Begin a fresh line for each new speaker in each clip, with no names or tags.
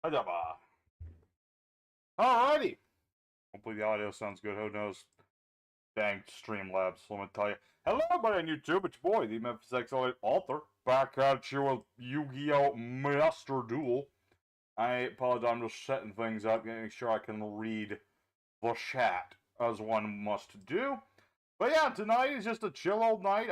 Ajaba. Alrighty. Hopefully the audio sounds good. Who knows? Dang Streamlabs. Let me tell you. Hello, everybody on YouTube. It's your boy, the Memphis XLA author, back at you with Yu-Gi-Oh! Master Duel. I apologize. I'm just setting things up, making sure I can read the chat as one must do. But yeah, tonight is just a chill old night.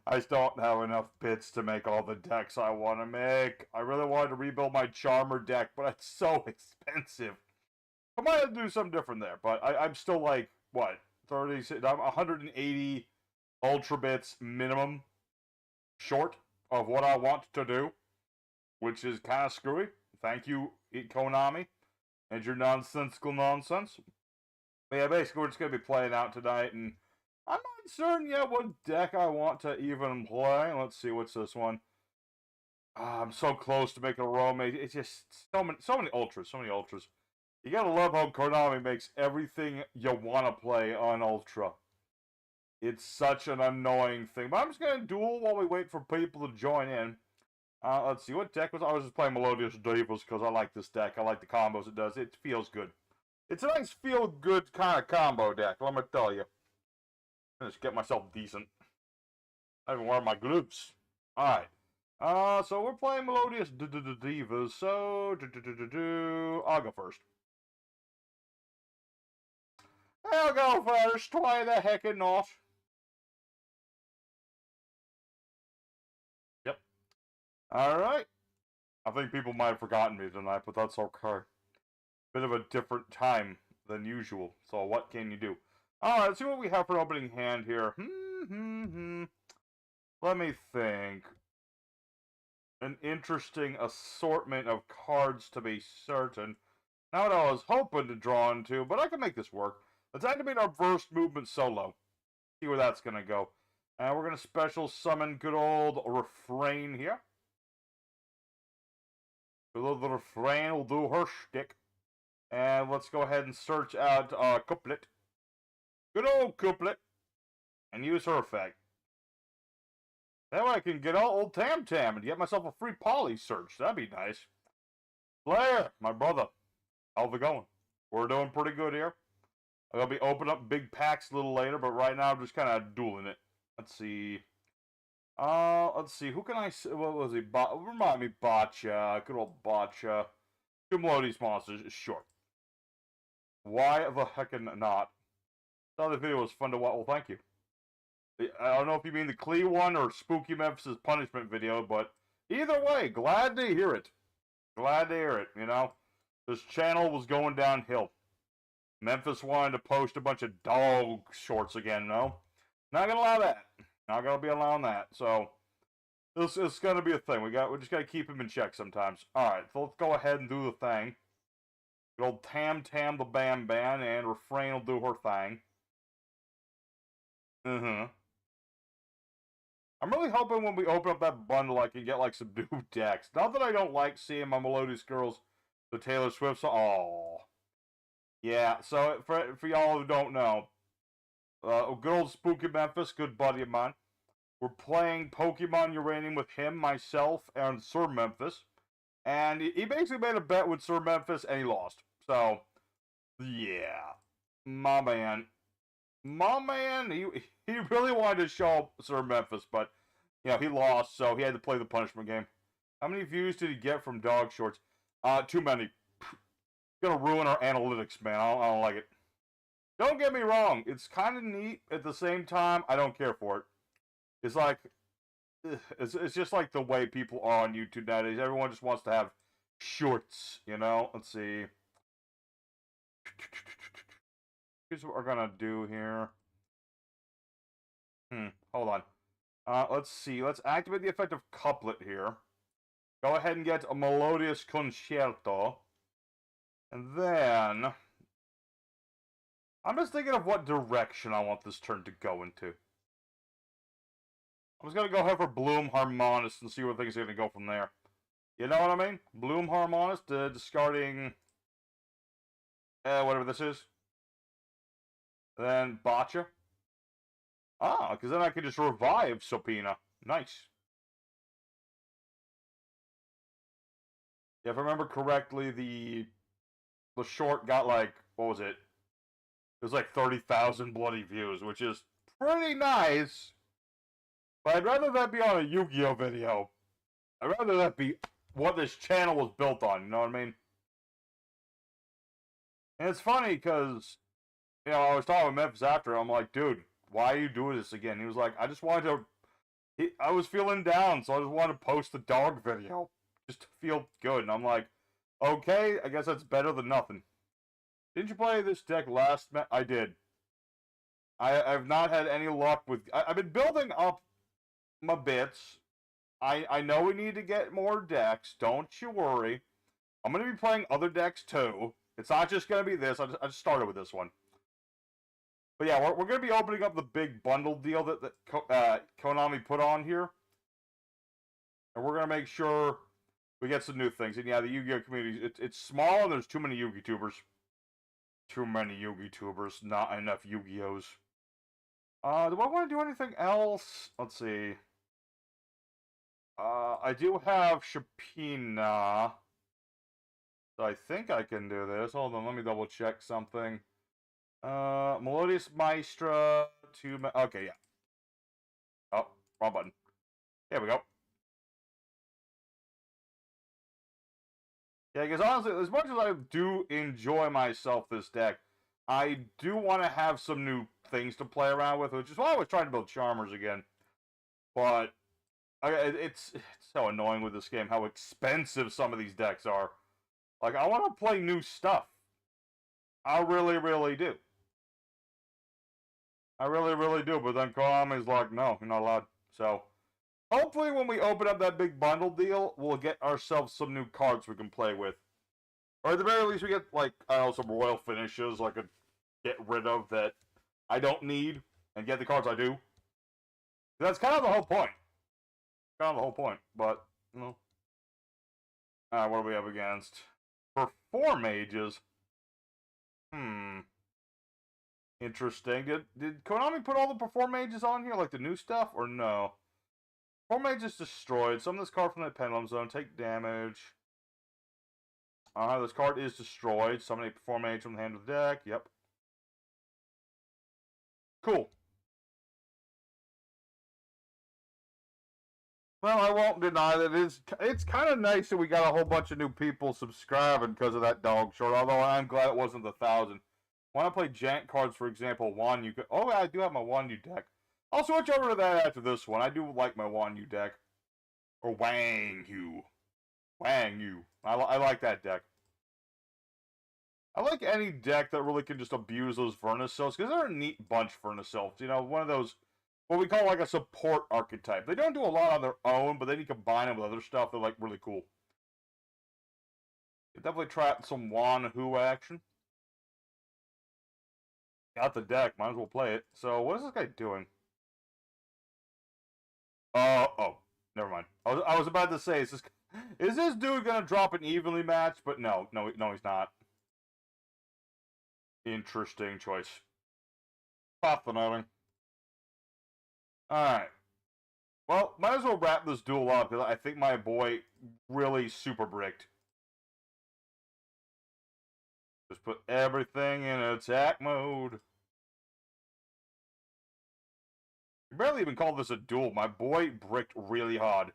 I still don't have enough bits to make all the decks I want to make. I really wanted to rebuild my Charmer deck, but it's so expensive. I might have to do something different there, but I'm still like, what, 30, I'm 180 Ultra Bits minimum short of what I want to do, which is kind of screwy. Thank you, Konami, and your nonsensical nonsense. But yeah, basically, we're just going to be playing out tonight, and I'm not certain yet what deck I want to even play. Let's see, what's this one? I'm so close to making a Rome. It's just so many ultras, You gotta love how Konami makes everything you want to play on Ultra. It's such an annoying thing. But I'm just gonna duel while we wait for people to join in. Let's see, what deck was I was just playing Melodious Divas because I like this deck. I like the combos it does. It feels good. It's a nice feel-good kind of combo deck, let me tell you. Just get myself decent. I even wear my gloves. Alright. So we're playing Melodious Divas, so I'll go first. I'll go first. Why the heck not? Yep. Alright. I think people might have forgotten me tonight, but that's okay. Bit of a different time than usual, so what can you do? Alright, let's see what we have for an opening hand here. Let me think. An interesting assortment of cards to be certain. Not what I was hoping to draw into, but I can make this work. Let's activate our burst movement solo. See where that's going to go. And we're going to special summon good old Refrain here. Good old Refrain will do her shtick. And let's go ahead and search out Couplet. Good old Couplet. And use her effect. That way I can get all old Tam Tam and get myself a free poly search. That'd be nice. Blair, my brother. How's it going? We're doing pretty good here. I'm going to be opening up big packs a little later, but right now I'm just kind of dueling it. Let's see. Who can I see? What was he? Remind me, Botcha. Good old Botcha. Two Melodious monsters, sure. Why the heckin' not? Thought the video was fun to watch. Well, thank you. I don't know if you mean the Klee one or Spooky Memphis' punishment video, but either way, glad to hear it. Glad to hear it, you know? This channel was going downhill. Memphis wanted to post a bunch of dog shorts again, no? Not gonna allow that. Not gonna be allowing that. So, this is gonna be a thing. We just gotta keep him in check sometimes. Alright, so let's go ahead and do the thing. Good old Tam Tam the Bam Bam, and Refrain will do her thing. I'm really hoping when we open up that bundle I can get like some new decks. Not that I don't like seeing my Melodious Girls, the Taylor Swift song. Aww. Yeah, so for y'all who don't know, good old Spooky Memphis, good buddy of mine. We're playing Pokemon Uranium with him, myself, and Sir Memphis. And he basically made a bet with Sir Memphis and he lost. So, yeah. My man. He really wanted to show up Sir Memphis, but, you know, he lost, so he had to play the punishment game. How many views did he get from dog shorts? Too many. Gonna ruin our analytics, man. I don't like it. Don't get me wrong. It's kind of neat. At the same time, I don't care for it. It's like, it's just like the way people are on YouTube nowadays. Everyone just wants to have shorts, you know? Let's see. Here's what we're gonna do here. Hold on. Let's see. Let's activate the effect of Couplet here. Go ahead and get a Melodious Concerto. And then, I'm just thinking of what direction I want this turn to go into. I'm just going to go ahead for Bloom Harmonist and see where things are going to go from there. You know what I mean? Bloom Harmonist, discarding whatever this is. Then Botcha. Ah, because then I can just revive Subpoena. Nice. if I remember correctly, the short got like, what was it? It was like 30,000 bloody views, which is pretty nice. But I'd rather that be on a Yu-Gi-Oh video. I'd rather that be what this channel was built on, you know what I mean? And it's funny because, I was talking with Memphis after, I'm like, dude, why are you doing this again? He was like, I just wanted to, I was feeling down, so I just wanted to post the dog video. Just to feel good. And I'm like, okay, I guess that's better than nothing. Didn't you play this deck last match? I did. I've not had any luck with, I've been building up my bits. I know we need to get more decks, don't you worry. I'm going to be playing other decks too. It's not just going to be this. I just started with this one. But yeah, we're going to be opening up the big bundle deal that Konami put on here. And we're going to make sure we get some new things. And yeah, the Yu-Gi-Oh community, it's small and there's too many Yu-Gi tubers. Too many Yu-Gi tubers, not enough Yu-Gi-Ohs. Do I want to do anything else? Let's see. I do have Shapina. So I think I can do this. Hold on, let me double check something. Melodious Maestra, okay, yeah. Oh, wrong button. There we go. Yeah, because honestly, as much as I do enjoy myself this deck, I do want to have some new things to play around with, which is why I was trying to build Charmers again. But it's so annoying with this game how expensive some of these decks are. Like, I want to play new stuff. I really, really do. I really, really do. But then Konami's like, no, you're not allowed. So, hopefully when we open up that big bundle deal, we'll get ourselves some new cards we can play with. Or at the very least, we get, like, I don't know, some royal finishes I could get rid of that I don't need, and get the cards I do. That's kind of the whole point. Kind of the whole point, but, you know. Alright, what are we up against? For 4 mages. Interesting. Did Konami put all the Perform Mages on here, like the new stuff, or no? Perform Mages destroyed. Summon this card from the Pendulum Zone. Take damage. This card is destroyed. Summon a Perform Mage from the hand of the deck. Yep. Cool. Well, I won't deny that it's kind of nice that we got a whole bunch of new people subscribing because of that dog short, although I'm glad it wasn't 1,000. When I play jank cards, for example, Wanyu. Oh, I do have my Wanyu deck. I'll switch over to that after this one. I do like my Wanyu deck. Or Wangyu. Wangyu. I like that deck. I like any deck that really can just abuse those Furnace Cells, because they're a neat bunch, Furnace Cells. You know, one of those, what we call like a support archetype. They don't do a lot on their own, but then you combine them with other stuff, they're like really cool. You definitely try out some Wanhu action. Got the deck, might as well play it. So, what is this guy doing? Oh, never mind. I was about to say, is this dude gonna drop an evenly match? But no, he's not. Interesting choice. Fascinating. Alright. Well, might as well wrap this duel up, because I think my boy really super bricked. Just put everything in attack mode. You barely even call this a duel. My boy bricked really hard.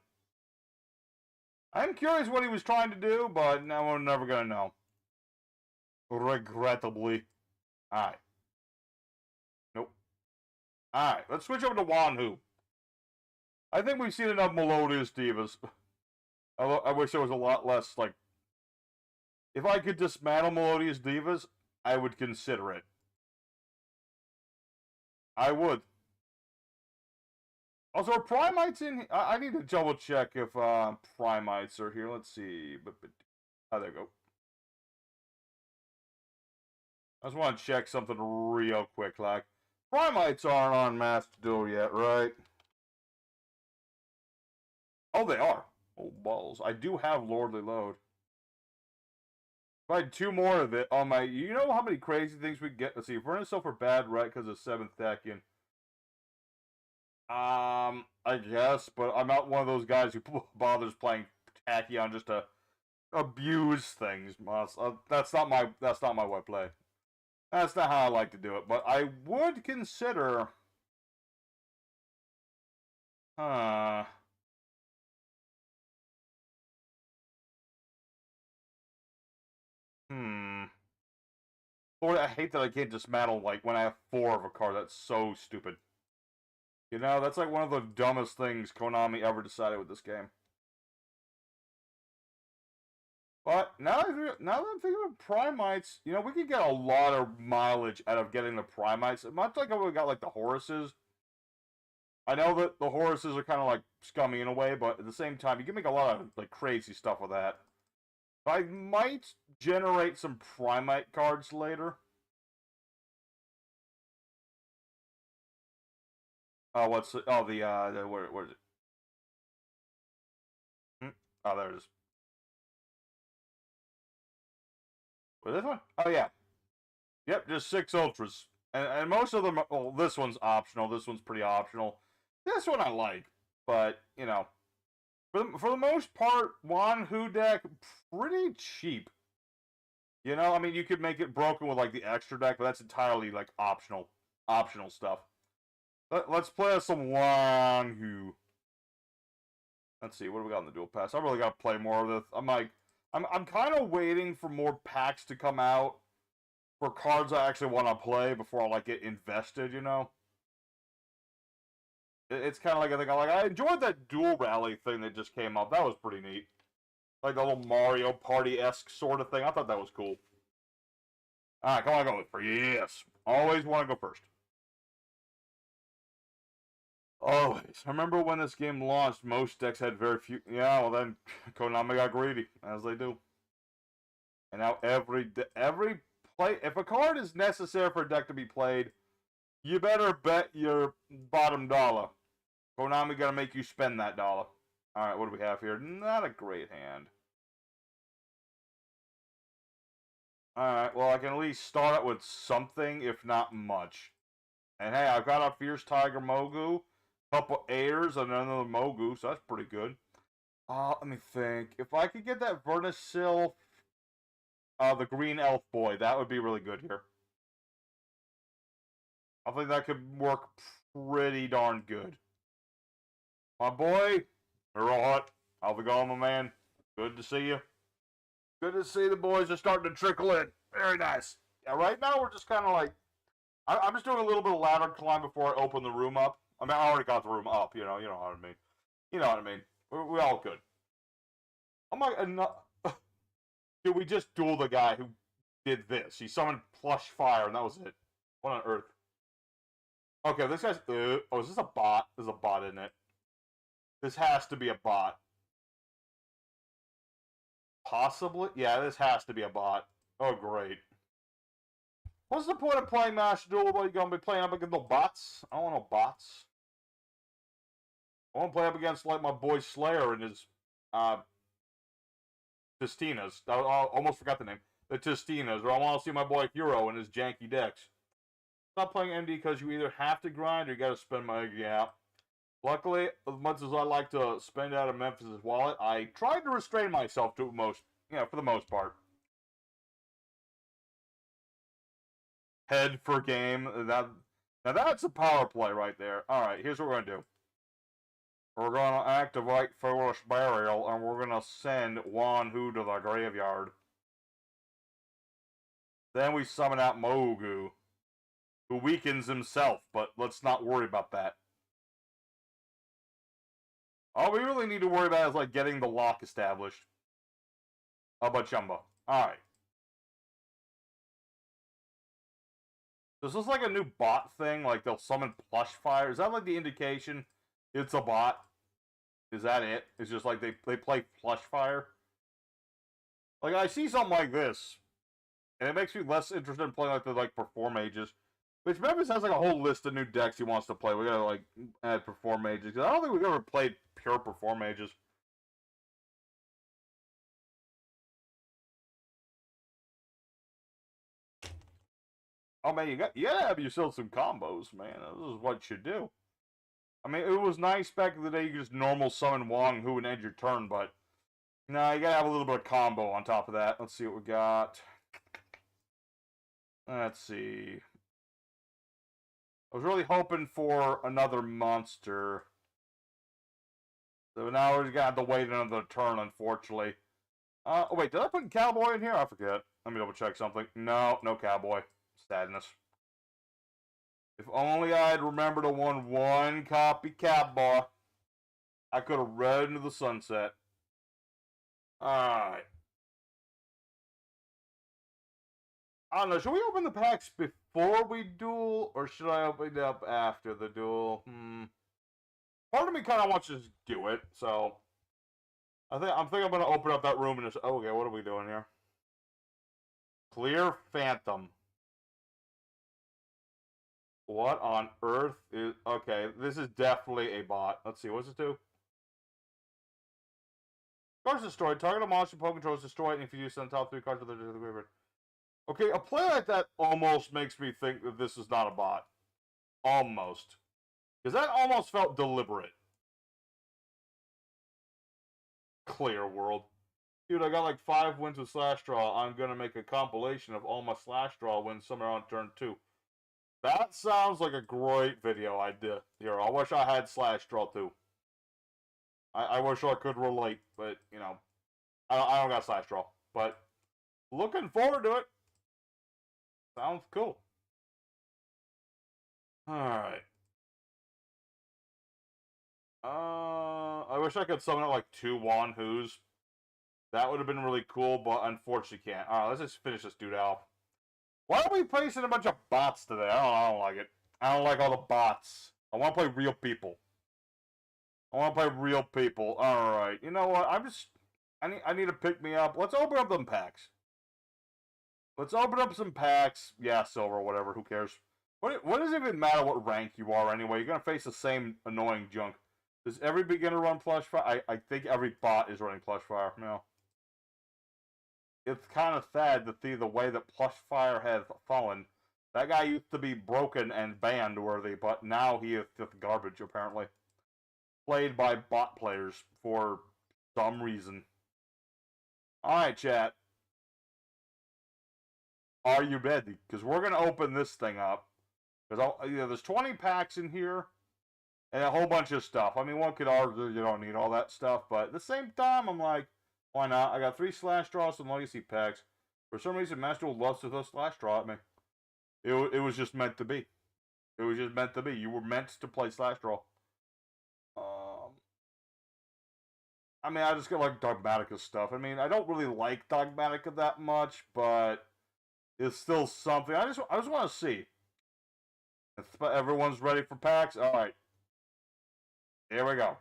I'm curious what he was trying to do, but now we're never gonna know. Regrettably. Alright. Nope. Alright, let's switch over to Wanhu. I think we've seen enough Melodious Divas. I wish there was a lot less, like... If I could dismantle Melodious Divas, I would consider it. I would. Also, are Primites in here? I need to double check if Primites are here. Let's see. Oh, there we go. I just want to check something real quick. Like, Primites aren't on Master Duel yet, right? Oh, they are. Oh, balls. I do have Lordly Load. If I had 2 more of it on my... You know how many crazy things we get? Let's see. Furnace Cell for bad, right? Because of 7th Tachyon. I guess, but I'm not one of those guys who bothers playing Tachyon just to abuse things. That's not my way of play. That's not how I like to do it. But I would consider, uh, hmm. Lord, I hate that I can't dismantle like when I have 4 of a card. That's so stupid. You know, that's like one of the dumbest things Konami ever decided with this game. But now that I'm thinking of Primites, you know, we could get a lot of mileage out of getting the Primites. Much like how we got like the Horuses. I know that the Horuses are kind of like scummy in a way, but at the same time, you can make a lot of like crazy stuff with that. I might generate some Primite cards later. Oh, where is it? Oh, there it is. What, this one? Oh, yeah. Yep, just 6 Ultras. And most of them, well, this one's optional. This one's pretty optional. This one I like. But, you know, for the most part, Wanhu deck, pretty cheap. You know, I mean, you could make it broken with, like, the extra deck, but that's entirely, like, optional stuff. Let's play some Wanhu. Let's see, what do we got in the dual pass? I really got to play more of this. I'm kind of waiting for more packs to come out for cards I actually want to play before I like get invested. You know, it's kind of like I enjoyed that dual rally thing that just came up. That was pretty neat, like the little Mario Party-esque sort of thing. I thought that was cool. All right, come on, go for yes. Always want to go first. Always. I remember when this game launched, most decks had very few. Yeah, well then, Konami got greedy, as they do. And now every play, if a card is necessary for a deck to be played, you better bet your bottom dollar. Konami gonna make you spend that dollar. All right, what do we have here? Not a great hand. All right, well I can at least start it with something, if not much. And hey, I've got a Fierce Tiger Mogu, couple Airs, and another Mogu, so that's pretty good. Let me think. If I could get that Vernisil, the Green Elf Boy, that would be really good here. I think that could work pretty darn good. My boy, you're all hot. How's it going, my man? Good to see you. Good to see the boys are starting to trickle in. Very nice. Yeah, right now we're just kind of like, I'm just doing a little bit of ladder climb before I open the room up. I mean, I already got the room up, you know what I mean. You know what I mean. We're all good. I'm like, dude, we just dueled the guy who did this. He summoned Plush Fire, and that was it. What on earth? Okay, this guy's... oh, is this a bot? There's a bot in it. This has to be a bot. Possibly? Yeah, this has to be a bot. Oh, great. What's the point of playing Master Duel? What, are you going to be playing up against no bots? I don't want no bots. I want to play up against, like, my boy Slayer and his, Tistinas. I almost forgot the name. The Tistinas. Or I want to see my boy Hero and his janky decks. Stop playing MD because you either have to grind or you got to spend money. Yeah. Luckily, as much as I like to spend out of Memphis' wallet, I tried to restrain myself to for the most part. Head for game. Now that's a power play right there. All right, here's what we're gonna do. We're gonna activate Foolish Burial, and we're gonna send Wanhu to the graveyard. Then we summon out Mogu, who weakens himself, but let's not worry about that. All we really need to worry about is, like, getting the lock established. Chumba. Alright. Is this like a new bot thing? Like, they'll summon Plush Fire? Is that, like, the indication it's a bot? Is that it? It's just like they play Plush Fire? Like, I see something like this, and it makes me less interested in playing, like, the, like, Perform Mages. Which Memphis has, like, a whole list of new decks he wants to play. We gotta, like, add Perform Mages. Because I don't think we've ever played pure Perform Mages. Oh, man, you gotta have yourself some combos, man. This is what you do. I mean, it was nice back in the day you could just normal summon Wong Hu and end your turn, but No, you gotta have a little bit of combo on top of that. Let's see what we got. Let's see. I was really hoping for another monster. So now we're gonna have to wait another turn, unfortunately. Oh wait, did I put cowboy in here? I forget. Let me double check something. No, no cowboy. Sadness. If only I had remembered to won one copy cowboy, I could have read into the sunset. Alright. I don't know, should we open the packs before we duel, or should I open it up after the duel? Part of me kind of wants to just do it, so I'm thinking I'm gonna open up that room and just. Okay, what are we doing here? Clear Phantom. What on earth is? Okay, this is definitely a bot. Let's see, what's it do? Cards destroyed. Target a monster Pokemon controls destroyed, and if you use some top 3 cards of the graveyard. Okay, a play like that almost makes me think that this is not a bot. Almost. Because that almost felt deliberate. Clear world. Dude, I got like 5 wins with Slash Draw. I'm gonna make a compilation of all my Slash Draw wins somewhere on turn 2. That sounds like a great video idea. Here, I wish I had Slash Draw too. I wish I could relate, but, you know, I don't got Slash Draw. But, looking forward to it. Sounds cool. Alright. I wish I could summon like 2 Wanhoos. That would have been really cool, but unfortunately can't. Alright, let's just finish this dude off. Why are we placing a bunch of bots today? I don't like it. I don't like all the bots. I want to play real people. Alright, you know what? I need to pick me up. Let's open up them packs. Let's open up some packs. Yeah, silver, whatever. Who cares? What does it even matter what rank you are anyway? You're going to face the same annoying junk. Does every beginner run Plush Fire? I think every bot is running Plush Fire. No. It's kind of sad to see the way that Plush Fire has fallen. That guy used to be broken and banned worthy, but now he is just garbage, apparently. Played by bot players for some reason. Alright, chat. Are you ready? Because we're going to open this thing up. Because there's 20 packs in here. And a whole bunch of stuff. I mean, one could argue you don't need all that stuff. But at the same time, I'm like, why not? I got 3 Slash Draws, some Legacy packs. For some reason, Master Duel loves to throw Slash Draw at me. It was just meant to be. It was just meant to be. You were meant to play Slash Draw. I mean, I just get like Dogmatica stuff. I mean, I don't really like Dogmatica that much, but it's still something. I just want to see. If everyone's ready for packs, all right. Here we go.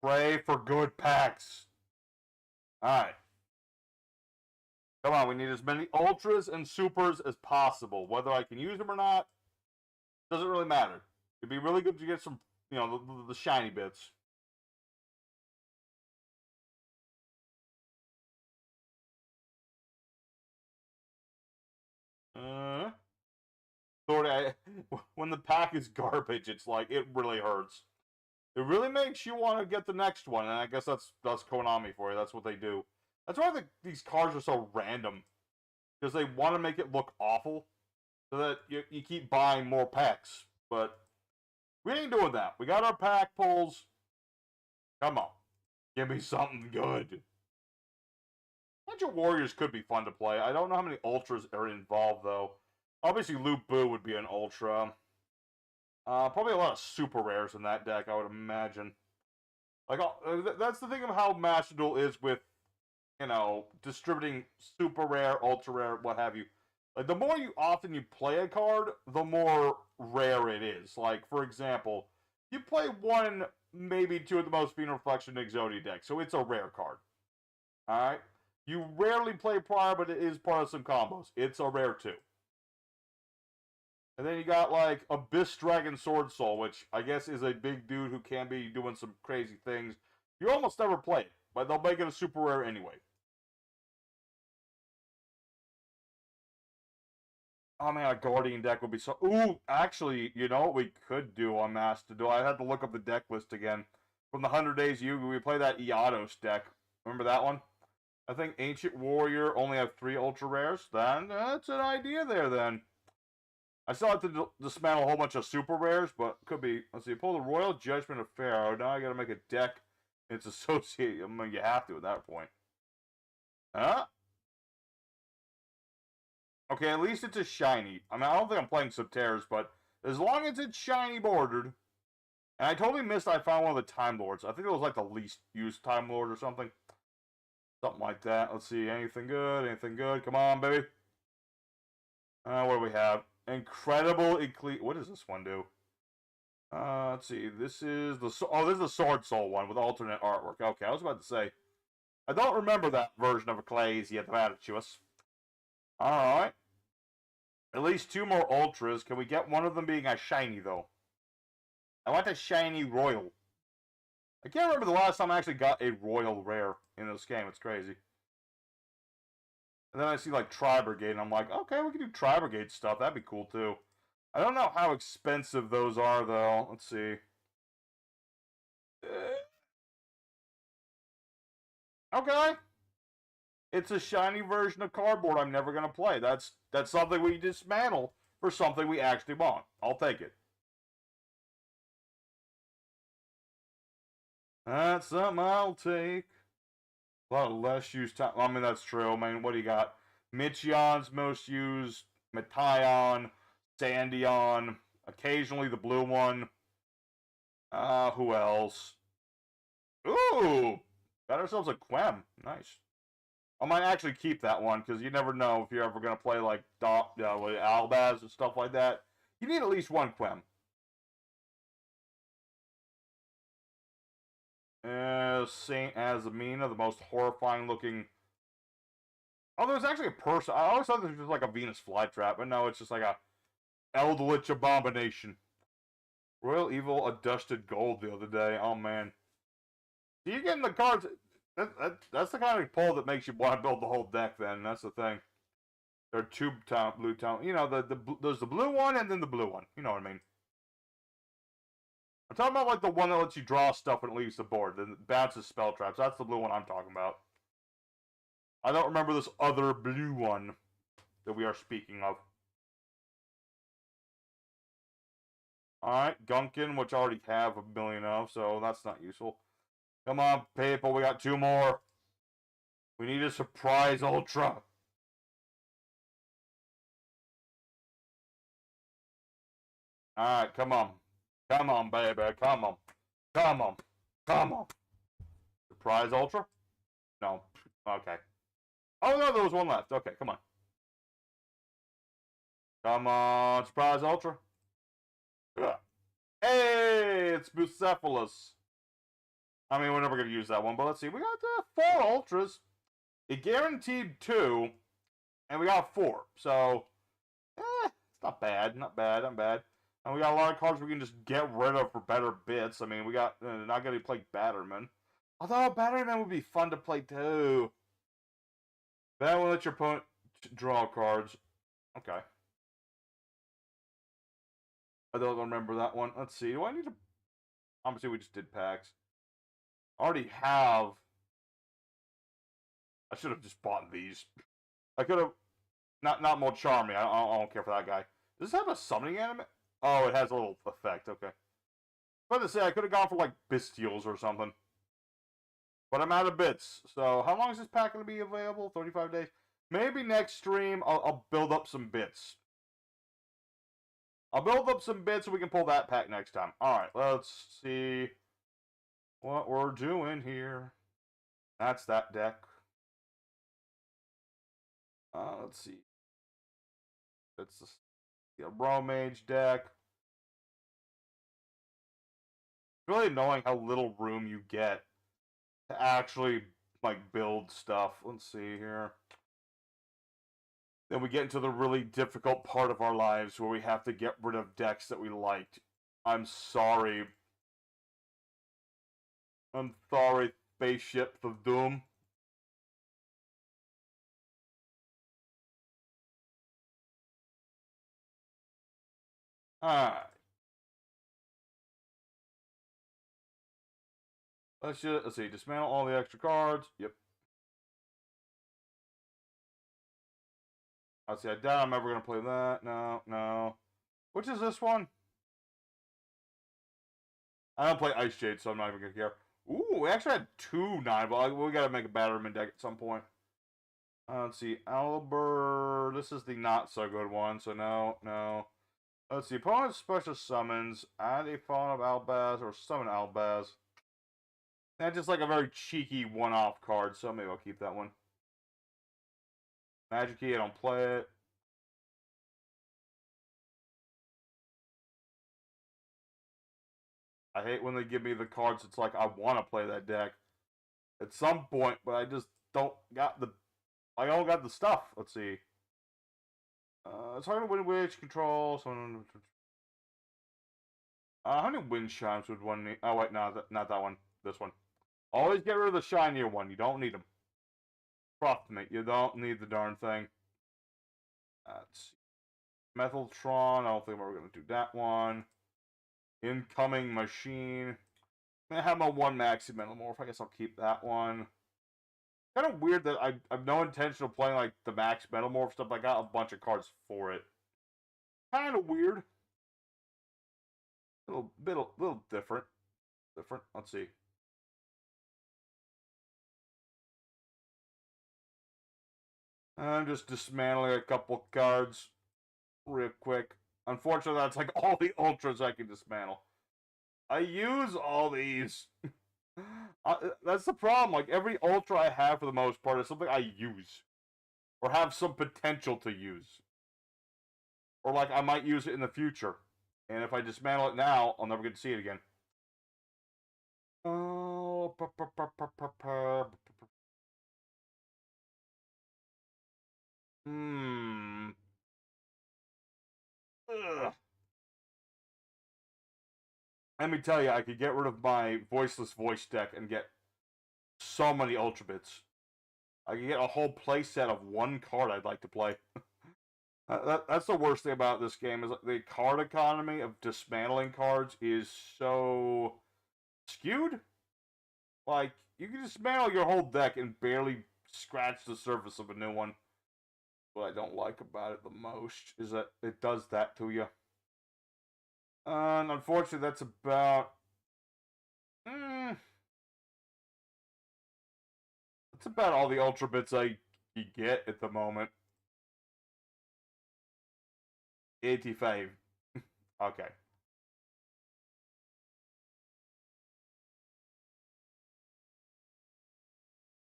Pray for good packs. All right. Come on, we need as many ultras and supers as possible. Whether I can use them or not doesn't really matter. It'd be really good to get some, you know, the shiny bits. When the pack is garbage, it's like, it really hurts. It really makes you want to get the next one, and I guess that's Konami for you. That's what they do. That's why these cards are so random. Because they want to make it look awful, so that you keep buying more packs. But we ain't doing that. We got our pack pulls. Come on. Give me something good. Bunch of Warriors could be fun to play. I don't know how many Ultras are involved, though. Obviously, Loop Boo would be an Ultra. Probably a lot of super rares in that deck, I would imagine. Like, that's the thing of how Master Duel is with, you know, distributing super rare, ultra rare, what have you. Like, the more often you play a card, the more rare it is. Like, for example, you play 1, maybe 2 of the most Fiend Reflection Exodia deck, so it's a rare card. Alright? You rarely play Prior, but it is part of some combos. It's a rare too. And then you got, like, Abyss Dragon Sword Soul, which I guess is a big dude who can be doing some crazy things. You almost never play it, but they'll make it a super rare anyway. Oh man, a Guardian deck would be so... Ooh, actually, you know what we could do on Master Duel? I had to look up the deck list again. From the 100 Days Yu-Gi, we play that Iados deck. Remember that one? I think Ancient Warrior only have 3 ultra rares. Then that's an idea there. Then I still have to dismantle a whole bunch of super rares, but could be. Let's see. Pull the Royal Judgment of Pharaoh. Now I got to make a deck. It's associated. I mean, you have to at that point. Huh? Okay, at least it's a shiny. I mean, I don't think I'm playing Subterra's, but as long as it's shiny bordered. And I totally missed I found one of the Time Lords. I think it was like the least used Time Lord or something. Something like that. Let's see. Anything good? Anything good? Come on, baby. What do we have? Incredible Ecclesiastic. What does this one do? Let's see. This is the this is the Sword Soul one with alternate artwork. Okay, I was about to say. I don't remember that version of Ecclesiastic Vaticus. Alright. At least 2 more Ultras. Can we get one of them being a shiny, though? I want a shiny Royal. I can't remember the last time I actually got a Royal Rare in this game. It's crazy. And then I see, like, Tri-Brigade, and I'm like, okay, we can do Tri-Brigade stuff. That'd be cool, too. I don't know how expensive those are, though. Let's see. Okay. It's a shiny version of cardboard I'm never going to play. That's something we dismantle for something we actually want. I'll take it. That's something I'll take. A lot of less used time. I mean, that's true. I mean, what do you got? Michion's most used. Metaion. Sandion. Occasionally the blue one. Who else? Ooh! Got ourselves a Quem. Nice. I might actually keep that one, because you never know if you're ever going to play, like, Albaz and stuff like that. You need at least one Quem. Saint Azamina, the most horrifying looking. Oh, there's actually a person. I always thought this was just like a Venus flytrap, but no, it's just like a Eldritch abomination. Royal Evil, a dusted gold the other day. Oh man, so you're getting the cards. That's the kind of pull that makes you want to build the whole deck. Then that's the thing. There are 2 blue town. You know, there's the blue one and then the blue one. You know what I mean? I'm talking about like the one that lets you draw stuff and it leaves the board. Then bounces spell traps. That's the blue one I'm talking about. I don't remember this other blue one that we are speaking of. Alright, Gunkin, which I already have a million of, so that's not useful. Come on, people, we got 2 more. We need a surprise ultra. Alright, come on. Come on, baby, come on. Come on. Come on. Surprise ultra? No. Okay. Oh, no, there was one left. Okay, come on. Come on, surprise ultra. Hey, it's Bucephalus. I mean, we're never going to use that one, but let's see. We got 4 ultras. It guaranteed 2, and we got 4. So, it's not bad. Not bad. Not bad. And we got a lot of cards we can just get rid of for better bits. I mean, we got not going to play Batterman. Although Batterman would be fun to play too. That will let your opponent draw cards. Okay. I don't remember that one. Let's see. Do I need to... Obviously, we just did packs. I already have... I should have just bought these. I could have... Not more Charmy. I don't care for that guy. Does this have a summoning anime? Oh, it has a little effect. Okay. I was about to say, I could have gone for, like, Bestials or something. But I'm out of bits. So, how long is this pack going to be available? 35 days? Maybe next stream, I'll build up some bits. I'll build up some bits so we can pull that pack next time. Alright, let's see what we're doing here. That's that deck. Let's see. It's the Bromage deck. It's really annoying how little room you get to actually, like, build stuff. Let's see here. Then we get into the really difficult part of our lives where we have to get rid of decks that we liked. I'm sorry. I'm sorry, Spaceship of Doom. Alright. Let's see, dismantle all the extra cards. Yep. Let's see, I doubt I'm ever gonna play that. No, no. Which is this one? I don't play Ice Jade, so I'm not even gonna care. Ooh, we actually had 2 9, but we gotta make a Batterman deck at some point. Let's see, Albert. This is the not so good one, so no, no. Let's see, opponent's special summons, add a Fawn of Albaz or summon Albaz. That's just like a very cheeky one-off card, so maybe I'll keep that one. Magic Key, I don't play it. I hate when they give me the cards. It's like I want to play that deck at some point, but I just don't got the. I don't got the stuff. Let's see. It's hard to win which control. How many wind chimes would one need? Oh wait, no, not that one. This one. Always get rid of the shinier one. You don't need them. Trust me, you don't need the darn thing. Let's see. Methaltron. I don't think we're gonna do that one. Incoming machine. I'm gonna have my 1 Maxi Metamorph. I guess I'll keep that one. Kind of weird that I've no intention of playing like the Max Metamorph stuff. I got a bunch of cards for it. Kind of weird. Little different. Different. Let's see. I'm just dismantling a couple cards real quick. Unfortunately, that's like all the ultras I can dismantle. I use all these. That's the problem. Like, every ultra I have, for the most part, is something I use. Or have some potential to use. Or, like, I might use it in the future. And if I dismantle it now, I'll never get to see it again. Oh, Ugh. Let me tell you, I could get rid of my voiceless voice deck and get so many Ultra Bits. I could get a whole playset of 1 card I'd like to play. That's the worst thing about this game, is the card economy of dismantling cards is so skewed. Like, you can dismantle your whole deck and barely scratch the surface of a new one. What I don't like about it the most is that it does that to you. And unfortunately, that's about... that's about all the Ultra Bits I get at the moment. 85. Okay.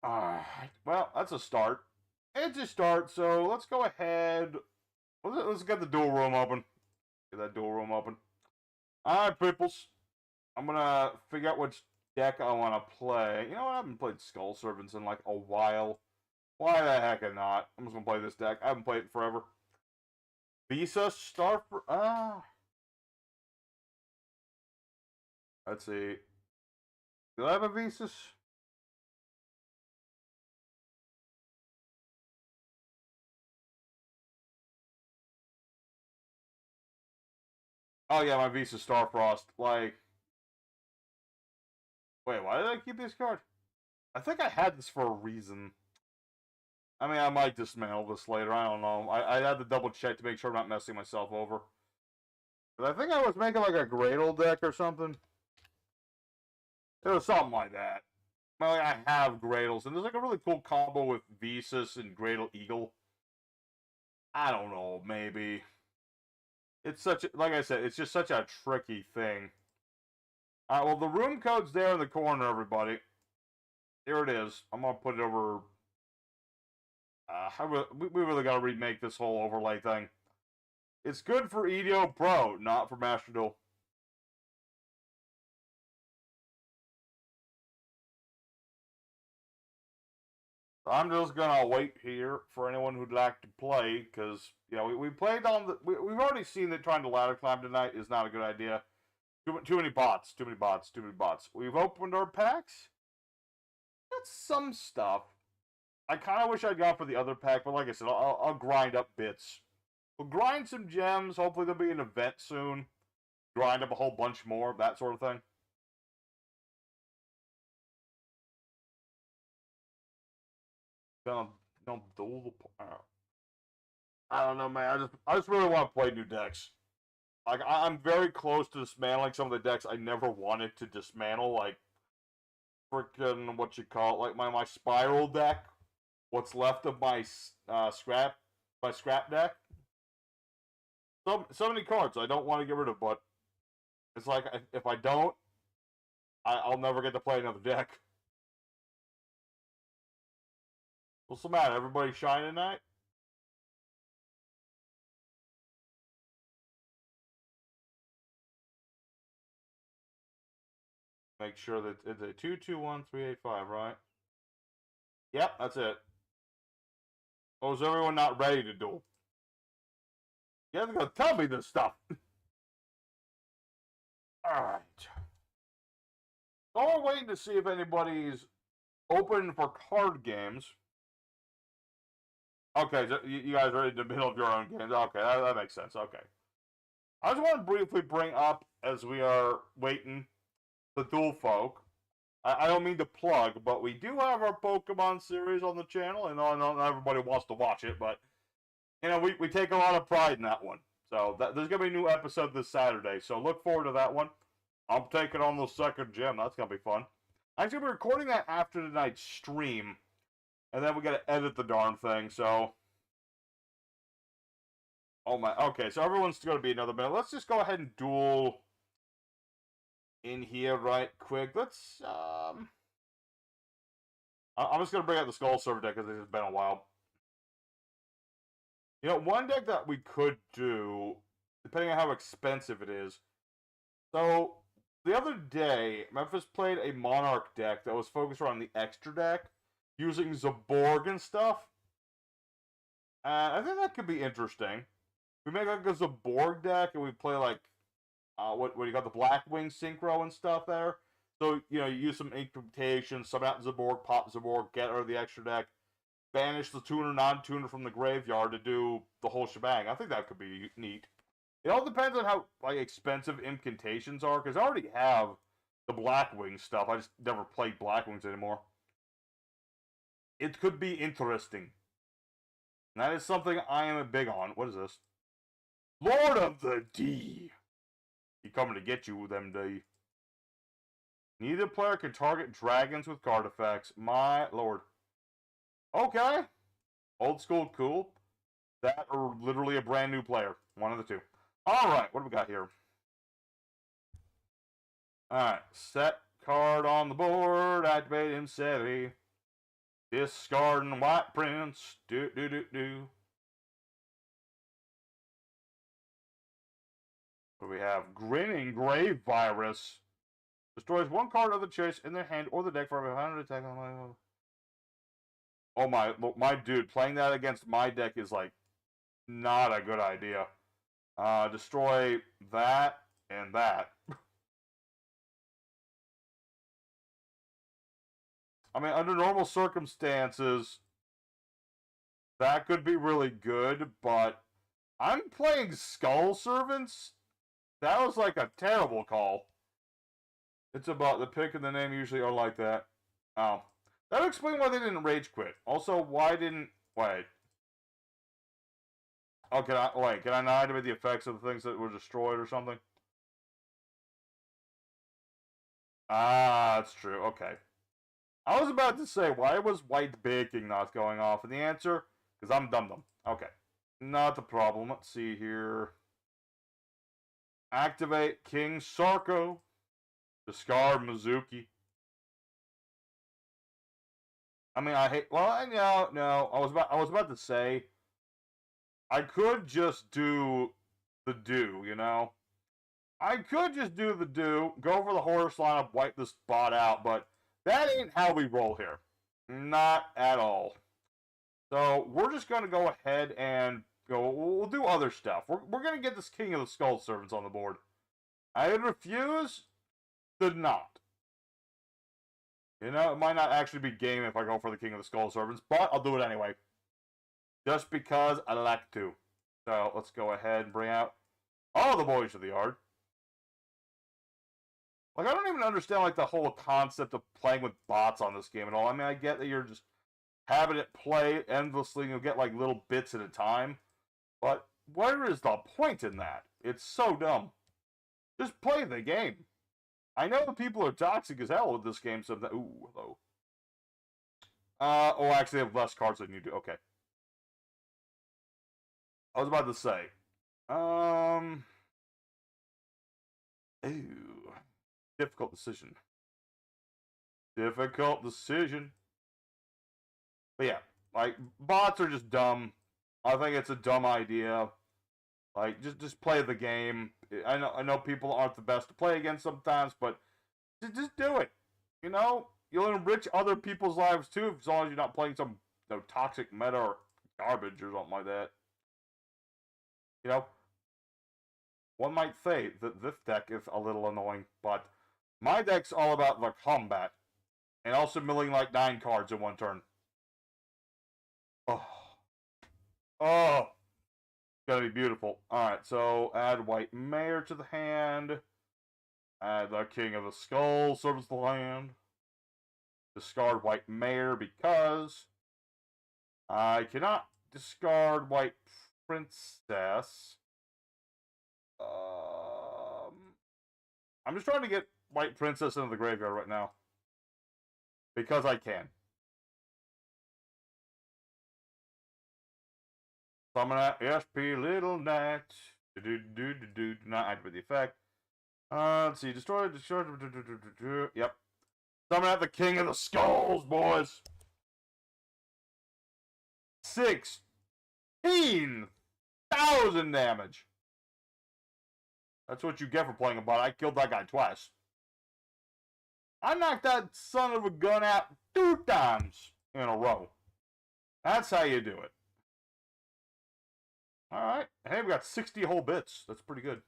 Well, that's a start. It's a start, so let's go ahead. Let's get the duel room open. Get that duel room open. Alright, peoples. I'm gonna figure out which deck I want to play. You know what? I haven't played Skull Servants in like a while. Why the heck not? I'm just gonna play this deck. I haven't played it forever. Visa Star for let's see. Do I have a Visas? Oh yeah, my Visa Starfrost. Like, wait, why did I keep this card? I think I had this for a reason. I mean, I might dismantle this later. I don't know. I had to double check to make sure I'm not messing myself over. But I think I was making like a Gradle deck or something. It was something like that. Well, I have Gradles, and there's like a really cool combo with Visas and Gradle Eagle. I don't know, maybe. It's such a, like I said, it's just such a tricky thing. Alright, well, the room code's there in the corner, everybody. Here it is. I'm gonna put it over... we really gotta remake this whole overlay thing. It's good for EDO Pro, not for Master Duel. I'm just gonna wait here for anyone who'd like to play, because, you know, we played on the... We've already seen that trying to ladder climb tonight is not a good idea. Too many bots, too many bots, too many bots. We've opened our packs. Got some stuff. I kind of wish I'd gone for the other pack, but like I said, I'll grind up bits. We'll grind some gems. Hopefully there'll be an event soon. Grind up a whole bunch more, that sort of thing. duel the. I don't know, man. I just really want to play new decks. Like I'm very close to dismantling some of the decks I never wanted to dismantle. Like freaking what you call it, like my spiral deck. What's left of my scrap deck. So many cards I don't want to get rid of, but it's like if I don't, I'll never get to play another deck. What's the matter? Everybody shine tonight? Make sure that it's a 221-385, right? Yep, that's it. Oh, is everyone not ready to duel? You have to go tell me this stuff. Alright. So we're waiting to see if anybody's open for card games. Okay, so you guys are in the middle of your own games. Okay, that makes sense. Okay. I just want to briefly bring up, as we are waiting, the Duel Folk. I don't mean to plug, but we do have our Pokemon series on the channel, and not everybody wants to watch it, but, you know, we take a lot of pride in that one. So there's going to be a new episode this Saturday, so look forward to that one. I'm taking on the second gym. That's going to be fun. I'm going to be recording that after tonight's stream, and then we got to edit the darn thing, so... Oh my, okay, so everyone's going to be another minute. Let's just go ahead and duel in here right quick. Let's, I'm just going to bring out the Skull Server deck because it's been a while. You know, one deck that we could do, depending on how expensive it is. So, the other day, Memphis played a Monarch deck that was focused around the extra deck, using Zaborg and stuff. I think that could be interesting. We make like a Zaborg deck, and we play like, what you got, the Blackwing Synchro and stuff there. So, you know, you use some incantations, summon out Zaborg, pop Zaborg, get out of the extra deck, banish the tuner, non-tuner from the graveyard to do the whole shebang. I think that could be neat. It all depends on how like expensive incantations are, because I already have the Blackwing stuff. I just never played Blackwings anymore. It could be interesting. And that is something I am big on. What is this? Lord of the D. He coming to get you, them D. Neither player can target dragons with card effects. My lord. Okay. Old school, cool. That or literally a brand new player. One of the two. Alright, what do we got here? Alright, set card on the board. Activate Insetti. Discarding White Prince. Do. What do we have? Grinning Grave Virus. Destroys one card of the choice in their hand or the deck for a 100 attack on my... Oh my dude, playing that against my deck is like not a good idea. Destroy that and that. I mean, under normal circumstances, that could be really good, but I'm playing Skull Servants. That was like a terrible call. It's about the pick and the name usually are like that. Oh. That would explain why they didn't rage quit. Also, why didn't... Wait. Oh, can I not activate the effects of the things that were destroyed or something? Ah, that's true. Okay. I was about to say, why was white baking not going off? And the answer, because I'm dum-dum. Okay. Not the problem. Let's see here. Activate King Sarko. Discard Mizuki. I mean, I hate... Well, no. I was about to say... I could just do the do, you know? I could just do the do, go for the horse lineup, wipe this spot out, but that ain't how we roll here. Not at all. So, we're just going to go ahead and go... We'll do other stuff. We're going to get this King of the Skull Servants on the board. I refuse... Did not. You know, it might not actually be game if I go for the King of the Skull Servants, but I'll do it anyway. Just because I like to. So, let's go ahead and bring out all the boys of the yard. Like, I don't even understand, like, the whole concept of playing with bots on this game at all. I mean, I get that you're just having it play endlessly, you'll get like little bits at a time. But where is the point in that? It's so dumb. Just play the game. I know people are toxic as hell with this game, so that, ooh, hello. Oh, actually, I have less cards than you do. Okay. I was about to say. Ooh. Difficult decision. Difficult decision. But yeah, like, bots are just dumb. I think it's a dumb idea. Like, just play the game. I know people aren't the best to play against sometimes, but just do it. You know, you'll enrich other people's lives too, as long as you're not playing some toxic meta or garbage or something like that. You know, one might say that this deck is a little annoying, but my deck's all about the combat and also milling like 9 cards in one turn. Oh, oh. Gonna be beautiful. Alright, so add White Mare to the hand. Add the King of the Skull, serves the land. Discard White Mare because I cannot discard White Princess. I'm just trying to get White Princess into the graveyard right now. Because I can. Summon at SP Little Knight. Do not activate the effect. Let's see. Destroy. Yep. Summon at the King of the Skulls, boys. 16,000 damage. That's what you get for playing a bot. I killed that guy twice. I knocked that son of a gun out 2 times in a row. That's how you do it. Alright. Hey, we got 60 whole bits. That's pretty good.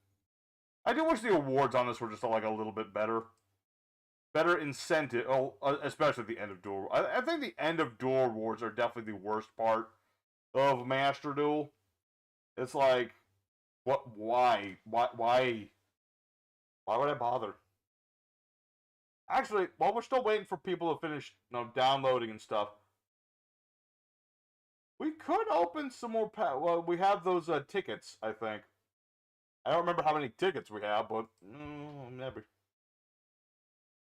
I do wish the awards on this were just like a little bit better. Better incentive. Oh, especially at the end of Duel. I think the end of Duel awards are definitely the worst part of Master Duel. It's like, what? Why? Why would I bother? Actually, while we're still waiting for people to finish, downloading and stuff, we could open some more. Well, we have those tickets, I think. I don't remember how many tickets we have, but maybe.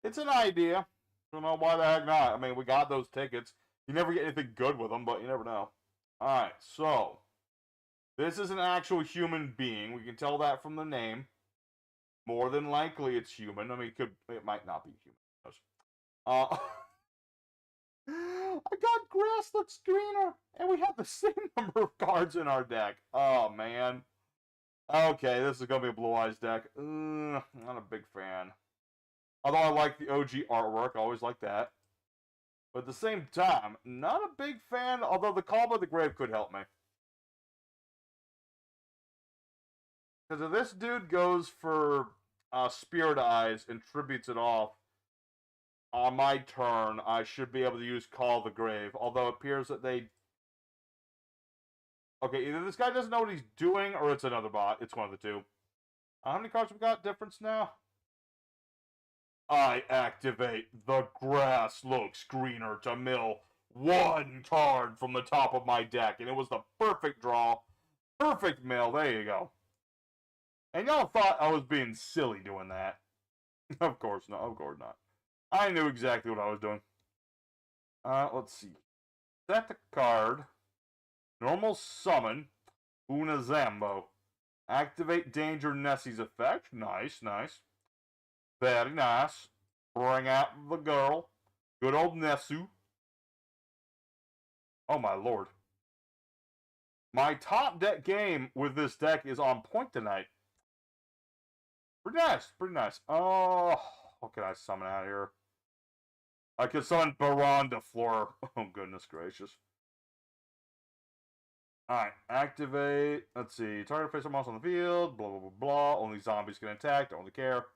It's an idea. Don't know why the heck not. I mean, we got those tickets. You never get anything good with them, but you never know. Alright, so. This is an actual human being. We can tell that from the name. More than likely it's human. I mean, it might not be human. I got grass looks greener, and we have the same number of cards in our deck. Oh, man. Okay, this is going to be a Blue Eyes deck. Not a big fan. Although I like the OG artwork, I always like that. But at the same time, not a big fan, although the Call by the Grave could help me. Because if this dude goes for Spirit Eyes and tributes it off, on my turn, I should be able to use Call the Grave. Although it appears that they... Okay, either this guy doesn't know what he's doing, or it's another bot. It's one of the two. How many cards we got? Difference now? I activate the grass looks greener to mill 1 card from the top of my deck. And it was the perfect draw. Perfect mill. There you go. And y'all thought I was being silly doing that. Of course not. Of course not. I knew exactly what I was doing. Let's see. Set the card. Normal summon. Unazambo. Activate Danger Nessie's effect. Nice, nice. Very nice. Bring out the girl. Good old Nessu. Oh my lord. My top deck game with this deck is on point tonight. Pretty nice, pretty nice. Oh, what can I summon out here? I could summon Baron de Fleur. Oh, goodness gracious. Alright, activate. Let's see. Target face a monster on the field. Blah, blah, blah, blah. Only zombies can attack. Don't really care.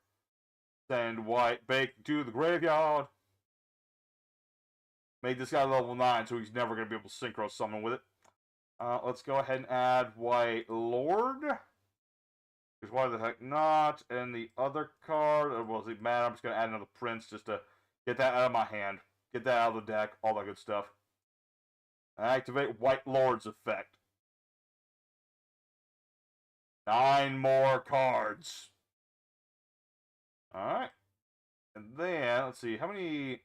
Send White Bake to the graveyard. Made this guy level 9, so he's never going to be able to synchro summon with it. Let's go ahead and add White Lord. Because why the heck not? And the other card, well, does it matter? I'm just going to add another Prince just to get that out of my hand. Get that out of the deck. All that good stuff. Activate White Lord's effect. 9 more cards. Alright. And then, let's see, how many...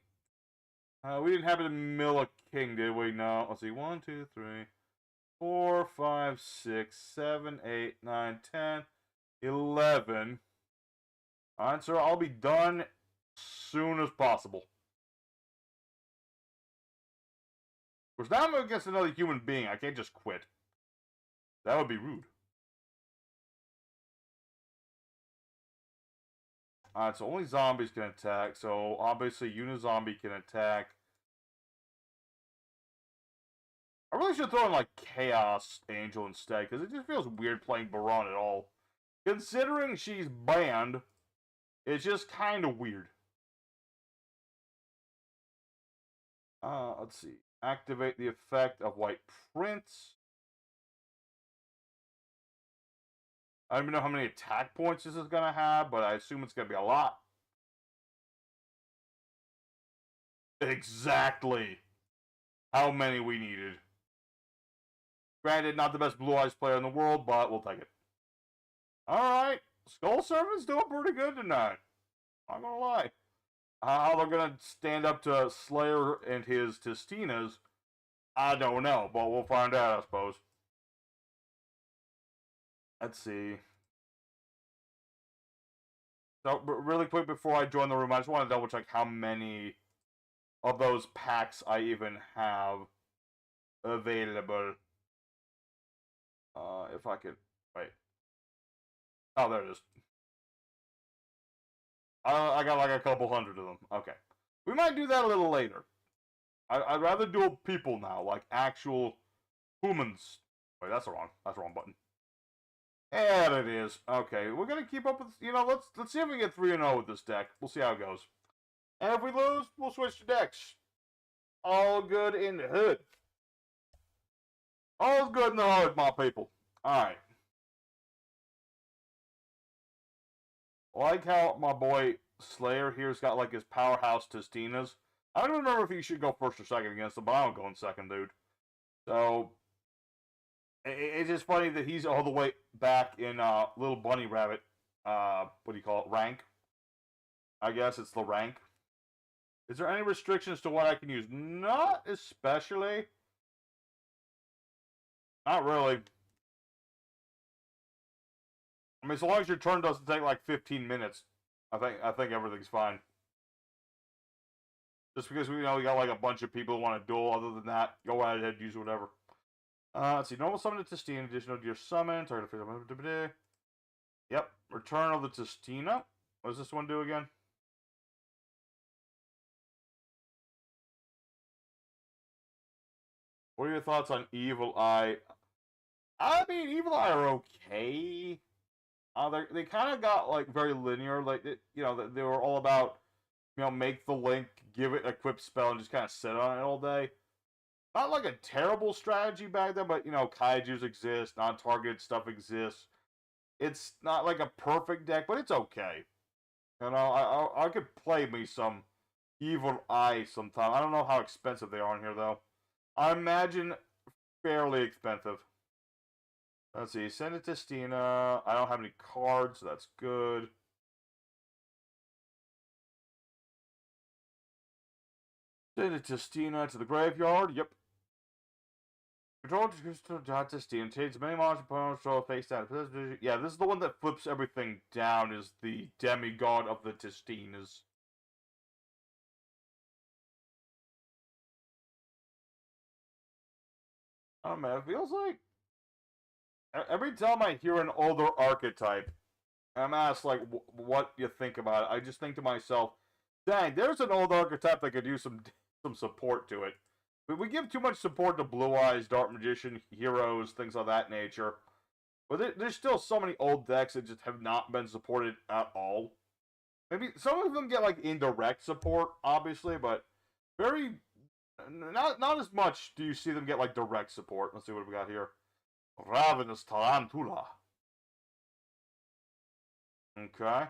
we didn't have it in Mill a King, did we? No. Let's see, 1, 2, 3, 4, 5, 6, 7, 8, 9, 10, 11. Alright, sir, I'll be done soon as possible. Because now I'm against another human being. I can't just quit. That would be rude. Alright, so only zombies can attack. So obviously Unizombie can attack. I really should throw in like Chaos Angel instead, because it just feels weird playing Baron at all. Considering she's banned, it's just kind of weird. Let's see. Activate the effect of White Prince. I don't even know how many attack points this is going to have, but I assume it's going to be a lot. Exactly how many we needed. Granted, not the best Blue Eyes player in the world, but we'll take it. Alright, Skull Servant's doing pretty good tonight. Not gonna lie. How they're gonna stand up to Slayer and his Testinas, I don't know, but we'll find out, I suppose. Let's see. So, really quick before I join the room, I just want to double check how many of those packs I even have available. If I could... Wait. Oh, there it is. I got like a couple hundred of them. Okay. We might do that a little later. I'd rather do people now, like actual humans. Wait, that's the wrong button. There it is. Okay, we're gonna keep up with, let's see if we get 3-0 with this deck. We'll see how it goes. And if we lose, we'll switch to decks. All good in the hood. All's good in the hood, my people. Alright. I like how my boy Slayer here's got like his powerhouse Testinas. I don't remember if he should go first or second against them, but I don't go in second, dude. So, it's just funny that he's all the way back in Little Bunny Rabbit, what do you call it, rank? I guess it's the rank. Is there any restrictions to what I can use? Not especially. Not really. I mean, as long as your turn doesn't take like 15 minutes, I think everything's fine. Just because we got like a bunch of people who want to duel. Other than that, go ahead, use whatever. Let's see. Normal summon to Testina. Additional to your summon. Target. Yep. Return of the Testina. What does this one do again? What are your thoughts on Evil Eye? I mean, Evil Eye are okay. They kind of got like very linear. Like they were all about make the link, give it a equip spell, and just kind of sit on it all day. Not like a terrible strategy back then, but kaijus exist, non-targeted stuff exists. It's not like a perfect deck, but it's okay. I could play me some Evil Eye sometime. I don't know how expensive they are in here though. I imagine fairly expensive. Let's see, send it to Stina. I don't have any cards, so that's good. Send it to Stina to the graveyard. Yep. Control to Stina. Takes many monsters opponents throw face down. Yeah, this is the one that flips everything down, is the demigod of the Testinas. I don't know, it feels like every time I hear an older archetype, I'm asked like what you think about it, I just think to myself, dang, there's an old archetype that could use some support to it. But we give too much support to Blue Eyes, Dark Magician, Heroes, things of that nature. But there's still so many old decks that just have not been supported at all. Maybe some of them get like indirect support, obviously, but very not as much do you see them get like direct support. Let's see what we got here. Ravenous Tarantula. Okay.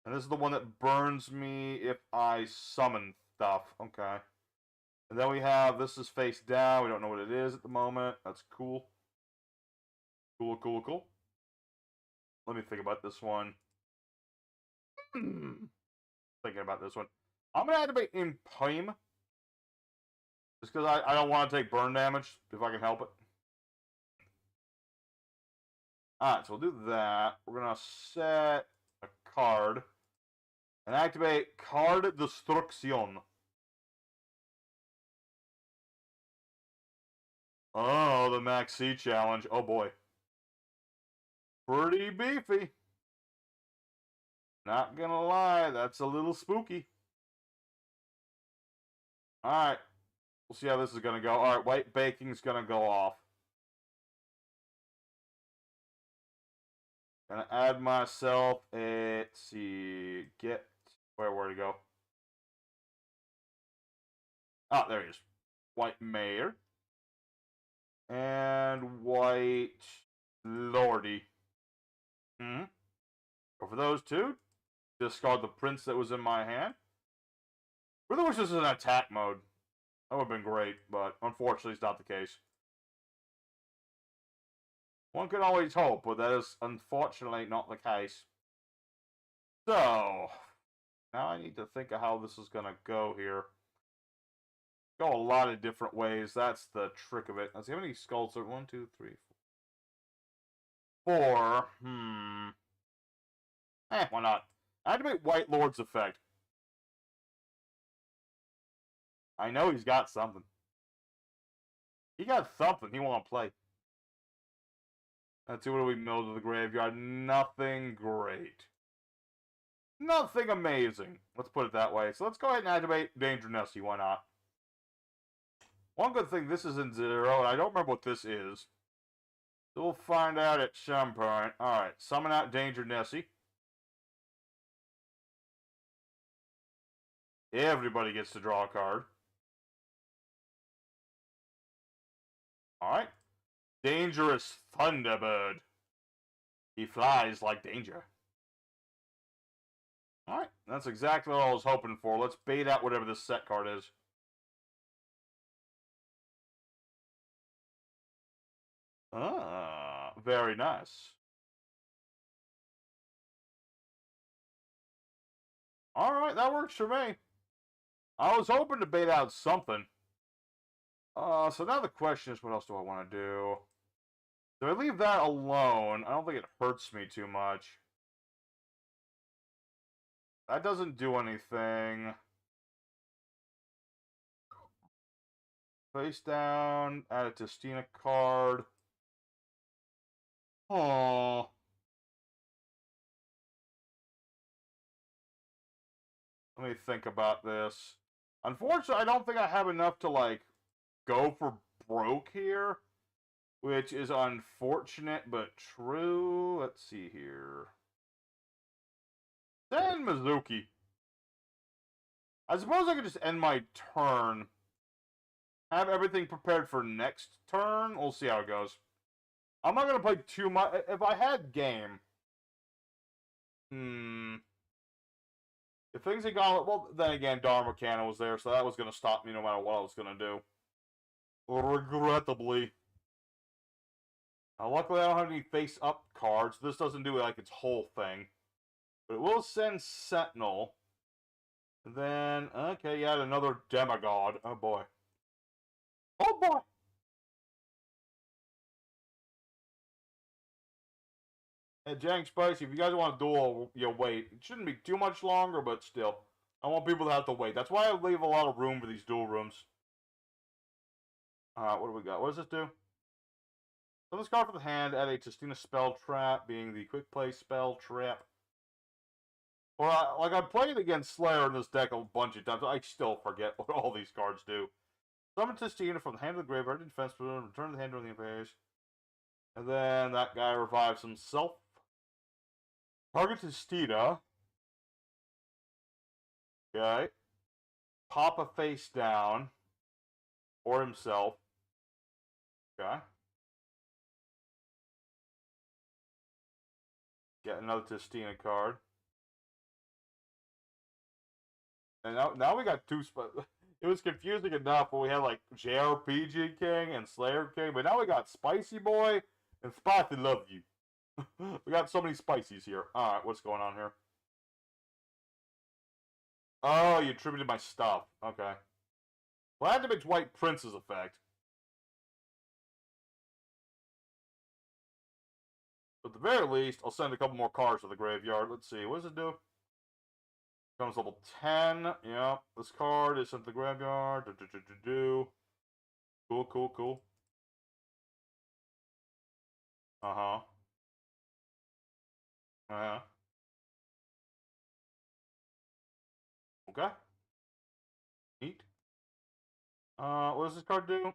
And this is the one that burns me if I summon stuff. Okay. And then we have, this is face down. We don't know what it is at the moment. That's cool. Cool. Let me think about this one. Thinking about this one. I'm going to activate Opeening. Just because I don't want to take burn damage, if I can help it. Alright, so we'll do that. We're going to set a card. And activate Card Destruction. Oh, the Max C challenge. Oh boy. Pretty beefy. Not gonna lie, that's a little spooky. Alright. We'll see how this is gonna go. Alright, white baking's gonna go off. Gonna add myself a, let's see, get, where to go? Ah, there he is. White mayor. And white lordy. But for those two, discard the prince that was in my hand. Really wish this was an attack mode. That would have been great, but unfortunately it's not the case. One can always hope, but that is unfortunately not the case. So, now I need to think of how this is going to go here. Go a lot of different ways. That's the trick of it. Let's see how many skulls are. 1, 2, 3, 4. Why not? Activate White Lord's effect. I know he's got something. He got something he want to play. Let's see, what do we mill to the graveyard? Nothing great. Nothing amazing. Let's put it that way. So let's go ahead and activate Danger Nessie. Why not? One good thing, this is in 0, and I don't remember what this is. So we'll find out at some point. Alright, summon out Danger Nessie. Everybody gets to draw a card. Alright. Dangerous Thunderbird. He flies like danger. Alright, that's exactly what I was hoping for. Let's bait out whatever this set card is. Ah, very nice. Alright, that works for me. I was hoping to bait out something. So now the question is, what else do I want to do? Do I leave that alone? I don't think it hurts me too much. That doesn't do anything. Face down, add a Testina card. Oh. Let me think about this. Unfortunately, I don't think I have enough to, like, go for broke here. Which is unfortunate, but true. Let's see here. Then Mizuki. I suppose I could just end my turn. Have everything prepared for next turn. We'll see how it goes. I'm not going to play too much. If I had game. If things had gone... Well, then again, Dharma Cannon was there, so that was going to stop me no matter what I was going to do. Regrettably. Now, luckily, I don't have any face-up cards. This doesn't do, like, its whole thing. But it will send Sentinel. And then, okay, yeah, another Demigod. Oh, boy. Oh, boy! Hey, Jank Spicy, if you guys want to duel, you wait. It shouldn't be too much longer, but still. I want people to have to wait. That's why I leave a lot of room for these duel rooms. What do we got? What does this do? So this card for the hand, add a Testina spell trap, being the quick play spell trap. Well, like, I played against Slayer in this deck a bunch of times. I still forget what all these cards do. Summon Testina from the hand of the graveyard, defense, return the hand during the phase. And then that guy revives himself. Target Testina. Okay. Pop a face down. Or himself. Okay. Get another Testina card. And now we got two It was confusing enough when we had like JRPG King and Slayer King, but now we got Spicy Boy and Spicy Love You. We got so many spices here. Alright, what's going on here? Oh, you attributed my stuff. Okay. Well, that activates White Prince's effect. But at the very least, I'll send a couple more cards to the graveyard. Let's see, what does it do? Becomes level 10. Yeah, this card is sent to the graveyard. Cool, cool, cool. Uh-huh. Uh-huh. Okay. Neat. What does this card do?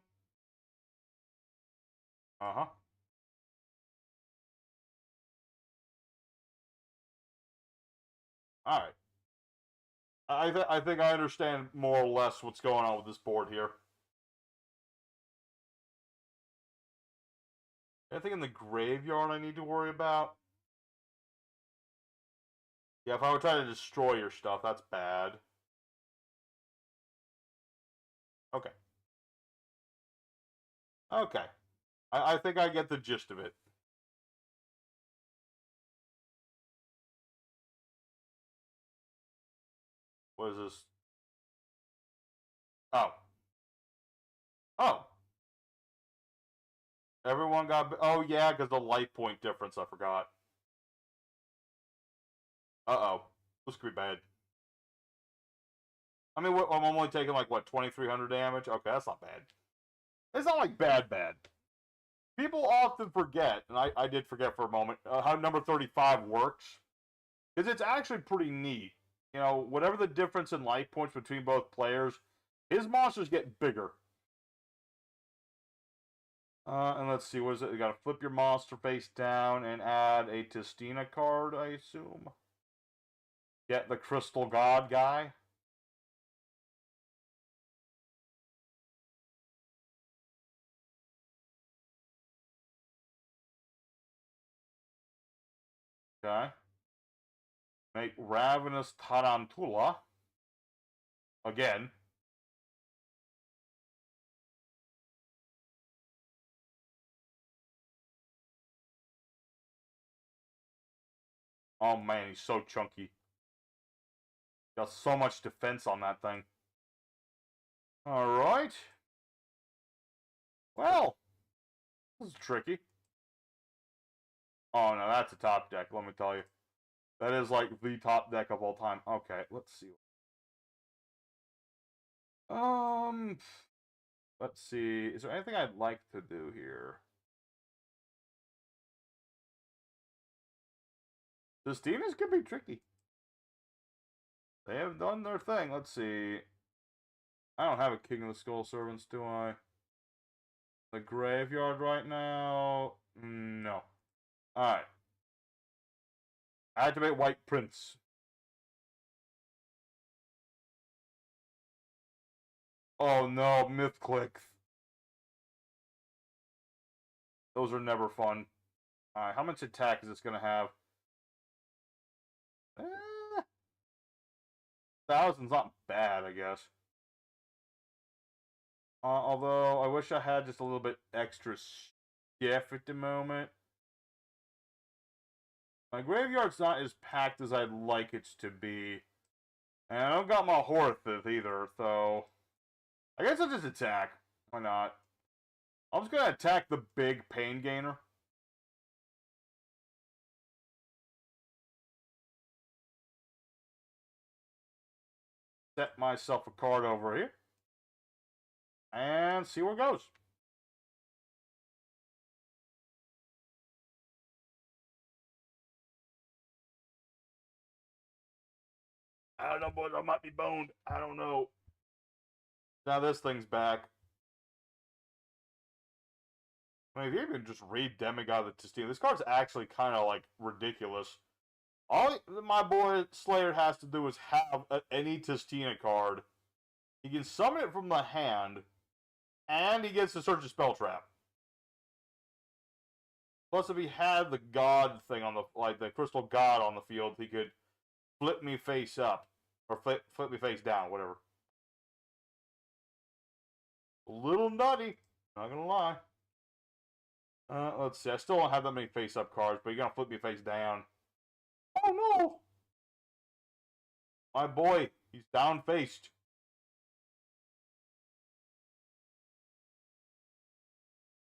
Uh-huh. Alright. I think I understand more or less what's going on with this board here. Anything in the graveyard I need to worry about? Yeah, if I were trying to destroy your stuff, that's bad. Okay. Okay. I think I get the gist of it. What is this? Oh. Oh. Everyone got... Oh, yeah, because the life point difference, I forgot. Uh-oh. This could be bad. I mean, I'm only taking, like, what, 2,300 damage? Okay, that's not bad. It's not, like, bad. People often forget, and I did forget for a moment, how number 35 works. Because it's actually pretty neat. You know, whatever the difference in life points between both players, his monsters get bigger. And let's see, what is it? You gotta flip your monster face down and add a Tistina card, I assume. Get the Crystal God guy. Okay. Make Ravenous Tarantula. Again. Oh man, he's so chunky. Got so much defense on that thing. Alright. Well, this is tricky. Oh no, that's a top deck, let me tell you. That is like the top deck of all time. Okay, let's see. Let's see. Is there anything I'd like to do here? This team is gonna be tricky. They have done their thing. Let's see. I don't have a King of the Skull Servants, do I? The graveyard right now? No. Alright. Activate White Prince. Oh no, Myth Clicks. Those are never fun. Alright, how much attack is this gonna have? 1,000's not bad, I guess. Although, I wish I had just a little bit extra skiff at the moment. My graveyard's not as packed as I'd like it to be. And I don't got my Horthith either, so... I guess I'll just attack. Why not? I'm just gonna attack the big pain gainer. Set myself a card over here. And see where it goes. I don't know, boys. I might be boned. I don't know. Now this thing's back. I mean, if you even just read Demigod of the Tistina, this card's actually kind of, like, ridiculous. All my boy Slayer has to do is have any Tistina card. He can summon it from the hand, and he gets to search a spell trap. Plus, if he had the God thing on the, like, the Crystal God on the field, he could flip me face up. Or flip me face down, whatever. A little nutty. Not gonna lie. Let's see. I still don't have that many face-up cards, but you're gonna flip me face down. Oh no! My boy, he's down-faced.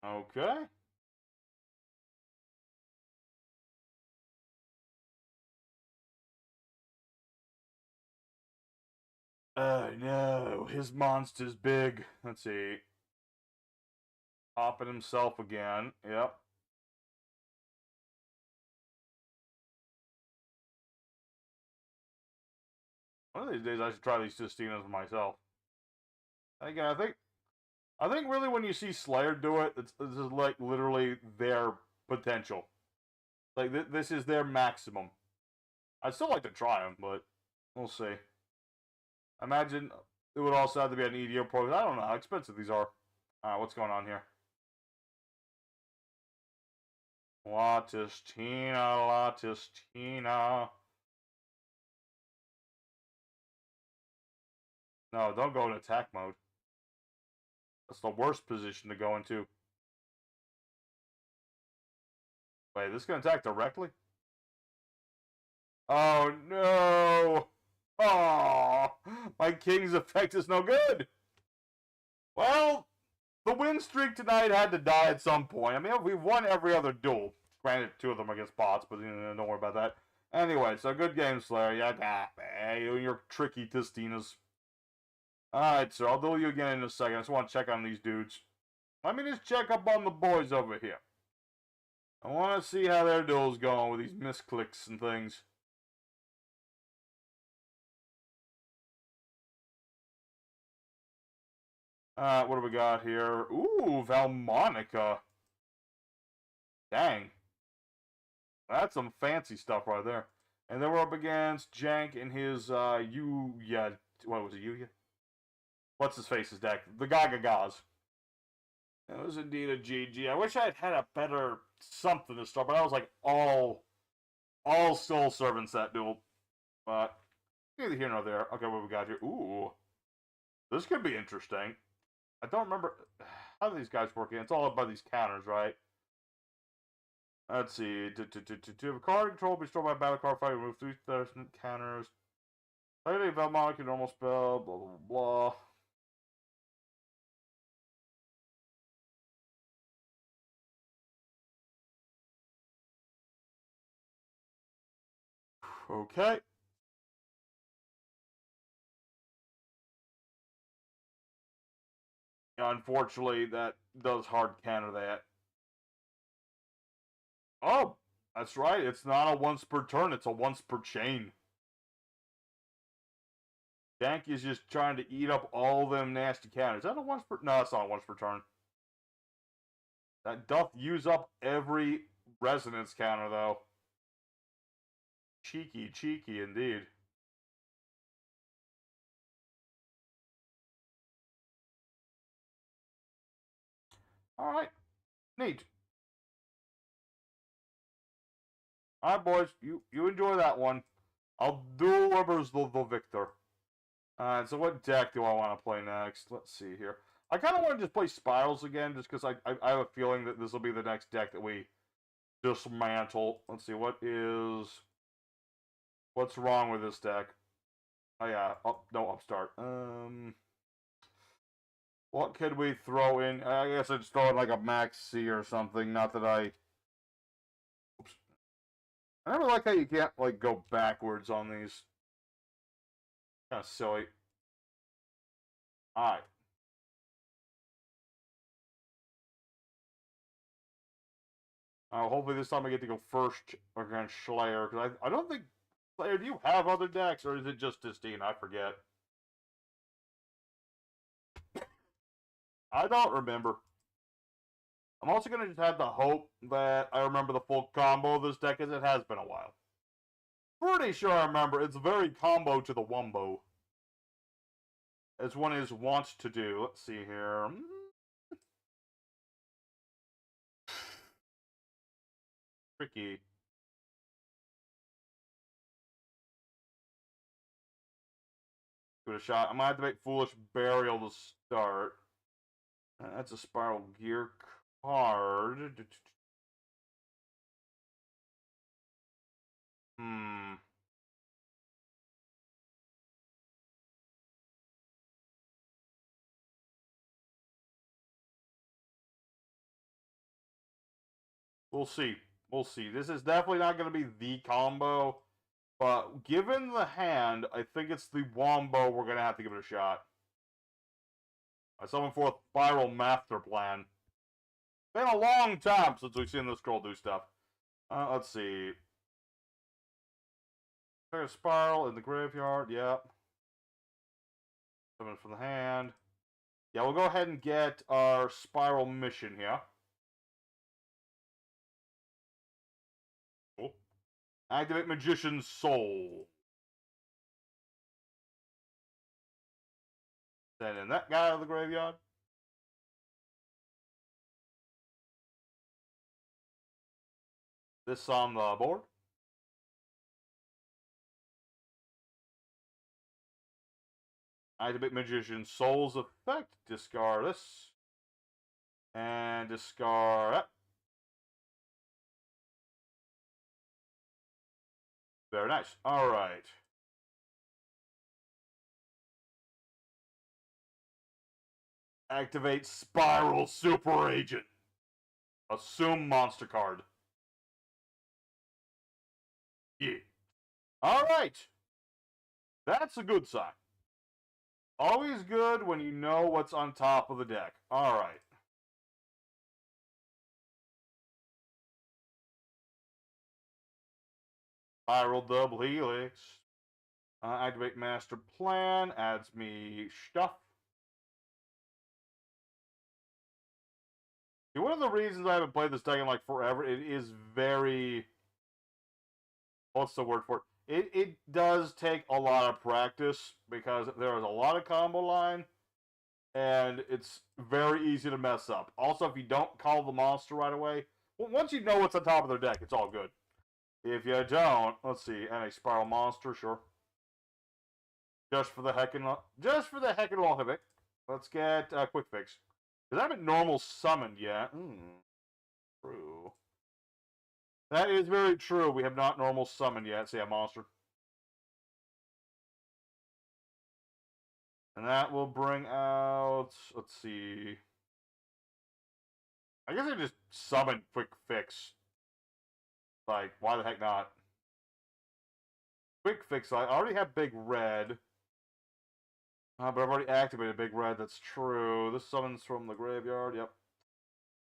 Okay. Oh no, his monster's big. Let's see. Popping himself again. Yep. One of these days I should try these Justinas myself. Again, I think really when you see Slayer do it, this is like literally their potential. Like this is their maximum. I'd still like to try them, but we'll see. Imagine it would also have to be an EDO program. I don't know how expensive these are. What's going on here? Latistina. No, don't go in attack mode. That's the worst position to go into. Wait, this can attack directly? Oh no! Oh, my king's effect is no good. Well, the win streak tonight had to die at some point. I mean, we've won every other duel. Granted, 2 of them against bots, but don't worry about that. Anyway, so good game, Slayer. Yeah, you and your tricky Tistinas. Alright, sir, I'll duel you again in a second. I just want to check on these dudes. Let me just check up on the boys over here. I want to see how their duel's going with these misclicks and things. Alright, what do we got here? Ooh, Valmonica. Dang. That's some fancy stuff right there. And then we're up against Jank and his, Yuya. What was it, Yuya? What's his face's deck? The Gagagas. It was indeed a GG. I wish I had had a better something to start, but I was like all soul servants that duel. But neither here nor there. Okay, what we got here? Ooh, this could be interesting. I don't remember how do these guys work. It's all about these counters, right? Let's see. To have a card control be stored by a battle card fighter, remove 3,000 counters. Targeting Valmonic, normal spell, blah blah blah. Okay. Unfortunately, that does hard counter that. Oh, that's right. It's not a once per turn. It's a once per chain. Dank is just trying to eat up all them nasty counters. Is that a once per? No, it's not a once per turn. That doth use up every resonance counter, though. Cheeky indeed. All right, neat. All right, boys, you enjoy that one. I'll do whoever's the victor. Alright, so what deck do I want to play next? Let's see here. I kind of want to just play Spirals again, just because I have a feeling that this will be the next deck that we dismantle. Let's see, what's wrong with this deck? Oh yeah, no Upstart. What could we throw in? I guess I'd throw in like a Max C or something. Not that I. Oops. I never like how you can't like go backwards on these. Kind of silly. All right. Hopefully this time I get to go first against Slayer, because I don't think... Slayer, do you have other decks, or is it just Destine? I forget. I don't remember. I'm also going to just have the hope that I remember the full combo of this deck, as it has been a while. Pretty sure I remember. It's very combo to the Wumbo. As one is wont to do. Let's see here. Tricky. Give it a shot. I might have to make Foolish Burial to start. That's a Spiral Gear card. Hmm. We'll see. We'll see. This is definitely not going to be the combo, but given the hand, I think it's the wombo we're going to have to give it a shot. I summon forth Spiral Master Plan. Been a long time since we've seen this girl do stuff. Let's see. There's a Spiral in the graveyard. Yep. Summon from the hand. Yeah, we'll go ahead and get our Spiral mission here. Cool. Activate Magician's Soul. Send in that guy out of the graveyard. This on the board. Activate Magician's Soul's effect. Discard this. And discard that. Very nice. Alright. Activate Spiral Super Agent. Assume monster card. Yeah. Alright. That's a good sign. Always good when you know what's on top of the deck. Alright. Spiral Double Helix. Activate Master Plan. Adds me stuff. See, one of the reasons I haven't played this deck in like forever, it is very... What's the word for it? It does take a lot of practice because there is a lot of combo line, and it's very easy to mess up. Also, if you don't call the monster right away, once you know what's on top of their deck, it's all good. If you don't, let's see, and a Spiral Monster, sure. Just for the heck and all of it. Let's get a Quick Fix. Because I haven't normal summoned yet. True. That is very true. We have not normal summoned yet. Say a monster. And that will bring out... Let's see... I guess I just summon Quick Fix. Like, why the heck not? Quick Fix, I already have Big Red. But I've already activated Big Red, that's true. This summons from the graveyard, yep.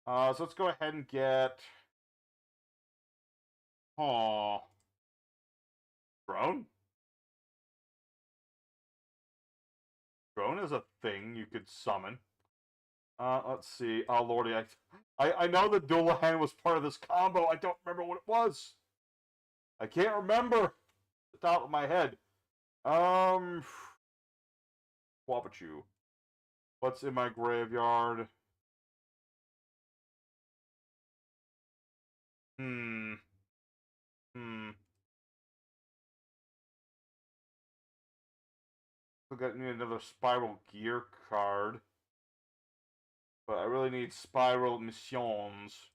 So let's go ahead and get... Drone? Drone is a thing you could summon. Let's see. Oh, lordy. I know the duelin was part of this combo. I don't remember what it was. I can't remember the top of my head. Wapachu. What's in my graveyard? I need another Spiral Gear card. But I really need Spiral Missions.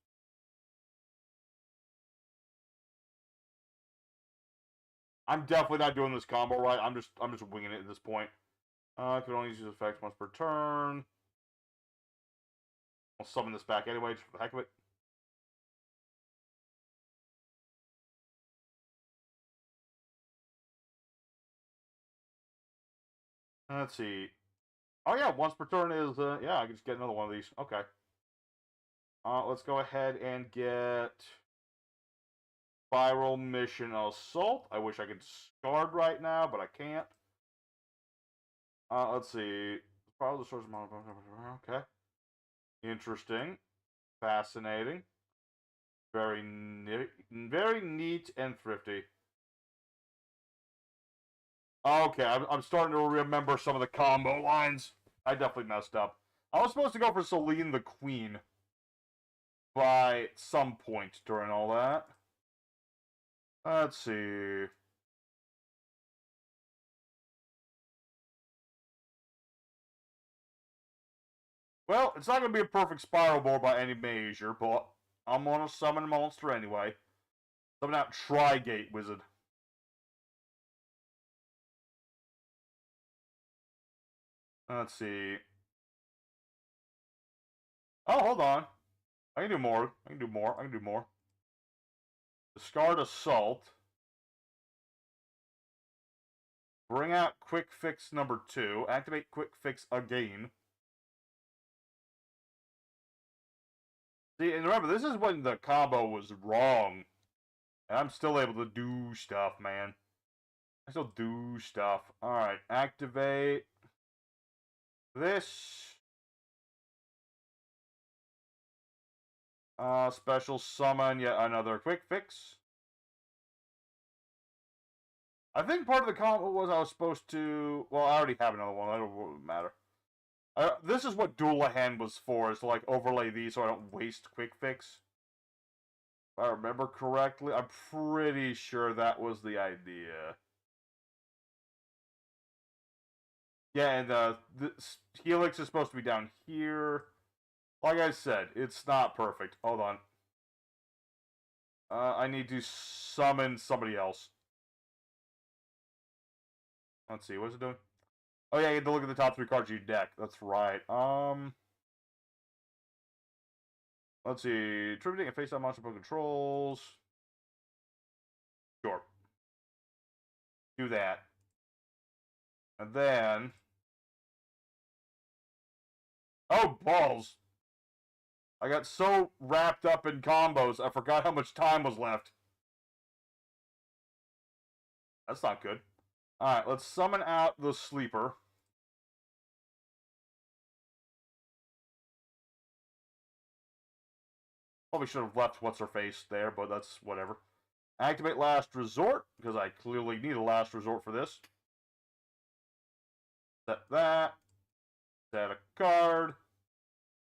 I'm definitely not doing this combo right. I'm just winging it at this point. I can only use effects once per turn. I'll summon this back anyway, just for the heck of it. Let's see. Oh yeah, once per turn is yeah, I can just get another one of these. Okay. Let's go ahead and get Spiral Mission Assault. I wish I could discard right now, but I can't. Let's see. Spiral the source of okay. Interesting. Fascinating. Very neat and thrifty. Okay, I'm starting to remember some of the combo lines. I definitely messed up. I was supposed to go for Chilin the Queen by some point during all that. Let's see. Well, it's not going to be a perfect spiral board by any measure, but I'm going to summon a monster anyway. Summon out Tri-Gate Wizard. Let's see. Oh, hold on. I can do more. I can do more. I can do more. Discard Assault. Bring out Quick Fix number 2. Activate Quick Fix again. See, and remember, this is when the combo was wrong. And I'm still able to do stuff, man. I still do stuff. Alright, activate this. Special summon yet another Quick Fix. I think part of the combo was I was supposed to... Well, I already have another one. It don't matter. This is what Duelin was for, is to like overlay these so I don't waste Quick Fix. If I remember correctly, I'm pretty sure that was the idea. Yeah, and the Helix is supposed to be down here. Like I said, it's not perfect. Hold on. I need to summon somebody else. Let's see, what's it doing? Oh yeah, you have to look at the top 3 cards of your deck. That's right. Let's see. Tributing and face-down monster book controls. Sure. Do that. And then... Oh, balls! I got so wrapped up in combos, I forgot how much time was left. That's not good. Alright, let's summon out the Sleeper. Probably should have left What's-Her-Face there, but that's whatever. Activate Last Resort, because I clearly need a Last Resort for this. Set that. Set a card.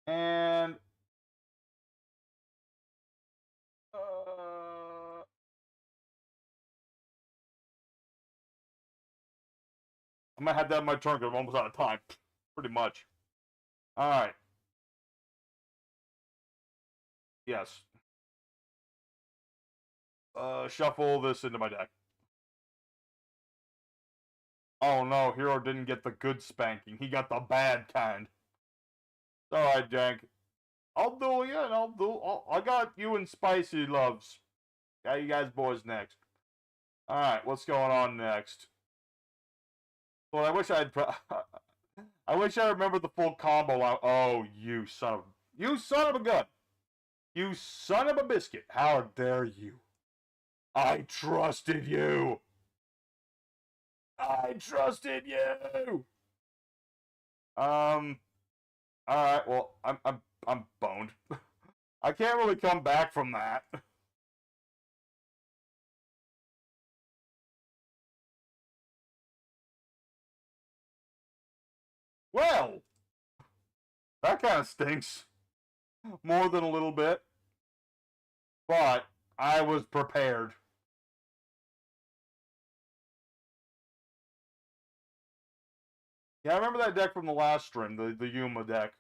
And... I'm gonna have that in my turn because I'm almost out of time. Pretty much. Alright. Yes. Shuffle this into my deck. Oh no, Hero didn't get the good spanking. He got the bad kind. Alright, Jank. I'll duel you, and I got you and Spicy Loves. Got you guys boys next. Alright, what's going on next? Well, I wish I remembered the full combo line. Oh, you son of a gun. You son of a biscuit. How dare you? I trusted you. I trusted you. All right. Well, I'm boned. I can't really come back from that. Well, that kind of stinks. More than a little bit. But I was prepared. Yeah, I remember that deck from the last stream, the Yuma deck.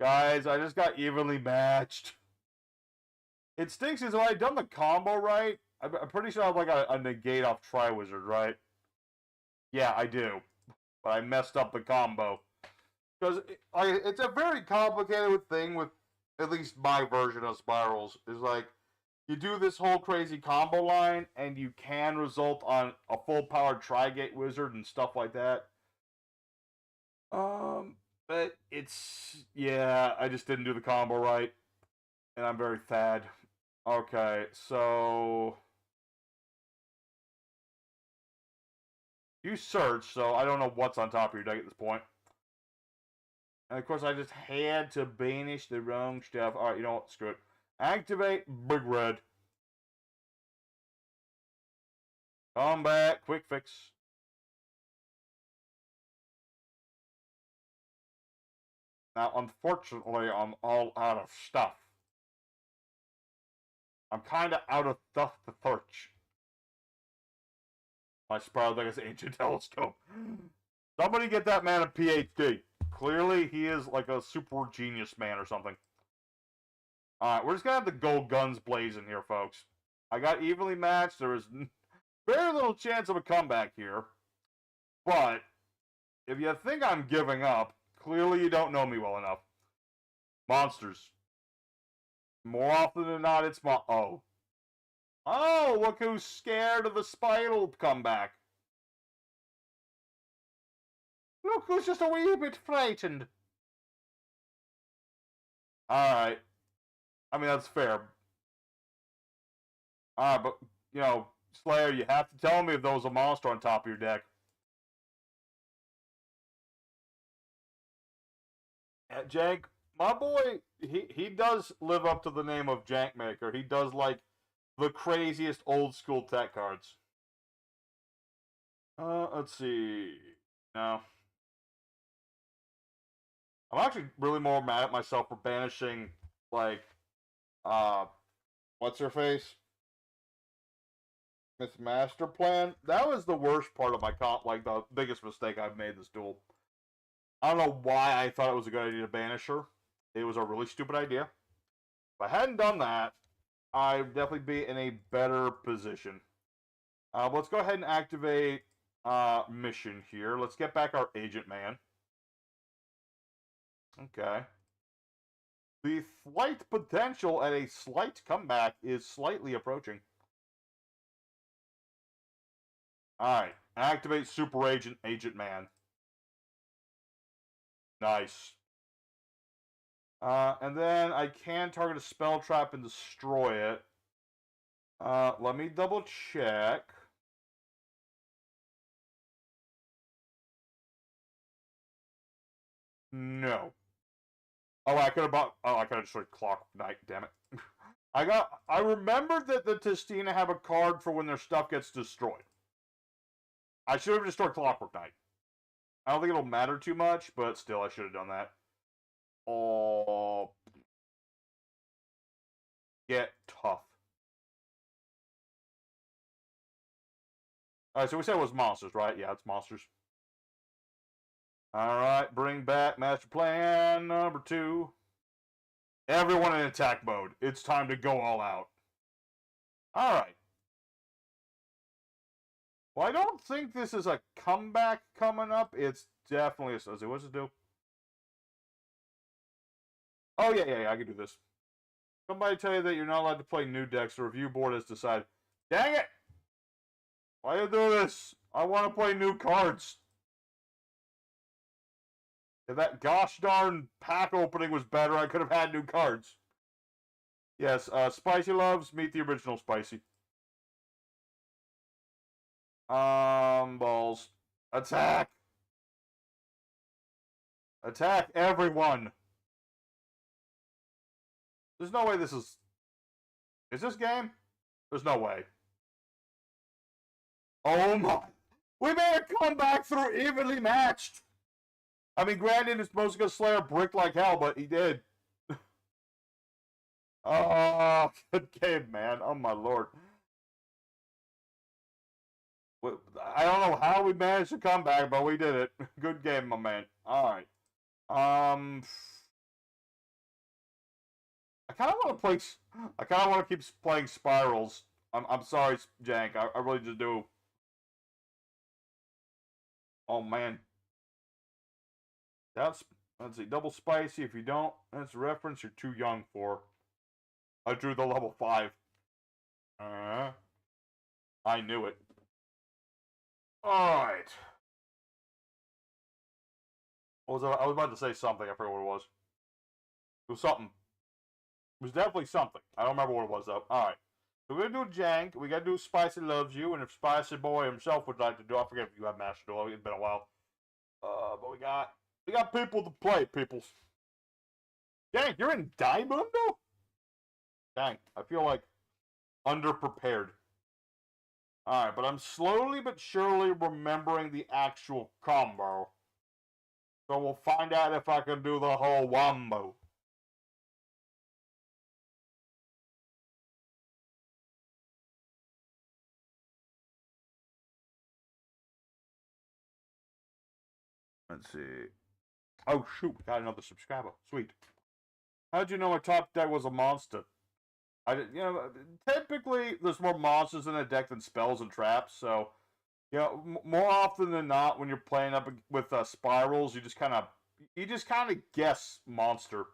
Guys, I just got evenly matched. It stinks as though I had done the combo right. I'm pretty sure I have like a negate off Triwizard, right? Yeah, I do. But I messed up the combo. Because it's a very complicated thing with at least my version of Spirals. Is like, you do this whole crazy combo line, and you can result on a full-powered Tri-Gate Wizard and stuff like that. But it's... Yeah, I just didn't do the combo right. And I'm very sad. Okay, so... You search, so I don't know what's on top of your deck at this point. And of course, I just had to banish the wrong stuff. Alright, you know what? Screw it. Activate Big Red. Combat, Quick Fix. Now, unfortunately, I'm all out of stuff. I'm kind of out of stuff to search. My Spiral deck is Ancient Telescope. Somebody get that man a PhD. Clearly, he is like a super genius man or something. Alright, we're just gonna have to go guns blazing here, folks. I got evenly matched. There is very little chance of a comeback here. But, if you think I'm giving up, clearly you don't know me well enough. Monsters. More often than not, it's oh. Oh, look who's scared of the spiral comeback. Look who's just a wee bit frightened. Alright. I mean, that's fair. Alright, but, you know, Slayer, you have to tell me if there was a monster on top of your deck. Jank, my boy, he does live up to the name of Jankmaker. He does like the craziest old school tech cards. Let's see. No. I'm actually really more mad at myself for banishing, like, what's her face? Miss Master Plan. That was the worst part of my comp, like the biggest mistake I've made this duel. I don't know why I thought it was a good idea to banish her. It was a really stupid idea. If I hadn't done that, I'd definitely be in a better position. Let's go ahead and activate mission here. Let's get back our agent man. Okay. The flight potential at a slight comeback is slightly approaching. Alright. Activate Super Agent, Agent Man. Nice. And then I can target a spell trap and destroy it. Let me double check. No. Oh, I could have bought. Oh, I could have destroyed Clock Knight. Damn it. I remembered that the Testina have a card for when their stuff gets destroyed. I should have destroyed Clockwork Knight. I don't think it'll matter too much, but still, I should have done that. Oh. Get tough. Alright, so we said it was monsters, right? Yeah, it's monsters. Alright, bring back Master Plan number 2. Everyone in attack mode. It's time to go all out. Alright. Well, I don't think this is a comeback coming up. It's definitely a... What's it do? Oh, yeah, I can do this. Somebody tell you that you're not allowed to play new decks. The review board has decided. Dang it! Why you do this? I want to play new cards. If that gosh darn pack opening was better, I could have had new cards. Yes, Spicy Loves, meet the original Spicy. Balls. Attack! Attack everyone! There's no way this is... Is this game? There's no way. Oh my... We made a comeback through evenly matched! I mean, granted, it's mostly gonna slay a brick like hell, but he did. Oh, good game, man. Oh my lord. I don't know how we managed to come back, but we did it. Good game, my man. Alright. I kind of want to play... I kind of want to keep playing Spirals. I'm sorry, Jank. I really just do. Oh, man. Let's see. Double Spicy. If you don't, that's a reference you're too young for. I drew the level 5. I knew it. Alright. I was about to say something. I forget what it was. It was something. It was definitely something. I don't remember what it was, though. Alright. So we're going to do Jank. We got to do Spicy Loves You. And if Spicy Boy himself would like to do... I forget if you have Master Duel. It's been a while. But we got people to play, peoples. Jank, you're in Diamundo? Dang, I feel like underprepared. Alright, but I'm slowly but surely remembering the actual combo. So we'll find out if I can do the whole wombo. Let's see. Oh, shoot. Got another subscriber. Sweet. How'd you know my top deck was a monster? Typically, there's more monsters in a deck than spells and traps, so, more often than not, when you're playing up with spirals, you just kind of guess monster.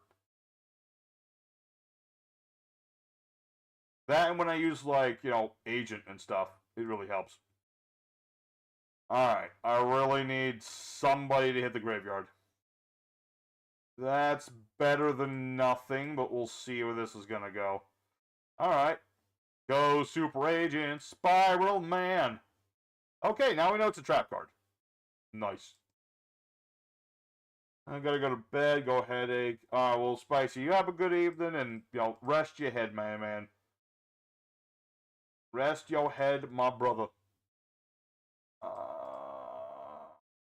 That and when I use, like, agent and stuff, it really helps. Alright, I really need somebody to hit the graveyard. That's better than nothing, but we'll see where this is gonna go. Alright. Go Super Agent, Spiral Man. Okay, now we know it's a trap card. Nice. I gotta go to bed, go headache. Alright, well, Spicy, you have a good evening, and, rest your head, man. Rest your head, my brother.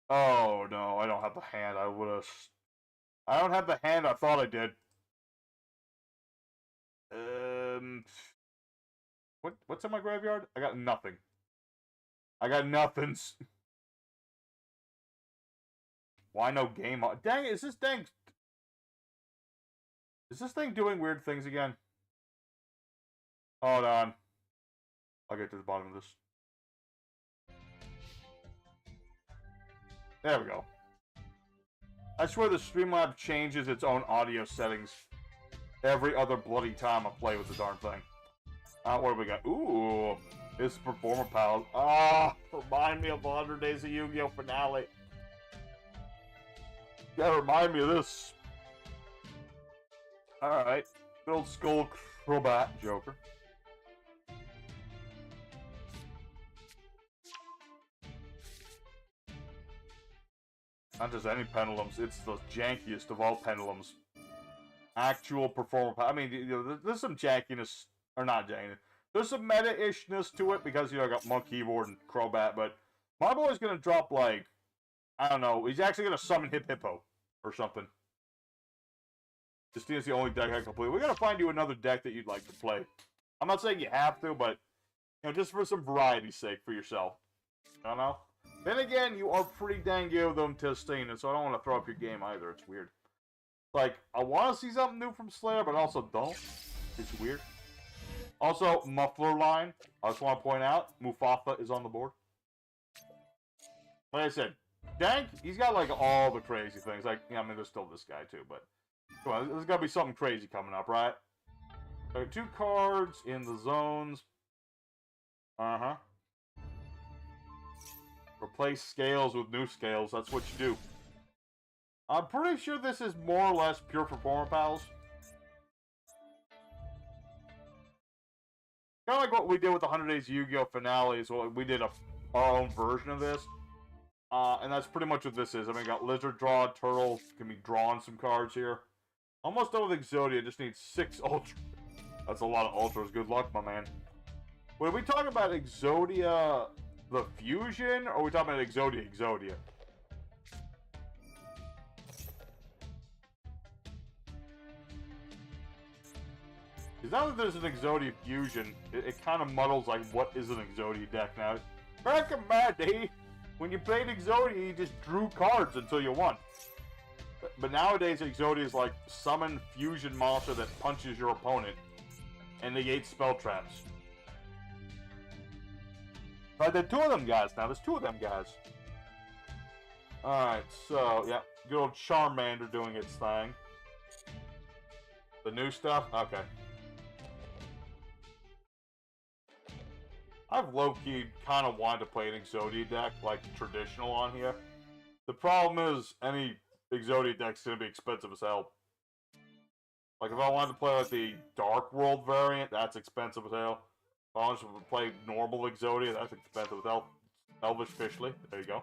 Oh, no, I don't have the hand. I don't have the hand I thought I did. What's in my graveyard? I got nothing. I got nothings. Why no game on? Dang it, is this thing doing weird things again? Hold on. I'll get to the bottom of this. There we go. I swear the Streamlabs changes its own audio settings every other bloody time I play with the darn thing. What do we got? Ooh, this Performer Pals. Remind me of 100 Days of Yu-Gi-Oh! Finale. Gotta remind me of this. Alright. Good old Skull Crobat Joker. Not just any pendulums, it's the jankiest of all pendulums. Actual Performer Pals. I mean, there's some jankiness, or not jankiness. There's some meta-ishness to it because, I got Monk Keyboard and Crobat, but my boy's gonna drop, like, I don't know, he's actually gonna summon Hip Hippo or something. Justina's the only deck I can play. We gotta find you another deck that you'd like to play. I'm not saying you have to, but, just for some variety's sake for yourself. I don't know. Then again, you are pretty dang good with them, Justina, so I don't want to throw up your game either. It's weird. Like, I want to see something new from Slayer, but also don't. It's weird. Also, Muffler Line. I just want to point out, Mufasa is on the board. Like I said, Dank, he's got, like, all the crazy things. Like, there's still this guy, too, but... Come on, there's got to be something crazy coming up, right? So, 2 cards in the zones. Uh-huh. Replace scales with new scales. That's what you do. I'm pretty sure this is more or less pure Performer Pals. Kind of like what we did with the 100 Days Yu-Gi-Oh! Finale. So we did our own version of this. And that's pretty much what this is. I mean, got Lizard Draw, Turtle. Can be drawing some cards here. Almost done with Exodia. Just need 6 Ultra. That's a lot of Ultras. Good luck, my man. When we talk about Exodia... the fusion, or are we talking about Exodia? Because now that there's an Exodia fusion, it kind of muddles, like, what is an Exodia deck now. Back in my day, when you played Exodia, you just drew cards until you won. But nowadays, Exodia is like, summon fusion monster that punches your opponent, and negates spell traps. But there are 2 of them guys now. There's 2 of them guys. Alright, so, yeah. Good old Charmander doing its thing. The new stuff? Okay. I've low-key kind of wanted to play an Exodia deck, like traditional on here. The problem is, any Exodia deck's going to be expensive as hell. Like, if I wanted to play, like, the Dark World variant, that's expensive as hell. If I wanted to play normal Exodia, that's expensive with Elvish Fishley. There you go.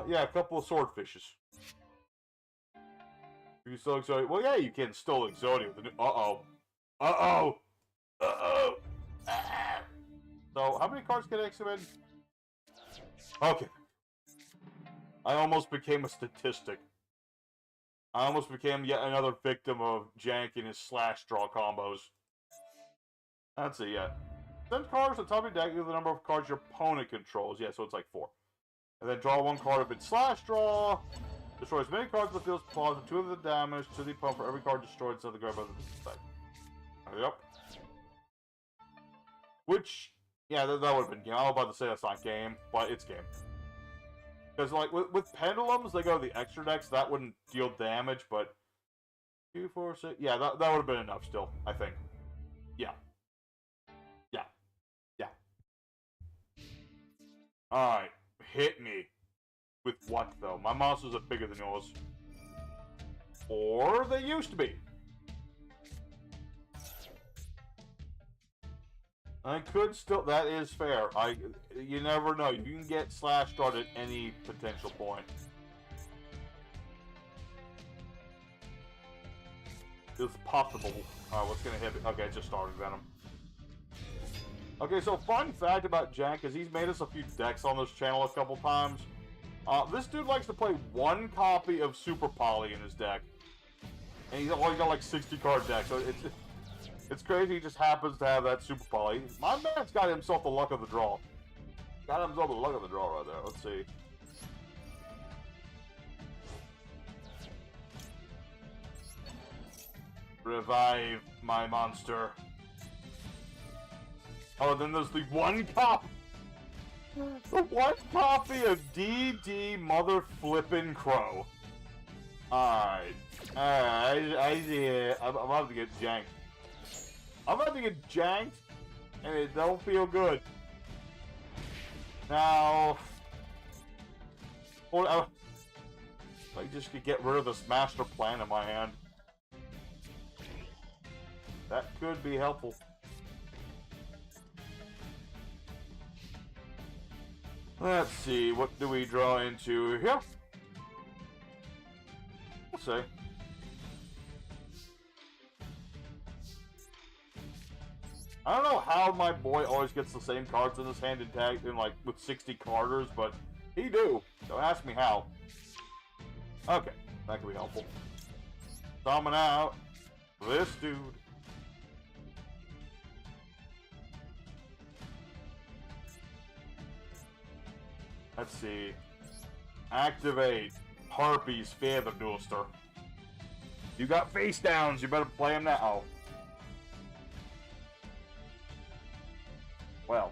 Yeah, a couple of Swordfishes. You can still Exodia. Well, yeah, you can still Exodia with the new... Uh-oh. So, how many cards can I exhibit? Okay. I almost became a statistic. I almost became yet another victim of janking his slash draw combos. That's it, yeah. 10 cards on top of your deck, you have the number of cards your opponent controls. Yeah, so it's like 4. And then draw 1 card if it's slash draw. Destroys many cards with deals positive 2 of the damage to the opponent for every card destroyed instead of the grab by the effect. Yep. Which, yeah, that would have been game. I was about to say that's not game, but it's game. Because, like, with pendulums, they go to the extra decks. That wouldn't deal damage, but 2, 4, 6. Yeah, that would have been enough still, I think. Yeah. Yeah. Yeah. Alright. Hit me. With what, though? My monsters are bigger than yours. Or they used to be. I could still... That is fair. You never know. You can get slash start at any potential point. It's possible. What's gonna hit me? Okay, it just started Venom. Okay, so fun fact about Jank is he's made us a few decks on this channel a couple times. This dude likes to play 1 copy of Super Poly in his deck. And he's always got like 60 card deck, so it's crazy he just happens to have that Super Poly. My man's got himself the luck of the draw. Got himself the luck of the draw right there. Let's see. Revive my monster. Oh, then there's the 1 copy. The 1 copy of DD Mother Flippin' Crow. Alright. I see it. I'm about to get janked. I'm about to get janked, and it don't feel good. Now... Well, I just could get rid of this master plan in my hand. That could be helpful. Let's see, what do we draw into here? Let's see. I don't know how my boy always gets the same cards in his hand intact in like with 60 carders, but he do. Don't ask me how. Okay, that could be helpful. Summon out this dude. Let's see. Activate Harpy's Feather Duster. You got face downs, you better play them now. Well.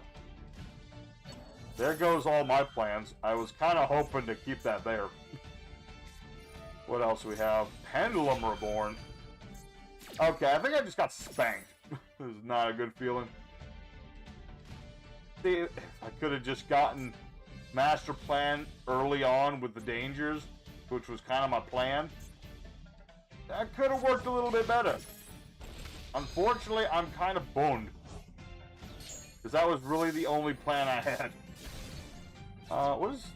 There goes all my plans. I was kind of hoping to keep that there. What else do we have? Pendulum Reborn. Okay, I think I just got spanked. This is not a good feeling. See, if I could have just gotten Master Plan early on with the dangers, which was kind of my plan, that could have worked a little bit better. Unfortunately, I'm kind of boned. Because that was really the only plan I had. What is...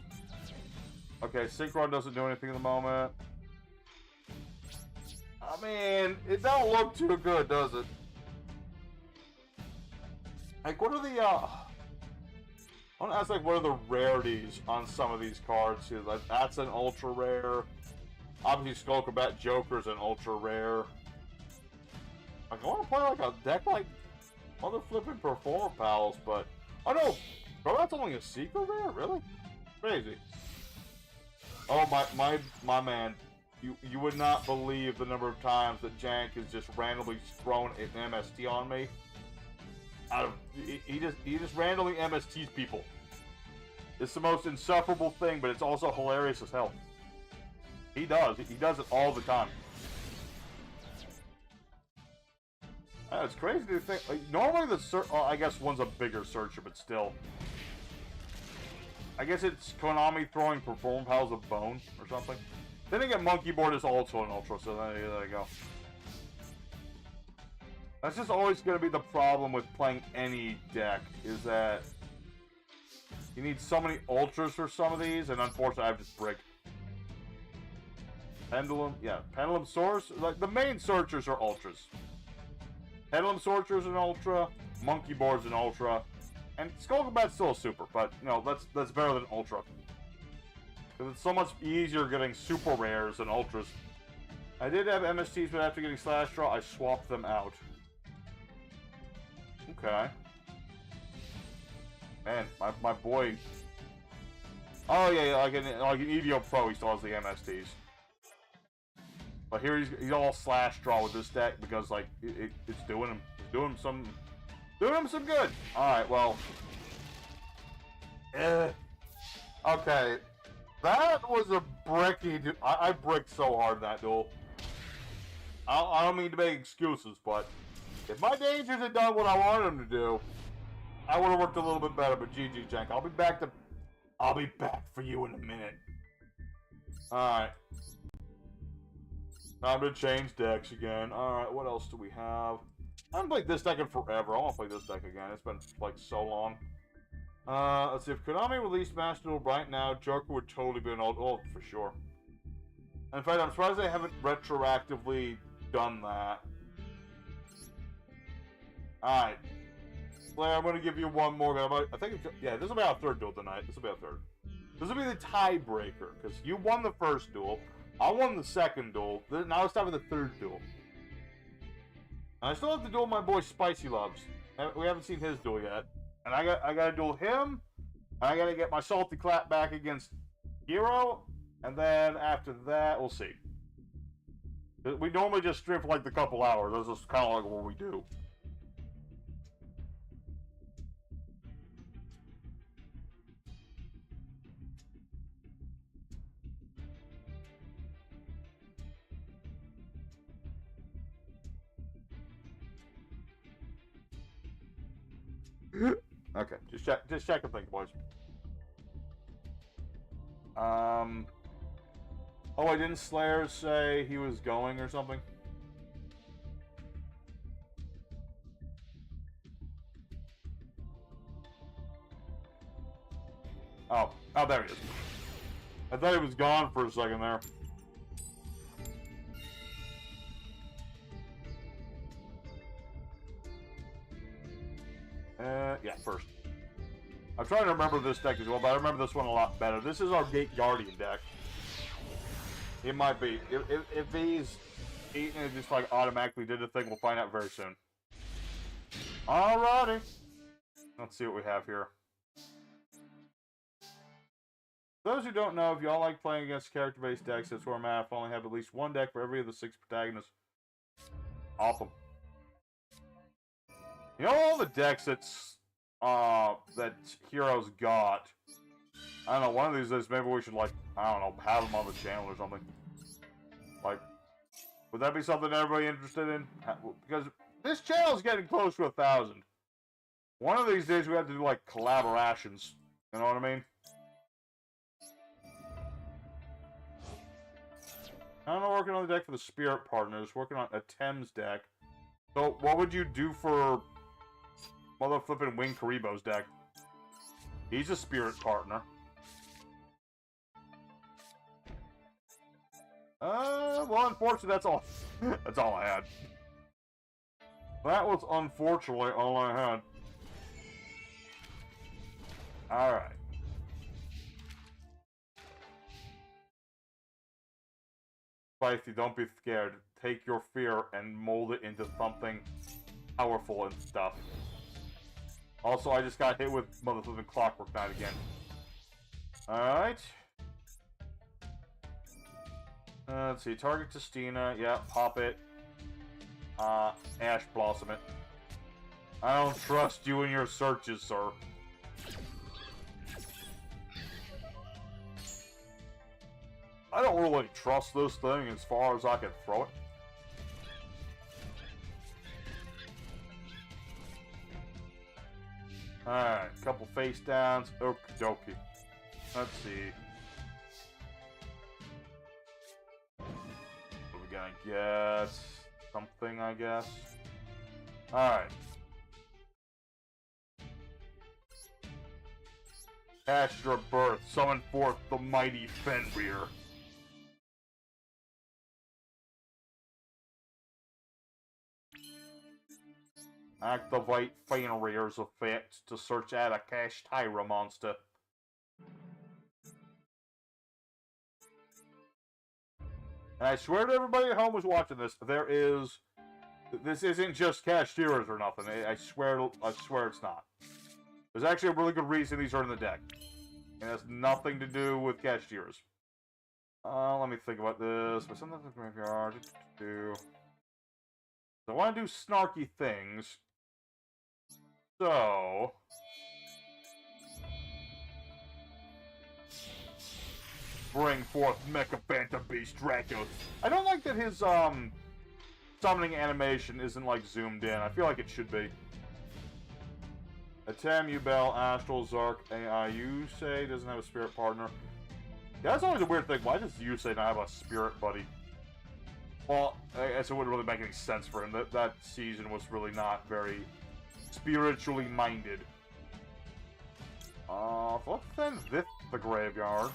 Okay, Synchron doesn't do anything at the moment. I mean, it don't look too good, does it? Like, what are the, I want to ask, like, what are the rarities on some of these cards? Like, that's an ultra rare. Obviously, Skull Combat Joker's an ultra rare. Like, I want to play, like, a deck like Mother Flippin' Performer Pals, but... Oh, no! Bro, that's only a secret rare? Really? Crazy. Oh, my man. You would not believe the number of times that Jank has just randomly thrown an MST on me. He just randomly MSTs people. It's the most insufferable thing, but it's also hilarious as hell. He does it all the time. It's crazy to think. Like, normally I guess one's a bigger searcher, but still. I guess it's Konami throwing Perform Pals a bone or something. Then again, Monkey Board is also an ultra, so there you go. That's just always going to be the problem with playing any deck, is that you need so many ultras for some of these, and unfortunately I've just bricked. Pendulum, yeah, Pendulum Source, like, the main searchers are ultras. Pendulum Sorcerer's an ultra, Monkey Board's an ultra, and Skull Combat's still a super, but, you know, that's better than ultra. Because it's so much easier getting super rares than ultras. I did have MSTs, but after getting Slash Draw, I swapped them out. Okay. Man, my boy Oh yeah, like an EDO Pro, he still has the MSTs. But here he's all slash draw with this deck because like it's doing him some good. All right, well, okay, that was a bricky. I bricked so hard in that duel. I don't mean to make excuses, but if my dangers had done what I wanted them to do, I would have worked a little bit better. But GG, Jank, I'll be back for you in a minute. All right. Time to change decks again. Alright, what else do we have? I haven't played this deck in forever. I want to play this deck again. It's been, like, so long. Let's see. If Konami released Master Duel right now, Joker would totally be an old... Oh, for sure. In fact, I'm surprised they haven't retroactively done that. Alright. Blair, I'm going to give you one more. I think it's... Yeah, this will be our third duel tonight. This will be our third. This will be the tiebreaker, because you won the first duel. I won the second duel. Now it's time for the third duel. And I still have to duel my boy Spicy Loves. We haven't seen his duel yet. And I gotta duel him. I gotta get my Salty Clap back against Hero. And then after that, we'll see. We normally just stream for like a couple hours. This is kind of like what we do. Okay, just check and think, boys. Oh, I didn't Slayer say he was going or something? Oh, there he is. I thought he was gone for a second there. Yeah, first. I'm trying to remember this deck as well, but I remember this one a lot better. This is our Gate Guardian deck. It might be. If he's eating it just like automatically did the thing, we'll find out very soon. Alrighty. Let's see what we have here. Those who don't know, if y'all like playing against character-based decks, that's where I'm at. I've only have at least one deck for every of the 6 protagonists. Awesome. You know all the decks that Heroes got? I don't know, one of these days maybe we should, like, I don't know, have them on the channel or something. Like, would that be something everybody interested in? Because this channel's getting close to 1,000. One of these days we have to do, like, collaborations. You know what I mean? I'm not working on the deck for the Spirit Partners, working on a Thames deck. So, what would you do for Mother Flippin' Wing Karibo's deck? He's a Spirit Partner. Well, unfortunately, that's all. That's all I had. That was unfortunately all I had. Alright. Spicy, don't be scared. Take your fear and mold it into something powerful and stuff. Also, I just got hit with motherfucking Clockwork Knight again. Alright. Let's see. Target Tistina. Yeah, pop it. Ash Blossom it. I don't trust you in your searches, sir. I don't really trust this thing as far as I can throw it. Alright, couple face downs. Okie dokie. Let's see. What we gonna get? Something, I guess. Alright. Astra Birth, summon forth the mighty Fenrir. Activate Fenrir's effect to search out a Cash Tyra monster. And I swear to everybody at home who's watching this, this isn't just Cash Tyras or nothing. I swear it's not. There's actually a really good reason these are in the deck. It has nothing to do with cashiers. Let me think about this. But something in the graveyard. So I want to do snarky things. So bring forth Mecha Phantom Beast Dracos. I don't like that his summoning animation isn't like zoomed in. I feel like it should be. Atem, Ubel, Astral, Zark, AI, Yusei doesn't have a spirit partner. Yeah, that's always a weird thing. Why does Yusei not have a spirit buddy? Well, I guess it wouldn't really make any sense for him. That season was really not very spiritually minded. Let's send this to the graveyard.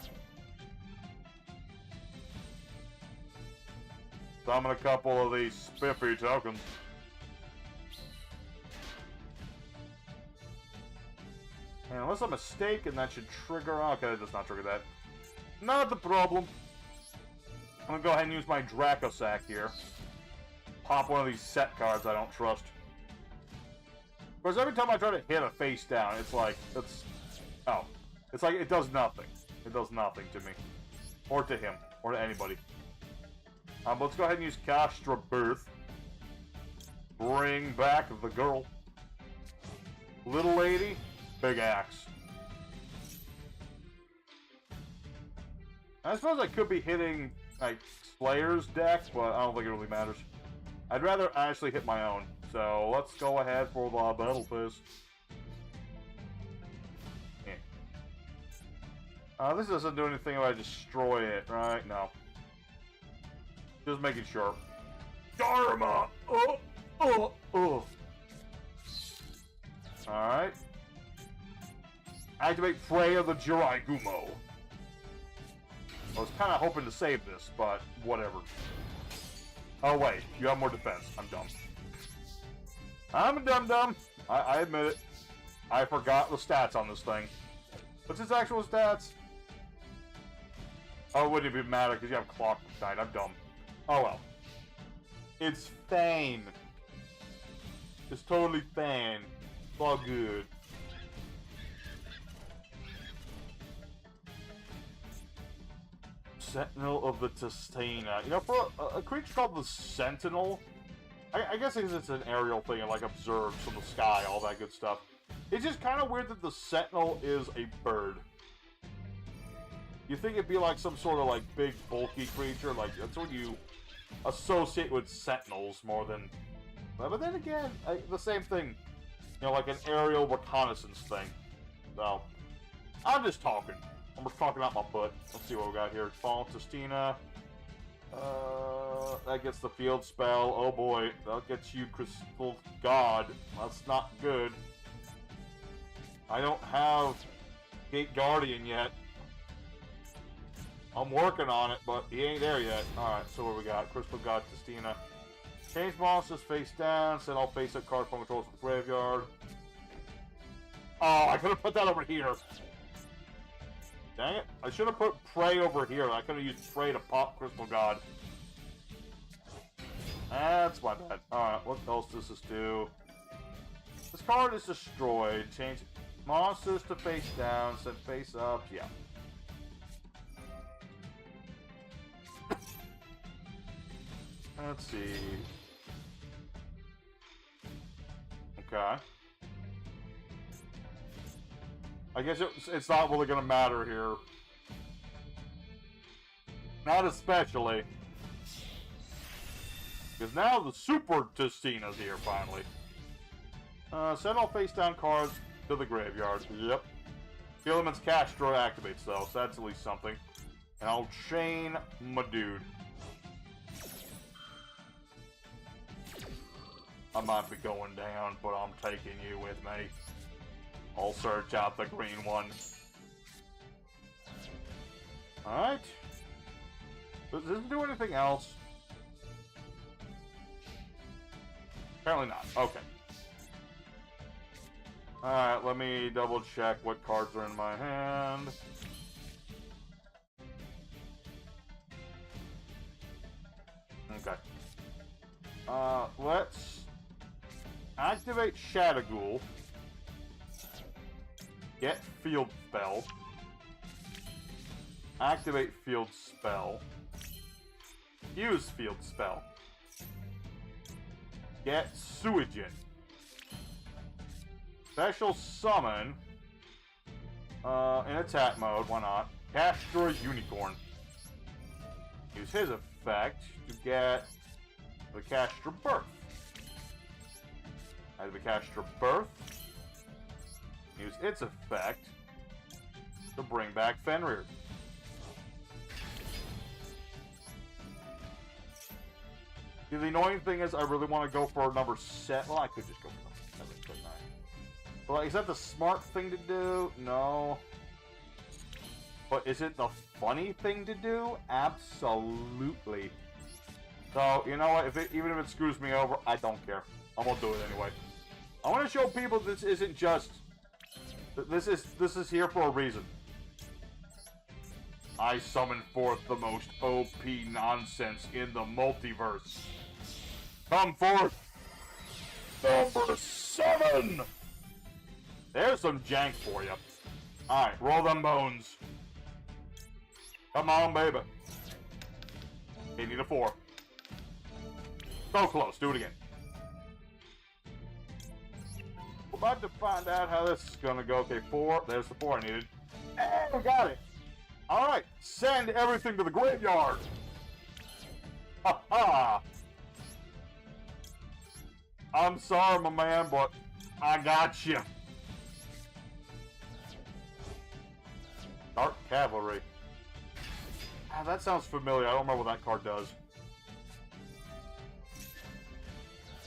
Summon a couple of these spiffy tokens. And unless I'm mistaken, that should trigger... Okay, that does not trigger that. Not the problem. I'm gonna go ahead and use my Draco Sack here. Pop one of these set cards I don't trust. Because every time I try to hit a face down, it's like... Oh. It's like it does nothing. It does nothing to me. Or to him. Or to anybody. But let's go ahead and use Castra Birth. Bring back the girl. Little lady, big axe. I suppose I could be hitting, like, Slayer's deck, but I don't think it really matters. I'd rather actually hit my own. So let's go ahead for the Battle Fist. Yeah. This doesn't do anything if I destroy it, right? No. Just making sure. Dharma! Alright. Activate Freya the Jirai Gumo. I was kind of hoping to save this, but whatever. Oh wait, you have more defense. I'm dumb. I'm a dum-dum. I admit it. I forgot the stats on this thing. What's its actual stats? Oh, it wouldn't even matter because you have Clock Knight. I'm dumb. Oh well. It's Thane. It's totally Thane. It's all good. Sentinel of the Testina. You know, for a creature called the Sentinel, I guess it's an aerial thing and like observes from the sky, all that good stuff. It's just kind of weird that the Sentinel is a bird. You think it'd be like some sort of like big bulky creature, like that's what you associate with Sentinels more than... But then again, the same thing, you know, like an aerial reconnaissance thing. So, I'm just talking. I'm just talking out my butt. Let's see what we got here. Fall Testina. That gets the field spell. Oh boy, that gets you Crystal God. That's not good. I don't have Gate Guardian yet. I'm working on it, but he ain't there yet. Alright, so what we got? Crystal God Testina. Change monsters face down. Send all face-up cards from controls to the graveyard. Oh, I could have put that over here. Dang it. I should have put Prey over here. I could have used Prey to pop Crystal God. That's my bad. Alright, what else does this do? This card is destroyed. Change monsters to face down. Send face up. Yeah. Let's see. Okay. I guess it's not really going to matter here. Not especially. Because now the Super Testina's here, finally. Send all face-down cards to the graveyard. Yep. Gilliman's Castro activates, though, so that's at least something. And I'll chain my dude. I might be going down, but I'm taking you with me. I'll search out the green one. Alright. Does this do anything else? Apparently not. Okay. Alright, let me double check what cards are in my hand. Okay. Let's activate Shadowghoul. Get Field Spell. Activate field spell. Use field spell. Get Suijin. Special summon. In attack mode, why not? Castra Unicorn. Use his effect to get the Castra Birth. Add the Castra Birth. Use its effect to bring back Fenrir. See, the annoying thing is I really want to go for number 7. Well, I could just go for number 7, couldn't I? But like, is that the smart thing to do? No. But is it the funny thing to do? Absolutely. So, you know what? Even if it screws me over, I don't care. I'm gonna do it anyway. I want to show people this isn't just... This is here for a reason. I summon forth the most OP nonsense in the multiverse. Come forth! Number 7! There's some jank for you. Alright, roll them bones. Come on, baby. You need a 4. So close, do it again. We're about to find out how this is gonna go. Okay, 4. There's the 4 I needed. And we got it! Alright, send everything to the graveyard! Ha ha! I'm sorry, my man, but I got you. Dark Cavalry. Ah, that sounds familiar. I don't remember what that card does.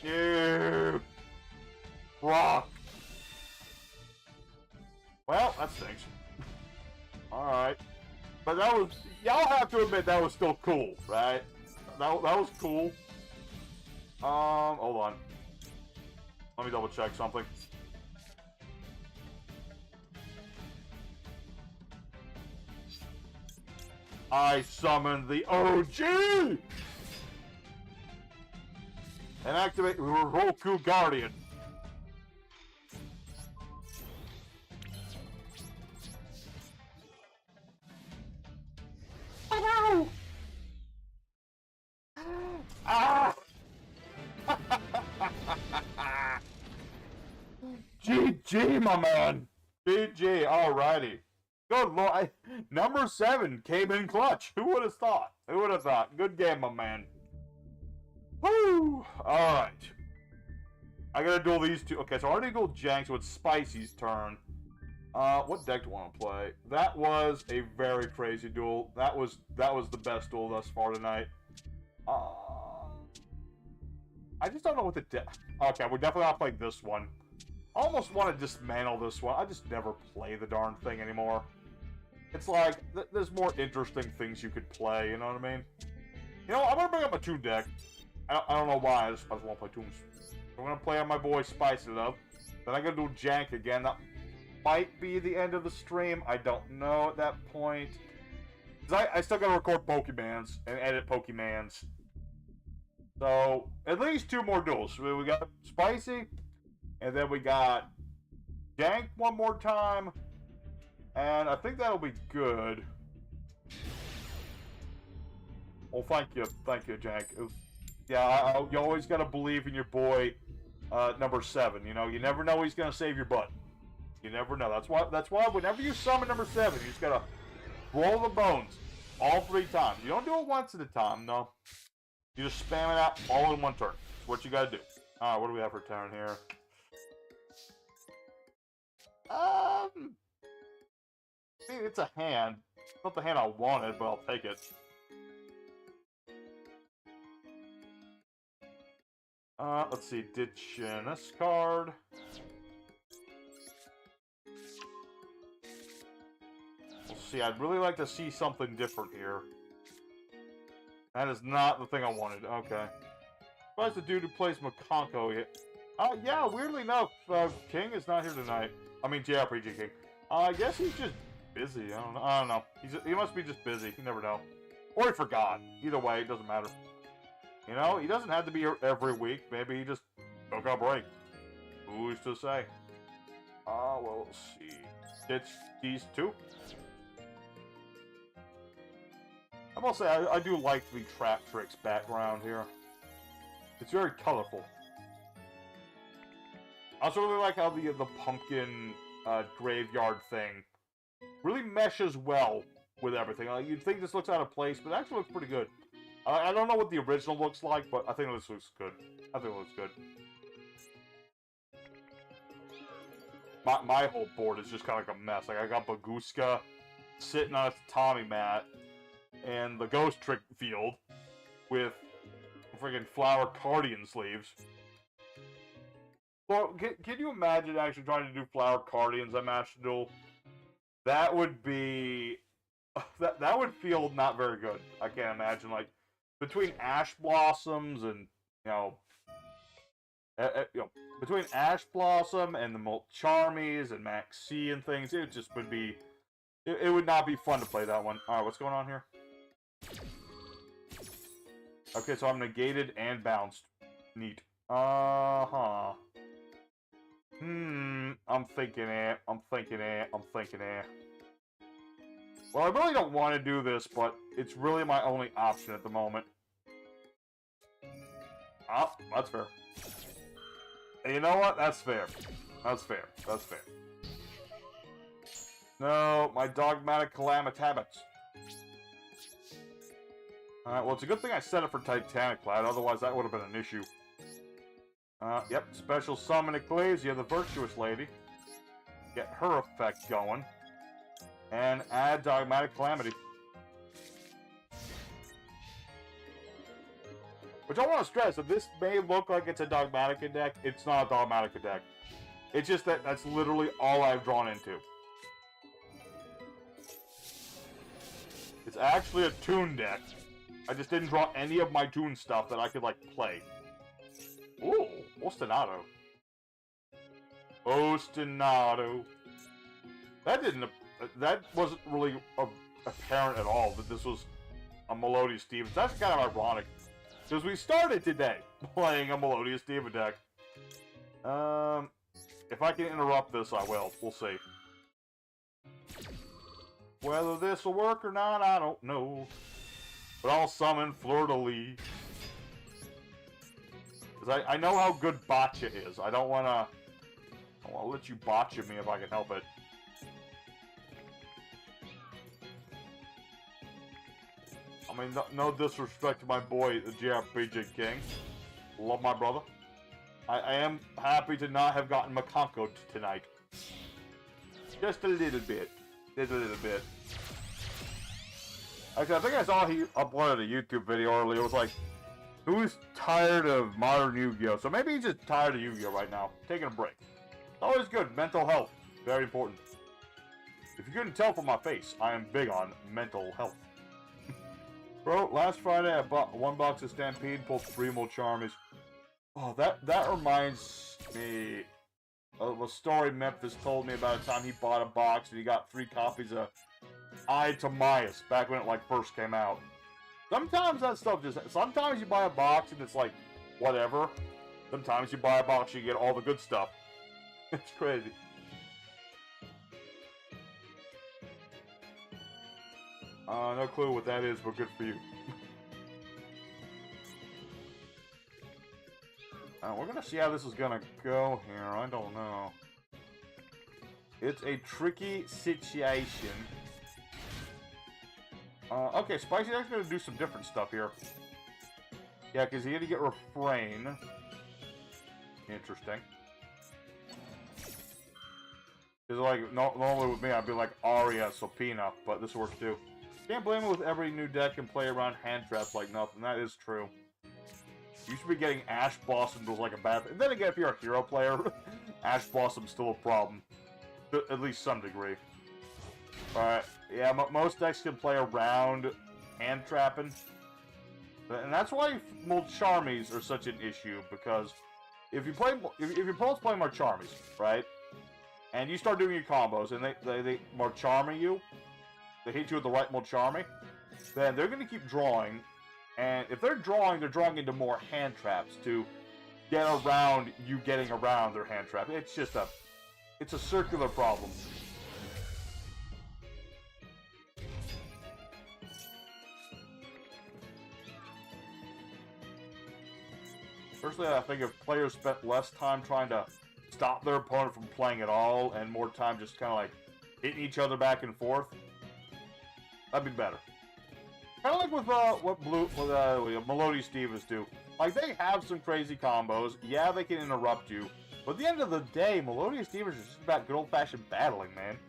Ew. Rock. Well, that stinks. Alright. But that was... Y'all have to admit that was still cool, right? That was cool. Hold on. Let me double check something. I summoned the OG! And activate Roku Guardian. Oh no! Ah! GG, my man! GG, alrighty. Good lord, number 7 came in clutch. Who would have thought? Who would have thought? Good game, my man. Woo! Alright. I gotta duel these two. Okay, so I already dueled Jank, so it's Spicy's turn. What deck do I want to play? That was a very crazy duel. That was the best duel thus far tonight. I just don't know what the deck... Okay, we're definitely not playing this one. I almost want to dismantle this one. I just never play the darn thing anymore. It's like, there's more interesting things you could play, you know what I mean? You know, I'm going to bring up a Toon deck. I don't know why, I just want to play Toons. I'm going to play on my boy Spicy Love. Then I'm going to do Jank again. That might be the end of the stream. I don't know at that point. Because I still got to record Pokemans and edit Pokemans. So, at least 2 more duels. We got Spicy, and then we got Jank one more time, and I think that'll be good. Well, thank you, Jank. Yeah, you always gotta believe in your boy, number 7. You know, you never know he's gonna save your butt. You never know. That's why whenever you summon number 7, you just gotta roll the bones all 3 times. You don't do it once at a time, no. You just spam it out all in one turn. That's what you gotta do. Alright, what do we have for turn here? It's a hand. Not the hand I wanted, but I'll take it. Let's see. Ditching this card. We'll see. I'd really like to see something different here. That is not the thing I wanted. Okay. Why's the dude who plays Makonko here? Yeah, weirdly enough, King is not here tonight. I mean, JRPG King. I guess he's just busy. I don't know. He must be just busy. You never know. Or he forgot. Either way, it doesn't matter. You know, he doesn't have to be here every week. Maybe he just took a break. Who's to say? Well, let's see. Ditch these 2. I must say, I do like the Trap Tricks background here. It's very colorful. I also really like how the pumpkin graveyard thing really meshes well with everything. You'd think this looks out of place, but it actually looks pretty good. I don't know what the original looks like, but I think this looks good. I think it looks good. My whole board is just kind of like a mess. Like, I got Baguska sitting on its Tommy mat, and the Ghost Trick field with friggin' flower cardigan sleeves. Well, can you imagine actually trying to do flower cardigans on Master Duel? That would be... That would feel not very good. I can't imagine, like, between Ash Blossoms and, between Ash Blossom and the Molcharmies and Maxi and things, it just would be... It would not be fun to play that one. Alright, what's going on here? Okay, so I'm negated and bounced. Neat. Uh-huh. I'm thinking it. Well, I really don't want to do this, but it's really my only option at the moment. Oh, that's fair. And you know what? That's fair. That's fair. No, my dogmatic calamity habits. Alright, well, it's a good thing I set it for Titanic Cloud, otherwise that would have been an issue. Yep, special summon Ecclesia, the Virtuous Lady. Get her effect going. And add Dogmatic Calamity. Which I want to stress, that this may look like it's a Dogmatic deck, it's not a Dogmatic deck. It's just that that's literally all I've drawn into. It's actually a Toon deck. I just didn't draw any of my Toon stuff that I could, like, play. Ooh, Ostinato. That wasn't really apparent at all that this was a Melodious Demon. That's kind of ironic. Because we started today playing a Melodious Demon deck. If I can interrupt this, I will. We'll see. Whether this will work or not, I don't know. But I'll summon Fleur-de-Lis. Because I know how good Botcha is. I don't want to let you Botcha me if I can help it. I mean, no disrespect to my boy, the JRPG King. Love my brother. I am happy to not have gotten Makanko tonight. Just a little bit. Actually, I think I saw he uploaded a YouTube video earlier. It was like, who's tired of modern Yu-Gi-Oh? So maybe he's just tired of Yu-Gi-Oh right now. Taking a break. Always good. Mental health. Very important. If you couldn't tell from my face, I am big on mental health. Bro, last Friday I bought one box of Stampede, pulled 3 Molcharmies. Oh, that reminds me of a story Memphis told me about a time he bought a box and he got 3 copies of Eye to Mias back when it like first came out. Sometimes that stuff sometimes you buy a box and it's like, whatever. Sometimes you buy a box and you get all the good stuff. It's crazy. No clue what that is, but good for you. We're gonna see how this is gonna go here. I don't know. It's a tricky situation. Okay, Spicy Deck's gonna do some different stuff here. Yeah, because he had to get Refrain. Interesting. Because, like, normally with me, I'd be like Aria, Sopina, but this works too. Can't blame it with every new deck and play around hand traps like nothing. That is true. You should be getting Ash Blossom was like a bad thing. Then again, if you're a hero player, Ash Blossom's still a problem. To at least some degree. Alright, yeah, most decks can play around hand trapping. And that's why Molcharmies are such an issue, because if your opponent's playing Molcharmies, right? And you start doing your combos, and they Molcharmy you, they hit you with the right Molcharmy, then they're going to keep drawing, and if they're drawing into more hand traps to get around you getting around their hand trap. It's just it's a circular problem. Personally, I think if players spent less time trying to stop their opponent from playing at all, and more time just kind of like hitting each other back and forth, that'd be better. Kind of like with what Melodious Divas do. Like, they have some crazy combos. Yeah, they can interrupt you. But at the end of the day, Melodious Divas is just about good old-fashioned battling, man.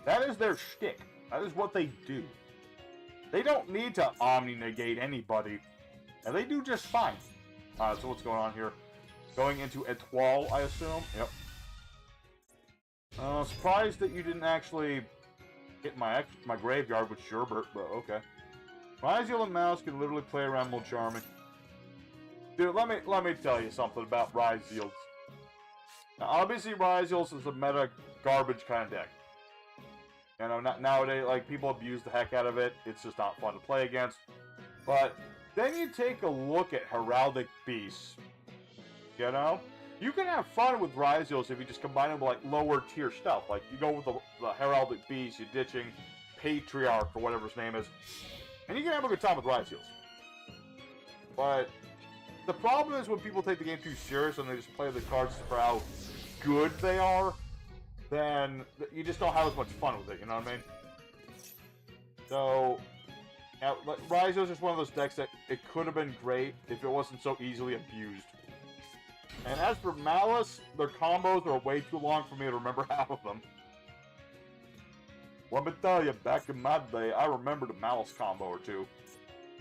That is their shtick. That is what they do. They don't need to omni-negate anybody. And they do just fine. So what's going on here? Going into Etoile, I assume? Yep. Surprised that you didn't actually hit my graveyard with Sherbert, but okay. Ryziel and Mouse can literally play around Mulcharming. Dude, let me tell you something about Ryziel's. Now, obviously, Ryziel's is a meta garbage kind of deck. You know, nowadays, like, people abuse the heck out of it. It's just not fun to play against. But then you take a look at Heraldic Beasts. You know? You can have fun with Ryziel's if you just combine them with, like, lower tier stuff. Like, you go with the Heraldic Beast, you're ditching Patriarch, or whatever his name is. And you can have a good time with Ryziel's. But the problem is when people take the game too serious and they just play the cards for how good they are, then you just don't have as much fun with it, you know what I mean? So, yeah, Ryziel's is one of those decks that it could have been great if it wasn't so easily abused. And as for Malice, their combos are way too long for me to remember half of them. Let me tell you, back in my day, I remembered a Malice combo or two.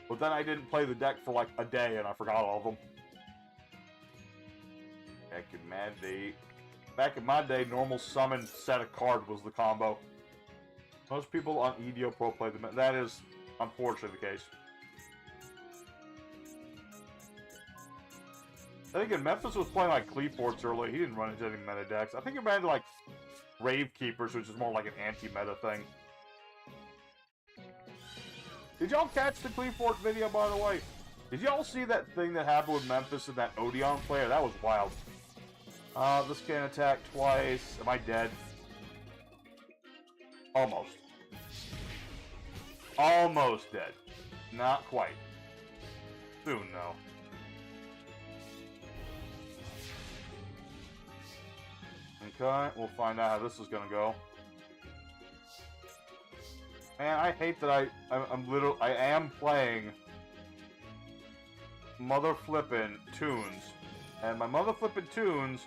But then I didn't play the deck for like a day and I forgot all of them. Back in my day, normal summon set of card was the combo. Most people on EDO Pro play them. That is unfortunately the case. I think in Memphis was playing like Cleaforts early. He didn't run into any meta decks. I think he ran into like Grave Keepers, which is more like an anti-meta thing. Did y'all catch the Cleafort video, by the way? Did y'all see that thing that happened with Memphis and that Odeon player? That was wild. This can attack twice. Am I dead? Almost. Almost dead. Not quite. Soon, though. Okay, we'll find out how this is gonna go. Man, I hate that I am playing mother flippin' tunes, and my mother flippin' tunes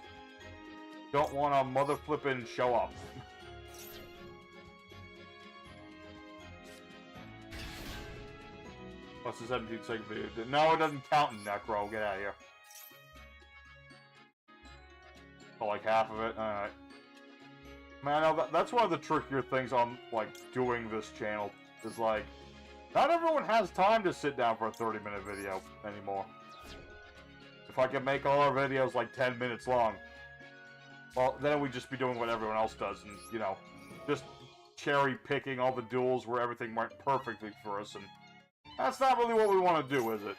don't want to mother flippin' show up. What's the 17-second video? No, it doesn't count in Necro. Get out of here. Oh, like half of it? Alright. Man, I know that's one of the trickier things on, like, doing this channel. Is, like, not everyone has time to sit down for a 30-minute video anymore. If I could make all our videos, like, 10 minutes long, well, then we'd just be doing what everyone else does, and, you know, just cherry-picking all the duels where everything went perfectly for us, and that's not really what we want to do, is it?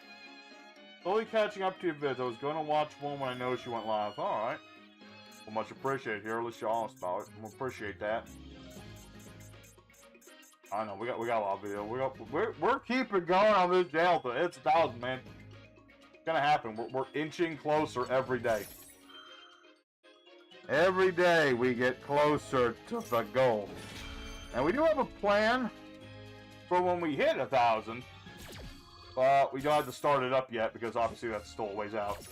Slowly catching up to your vids. I was going to watch one when I noticed you went live. Alright. Well, much appreciated here. At least you're honest about it. I appreciate that. I know, we got a lot of video. We're keeping going on this channel. It's 1,000, man. It's gonna happen. We're inching closer every day. Every day we get closer to the goal. And we do have a plan for when we hit 1,000. But we don't have to start it up yet because obviously that's still a ways out.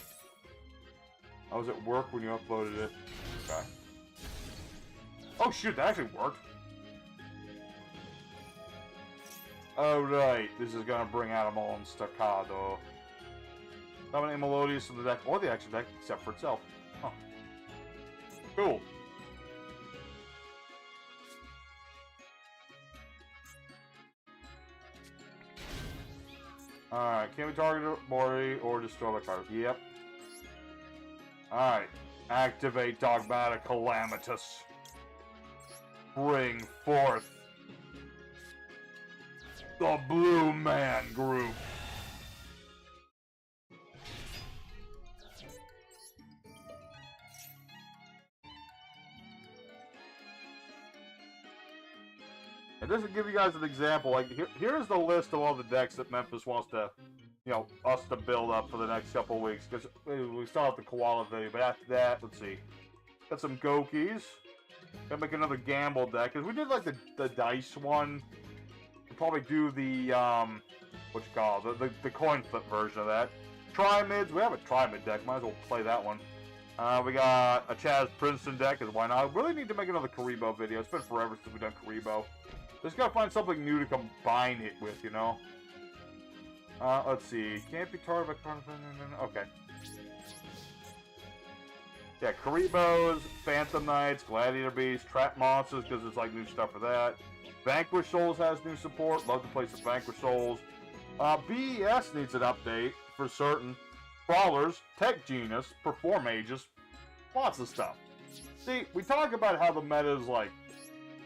I was at work when you uploaded it. Okay. Oh shoot, that actually worked. Alright, this is gonna bring out them all in staccato. Dominate Melodious to the deck, or the extra deck, except for itself. Huh. Cool. Alright, can we target Mori or destroy my card? Yep. Alright. Activate Dogmatic Calamitous. Bring forth the Blue Man Group. And just to give you guys an example, like here's the list of all the decks that Memphis wants to you know, us to build up for the next couple of weeks, because we still have the koala video, but after that, let's see. Got some Gokis. Gotta make another gamble deck, because we did, like, the dice one. We'll probably do the, what you call it, the coin flip version of that. Trimids, we have a Trimid deck, might as well play that one. We got a Chaz Princeton deck, because why not? We really need to make another Karibo video. It's been forever since we've done Karibo. Just gotta find something new to combine it with, you know? Let's see. Can't be targeted by... Okay. Yeah, Karibos, Phantom Knights, Gladiator Beasts, Trap Monsters, because it's like new stuff for that. Vanquish Souls has new support. Love to play some Vanquish Souls. BES needs an update, for certain. Brawlers, Tech Genius, Perform Ages, lots of stuff. See, we talk about how the meta is, like,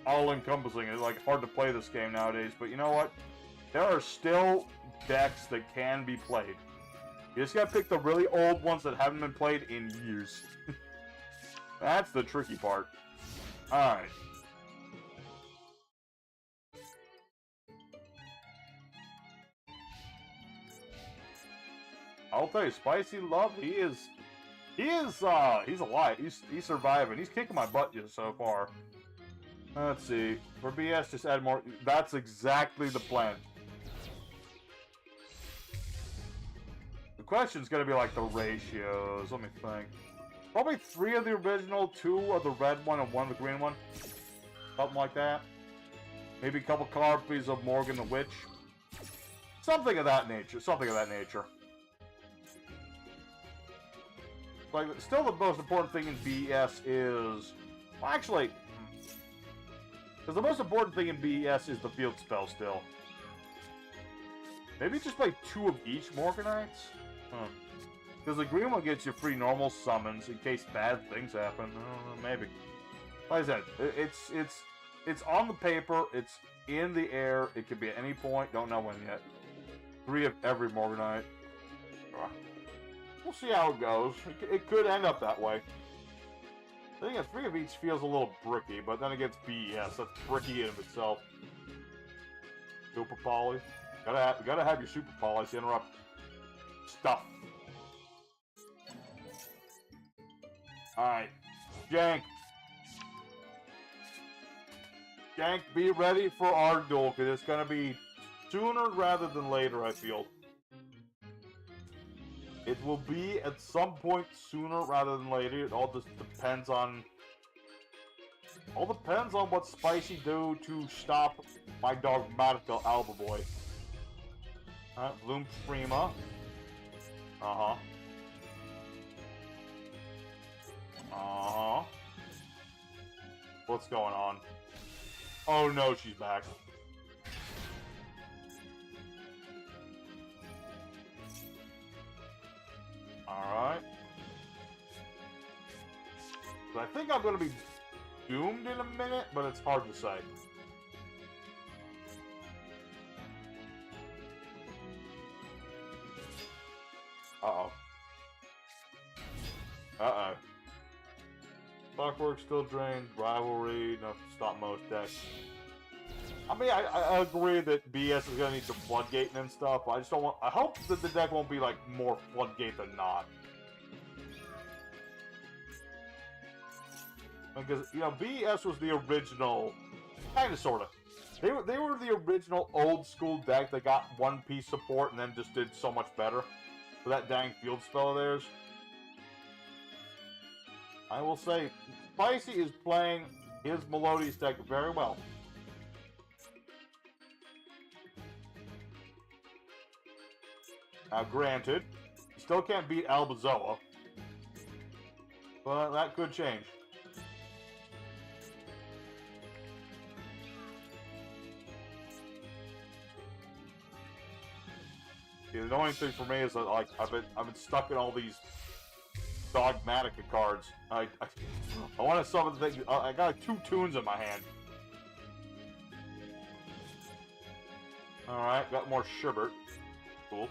all-encompassing. It's, like, hard to play this game nowadays, but you know what? There are still decks that can be played. You just gotta pick the really old ones that haven't been played in years. That's the tricky part. Alright. I'll tell you, Spicy Love, he's alive. He's surviving. He's kicking my butt just so far. Let's see. For BS, just add more. That's exactly the plan. The question's gonna be like the ratios. Let me think. Probably 3 of the original, 2 of the red one, and 1 of the green one. Something like that. Maybe a couple copies of Morgan the Witch. Something of that nature. Something of that nature. Like, still the most important thing in BES is... Well, actually... Because the most important thing in BES is the field spell still. Maybe just play 2 of each Morganites? Because the green one gets you free normal summons in case bad things happen. Maybe. Like I said, it's on the paper, it's in the air, it could be at any point, don't know when yet. 3 of every Morganite. We'll see how it goes. It could end up that way. I think a 3 of each feels a little bricky, but then against BES, that's bricky in of itself. Super Poly. Gotta have your Super Polys to interrupt stuff. Alright. Jank. Jank, be ready for our duel, because it's gonna be sooner rather than later, I feel. It will be at some point sooner rather than later. It all just depends on... All depends on what Spicy do to stop my dogmatical Alba Boy. Alright, Bloom Prima. Uh-huh. Uh-huh. What's going on? Oh no, she's back. Alright. So I think I'm gonna be doomed in a minute, but it's hard to say. Uh-oh. Uh-oh. Clockwork still drained, Rivalry, enough to stop most decks. I mean, I agree that BS is gonna need some floodgating and stuff. I just don't want. I hope that the deck won't be like more floodgate than not. Because you know, BS was the original, kind of, sort of. They were the original old school deck that got 1-piece support and then just did so much better for that dang field spell of theirs. I will say, Spicy is playing his Melodious deck very well. Now, granted, you still can't beat Albazoa, but that could change. The annoying thing for me is that, like, I've been stuck in all these Dogmatica cards. I want to summon the thing. I got like 2 tunes in my hand. Alright, got more Shibert. Cool.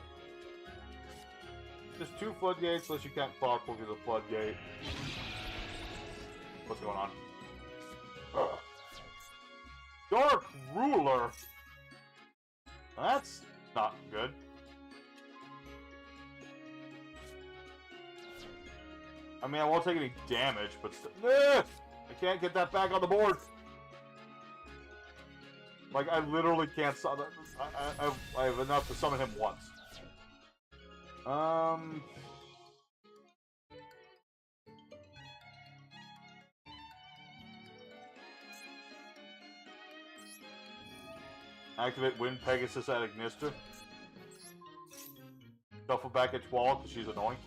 Just 2 floodgates, unless you can't Clockwork as a floodgate. What's going on? Ugh. Dark Ruler! That's not good. I mean, I won't take any damage, but I can't get that back on the board. Like, I literally can't summon. I have enough to summon him once. Activate Wind Pegasus at Ignister. Shuffle back at 12 because she's annoying.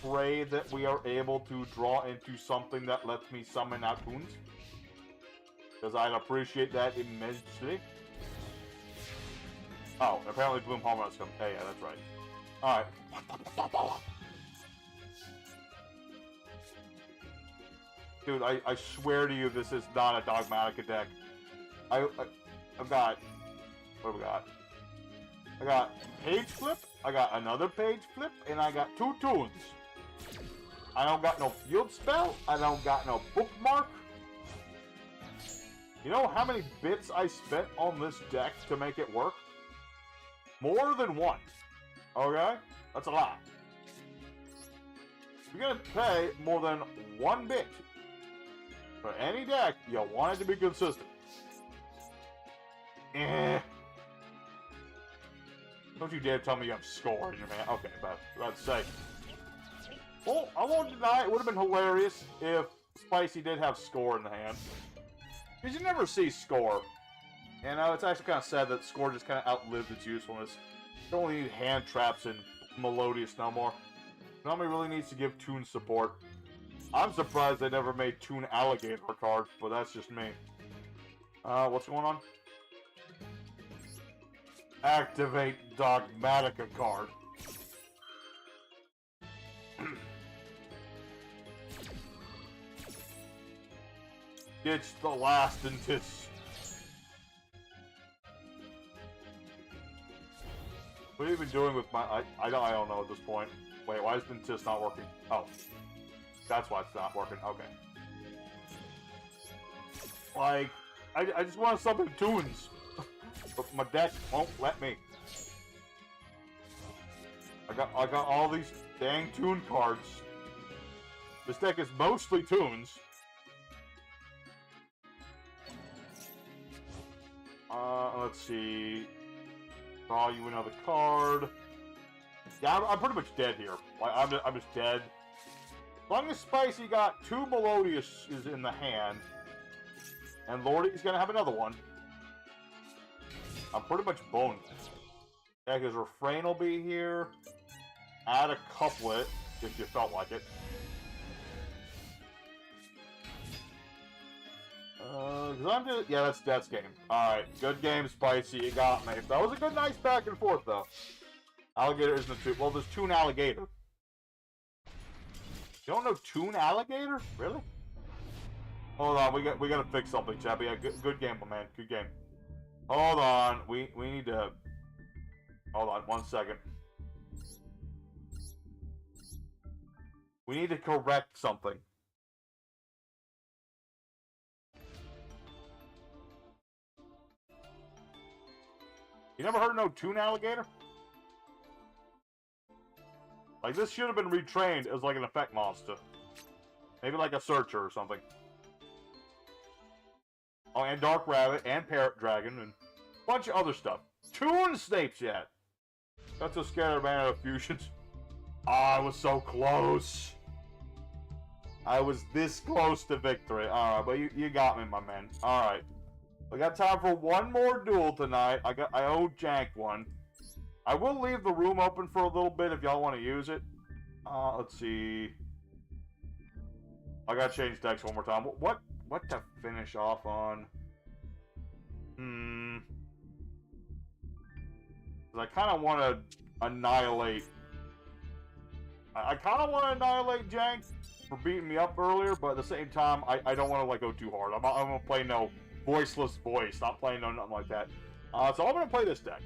Pray that we are able to draw into something that lets me summon out toons. Because I'd appreciate that immensely. Oh, apparently Bloom Harmon's coming. Hey, yeah, that's right. Alright. Dude, I swear to you, this is not a Dogmatica deck. I've got... What do we got? I got Page Flip, I got another Page Flip, and I got 2 toons. I don't got no Field Spell, I don't got no Bookmark. You know how many bits I spent on this deck to make it work? More than 1. Okay? That's a lot. If you're gonna pay more than 1 bit for any deck, you want it to be consistent. Don't you dare tell me you have score in your hand. Okay, about to say. Well, I won't deny it would have been hilarious if Spicy did have score in the hand. Because you never see score. And it's actually kind of sad that score just kind of outlived its usefulness. You don't really need hand traps and Melodious no more. Nami really needs to give Toon support. I'm surprised they never made Toon Alligator a card, but that's just me. What's going on? Activate Dogmatica card. Ditch the last Intis. What are you even doing with my... I don't know at this point. Wait, why is Intis not working? Oh. That's why it's not working. Okay. Like, I just want to summon toons. But my deck won't let me. I got all these dang toon cards. This deck is mostly toons. Let's see. Draw you another card. Yeah, I'm pretty much dead here. Like, I'm just dead. As long as Spicy got 2 Melodious is in the hand, and Lordy's gonna have another one, I'm pretty much boned. Yeah, because Refrain will be here. Add a couplet, if you felt like it. Cause I'm just... Yeah, that's game. Alright, good game, Spicy. You got me. That was a good, nice back and forth, though. Alligator isn't a Toon. Well, there's Toon Alligator. You don't know Toon Alligator? Really? Hold on, we gotta fix something, Chappy. Yeah, good game, my man. Good game. Hold on. We need to... Hold on, 1 second. We need to correct something. You never heard no Toon Alligator? Like, this should have been retrained as like an effect monster. Maybe like a Searcher or something. Oh, and Dark Rabbit, and Parrot Dragon, and a bunch of other stuff. Toon Snapes yet! That's a scared man of fusions. Ah, I was so close. I was this close to victory. Alright, but you got me, my man. Alright. We got time for one more duel tonight. I owe Jank one. I will leave the room open for a little bit if y'all want to use it. Let's see. I gotta change decks one more time. What to finish off on? I kind of want to annihilate... I kind of want to annihilate Jank for beating me up earlier, but at the same time, I don't want to like go too hard. I'm gonna play no Voiceless Voice, not playing no nothing like that. So I'm gonna play this deck.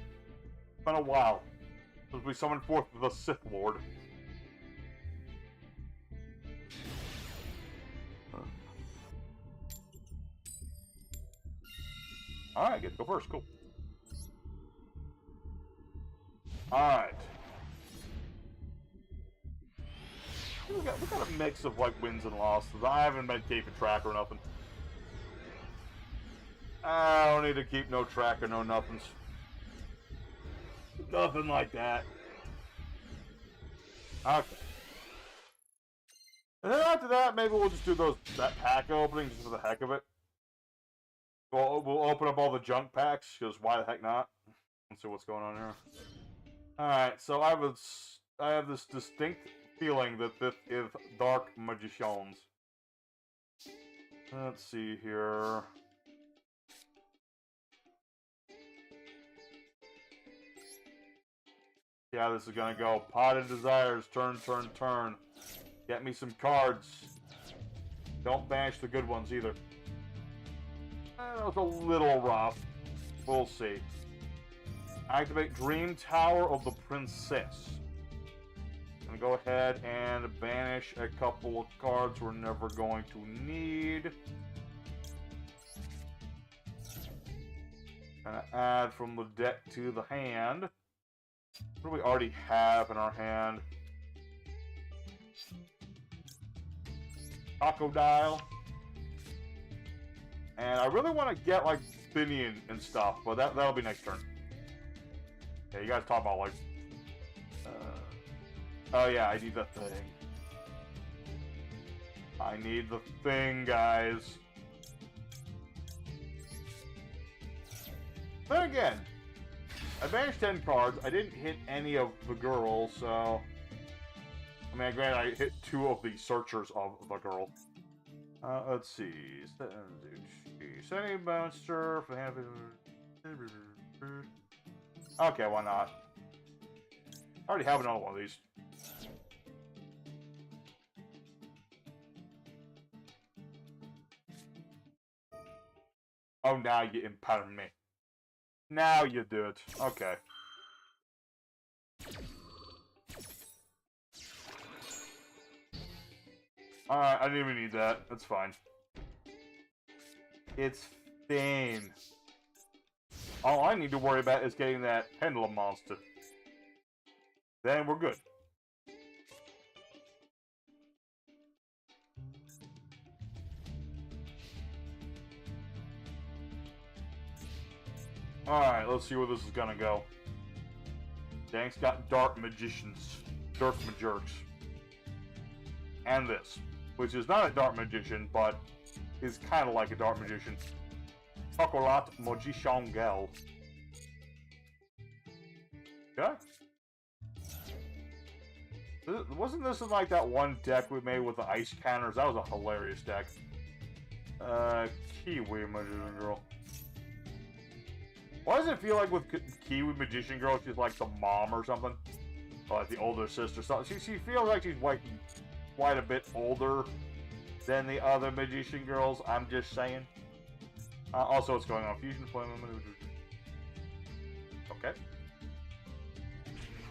It's been a while since we summoned forth the Sith Lord. Alright, get to go first, cool. Alright. We got a mix of like wins and losses. I haven't been keeping track or nothing. I don't need to keep no track or no nothings. Nothing like that. Okay. And then after that, maybe we'll just do that pack opening just for the heck of it. We'll open up all the junk packs, because why the heck not? Let's see what's going on here. Alright, so I have this distinct feeling that this is Dark Magicians. Let's see here. Yeah, this is gonna go. Pot of Desires, turn, turn, turn. Get me some cards. Don't banish the good ones either. That was a little rough. We'll see. Activate Dream Tower of the Princess. I'm gonna go ahead and banish a couple of cards we're never going to need. Gonna add from the deck to the hand. What do we already have in our hand? Crocodile. And I really want to get like Finian and stuff, but that'll be next turn. Yeah, you guys talk about like oh yeah, I need the thing. I need the thing, guys. Then again, I banished 10 cards. I didn't hit any of the girls, so... I mean, granted, I hit 2 of the searchers of the girl. Let's see. Sending monster for the hand of... Okay, why not? I already have another one of these. Oh, now you empower me. Now you do it. Okay. Alright, I didn't even need that. That's fine. It's fine. All I need to worry about is getting that pendulum monster. Then we're good. Alright, let's see where this is gonna go. Dank's got Dark Magicians. Dark Majorks. And this, which is not a Dark Magician, but is kind of like a Dark Magician. Chocolat Magician Gel. Okay. Wasn't this in like that one deck we made with the ice counters? That was a hilarious deck. Kiwi Magician Girl. Why does it feel like with Kiwi Magician Girl, she's like the mom or something? Or like the older sister. So she feels like she's like quite a bit older than the other Magician Girls, I'm just saying. Also, what's going on? Fusion Flame. Okay.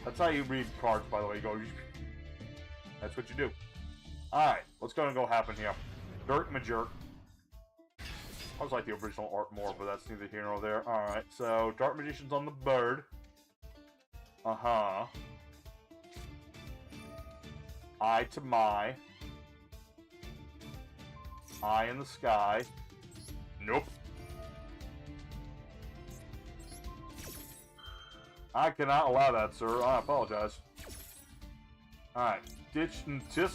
That's how you read cards, by the way. You go. That's what you do. Alright, what's going to happen here? Dirt Major. I was like the original art more, but that's neither here nor there. Alright, so Dark Magician's on the bird. Uh-huh. Eye to my. Eye in the sky. Nope. I cannot allow that, sir. I apologize. Alright. Ditch and Tiss.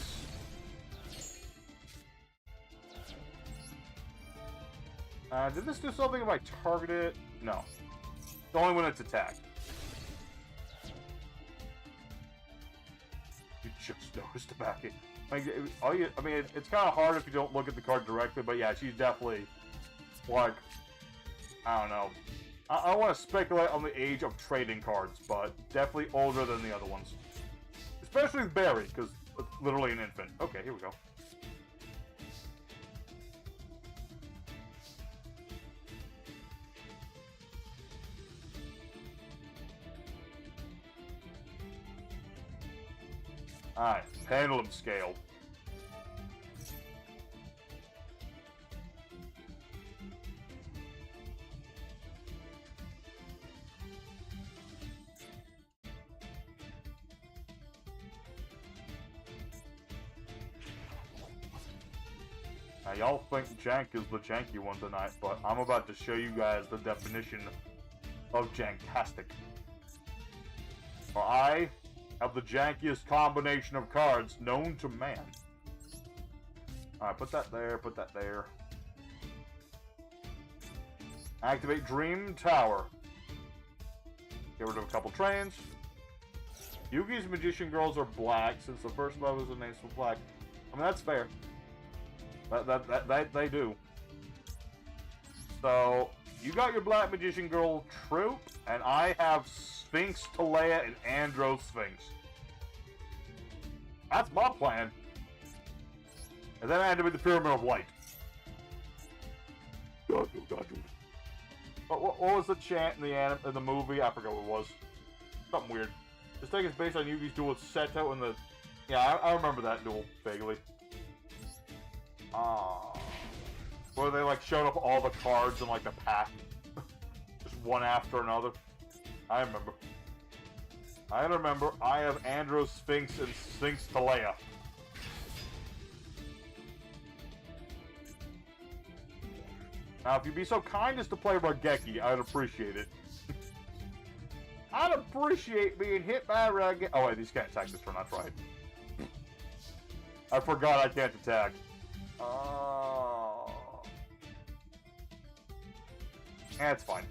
Did this do something if I target it? No. It's only when it's attacked. You just noticed about it. Like, I mean, it's kind of hard if you don't look at the card directly, but yeah, she's definitely, like, I don't know. I don't want to speculate on the age of trading cards, but definitely older than the other ones. Especially with Barry, because it's literally an infant. Okay, here we go. Alright, Pendulum Scale. Now, y'all think jank is the janky one tonight, but I'm about to show you guys the definition of janktastic. For I have the jankiest combination of cards known to man. Alright, put that there, put that there. Activate Dream Tower. Get rid of a couple trains. Yugi's Magician Girls are black, since the first level is a name for black. I mean, that's fair. That they do. So, you got your Black Magician Girl troop, and I have Sphinx Talea and Andro Sphinx. That's my plan. And then I activate the Pyramid of Light. What was the chant in the movie? I forgot what it was. Something weird. This thing is based on Yugi's duel with Seto and the... Yeah, I remember that duel, vaguely. Where they, like, showed up all the cards in, like, the pack. Just one after another. I remember. I have Andro Sphinx and Sphinx Talea. Now, if you'd be so kind as to play Rageki, I'd appreciate it. I'd appreciate being hit by a Rageki. Oh, wait, these can't attack this turn, that's right. I forgot I can't attack. Oh. Yeah, it's fine.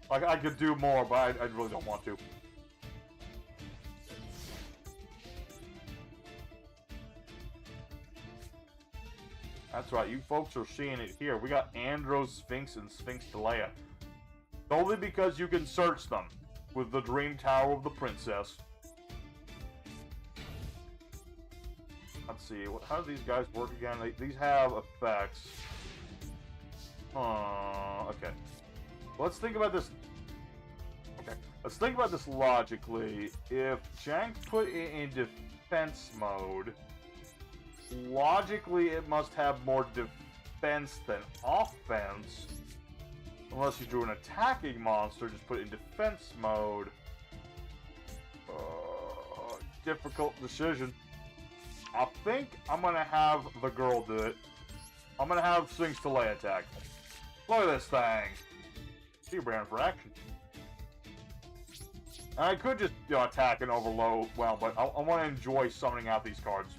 Like, I could do more, but I really don't want to. That's right, you folks are seeing it here. We got Andro Sphinx and Sphinx Talea. Only because you can search them with the Dream Tower of the Princess. Let's see, how do these guys work again? These have effects. Okay. Let's think about this. Okay, let's think about this logically. If Jank put it in defense mode, logically it must have more defense than offense. Unless you drew an attacking monster, just put it in defense mode. Difficult decision. I think I'm gonna have the girl do it. I'm gonna have Sphinx Talea attack. Look at this thing. She ran for action. And I could just attack and overload, well, but I want to enjoy summoning out these cards.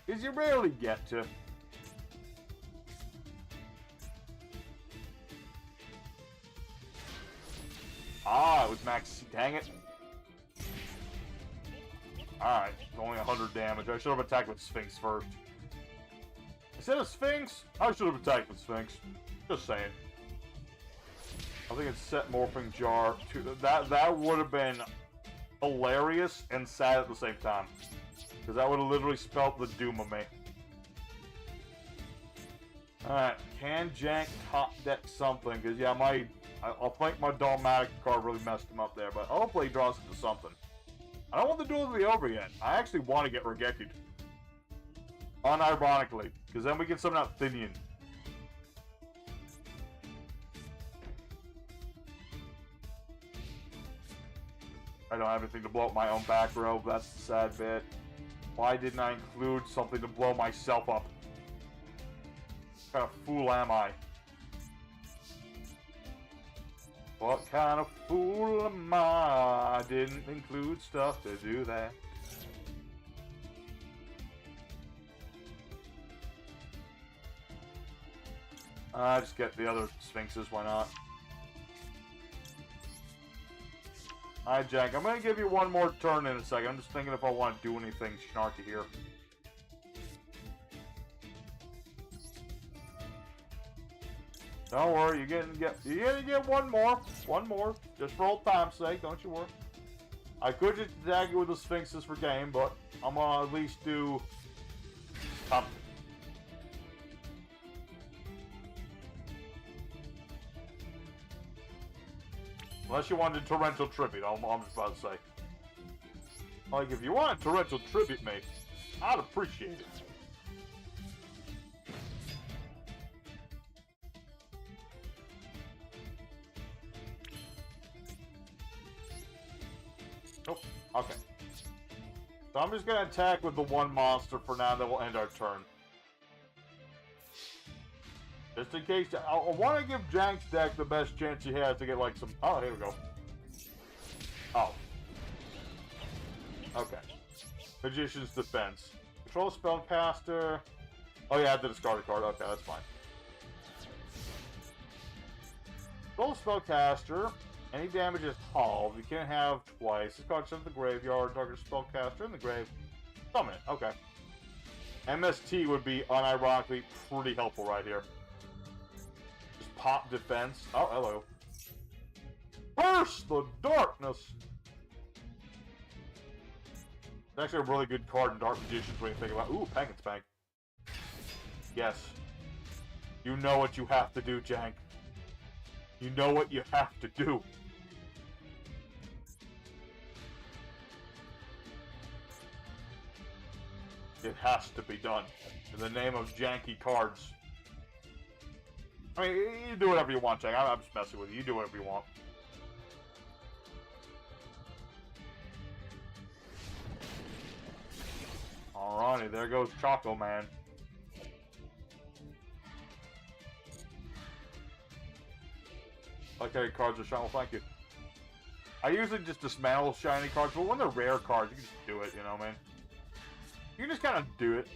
Because you rarely get to. Ah, it was max. Dang it. Alright, only 100 damage. I should have attacked with Sphinx first. Instead of Sphinx, I should have attacked with Sphinx. Just saying. I think it's set Morphing Jar. That would have been hilarious and sad at the same time. Because that would have literally spelt the doom of me. Alright, can Jank top deck something? Because, yeah, I think my Dalmatic card really messed him up there, but hopefully he draws into something. I don't want the duel to be over yet. I actually want to get Rageki'd. Unironically, because then we can summon out Thynion. I don't have anything to blow up my own back row, that's the sad bit. Why didn't I include something to blow myself up? What kind of fool am I? What kind of fool am I? I didn't include stuff to do that. Just get the other Sphinxes, why not? Alright, Jack, I'm gonna give you one more turn in a second. I'm just thinking if I want to do anything snarky here. Don't worry, you're gonna get one more, just for old time's sake. Don't you worry. I could just attack you with the Sphinxes for game, but I'm gonna at least do something. Unless you wanted torrential tribute, I'm just about to say. Like, if you want to torrential tribute me, I'd appreciate it. Nope. Okay. So I'm just going to attack with the one monster for now, that will end our turn. Just in case, I want to give Jank's deck the best chance he has to get like some... Oh, here we go. Oh. Okay. Magician's Defense. Control Spellcaster. Oh yeah, I have to discard a card. Okay, that's fine. Control Spellcaster. Any damage is halved. You can't have twice. This card's in the graveyard. Target Spellcaster in the grave. Summon it. Okay. MST would be, unironically, pretty helpful right here. Just pop defense. Oh, hello. Burst the Darkness! It's actually a really good card in Dark Magicians when you think about... Ooh, Pank and Spank. Yes. You know what you have to do, Jank. You know what you have to do. It has to be done. In the name of janky cards. I mean, you do whatever you want, Jank. I'm just messing with you. You do whatever you want. Alrighty, there goes Choco Man. Like how your cards are shiny. Well, thank you. I usually just dismantle shiny cards, but when they're rare cards, you can just do it, you know, man. You can just kind of do it.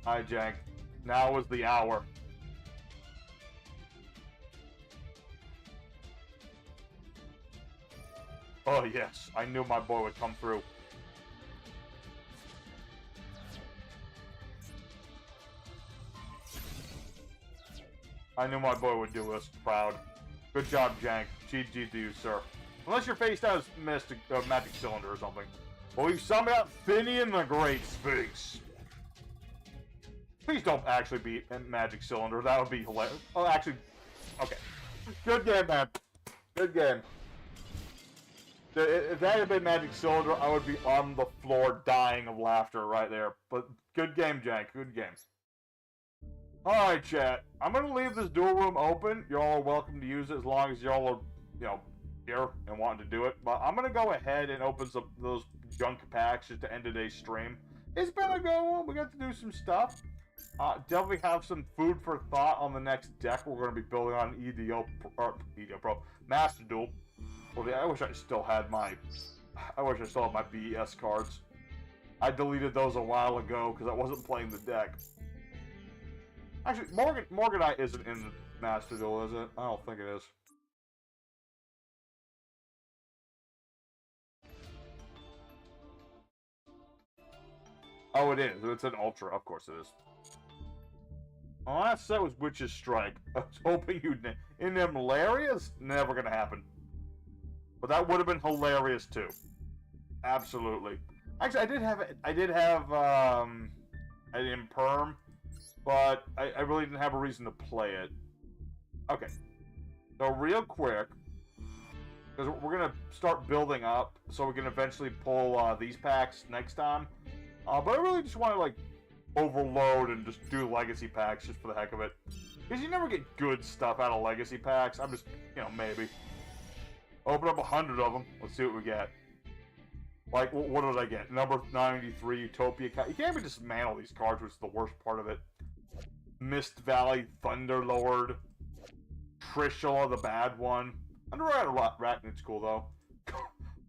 Alright, Jank. Now is the hour. Oh, yes. I knew my boy would come through. I knew my boy would do us proud. Good job, Jank. GG to you, sir. Unless your face does Magic Cylinder or something. Well, we've summoned out Finian the Great Sphinx. Please don't actually beat Magic Cylinder. That would be hilarious. Oh, actually... Okay. Good game, man. Good game. If that had been Magic Cylinder, I would be on the floor dying of laughter right there. But good game, Jank. Good game. Alright, chat. I'm going to leave this duel room open. Y'all are welcome to use it as long as y'all are, you know, here and wanting to do it. But I'm going to go ahead and open some those junk packs just to end today's stream. It's been a good one. We got to do some stuff. Definitely have some food for thought on the next deck we're going to be building on EDO Pro. Master Duel. Well, I wish I still had my... I wish I still had my BES cards. I deleted those a while ago because I wasn't playing the deck. Actually, Morganite isn't in the Master Duel, is it? I don't think it is. Oh, it is. It's an Ultra. Of course it is. My last set was Witch's Strike. I was hoping you'd... In them hilarious? Never gonna happen. But that would have been hilarious, too. Absolutely. Actually, I did have an Imperm. But I really didn't have a reason to play it. Okay. So real quick, because we're going to start building up so we can eventually pull these packs next time. But I really just want to, like, overload and just do legacy packs just for the heck of it. Because you never get good stuff out of legacy packs. I'm just, you know, maybe. Open up 100 of them. Let's see what we get. Like, what did I get? Number 93, Utopia. You can't even dismantle these cards, which is the worst part of it. Mist Valley, Thunderlord, Trishula, the bad one. Underwriter Arachnid's cool, though.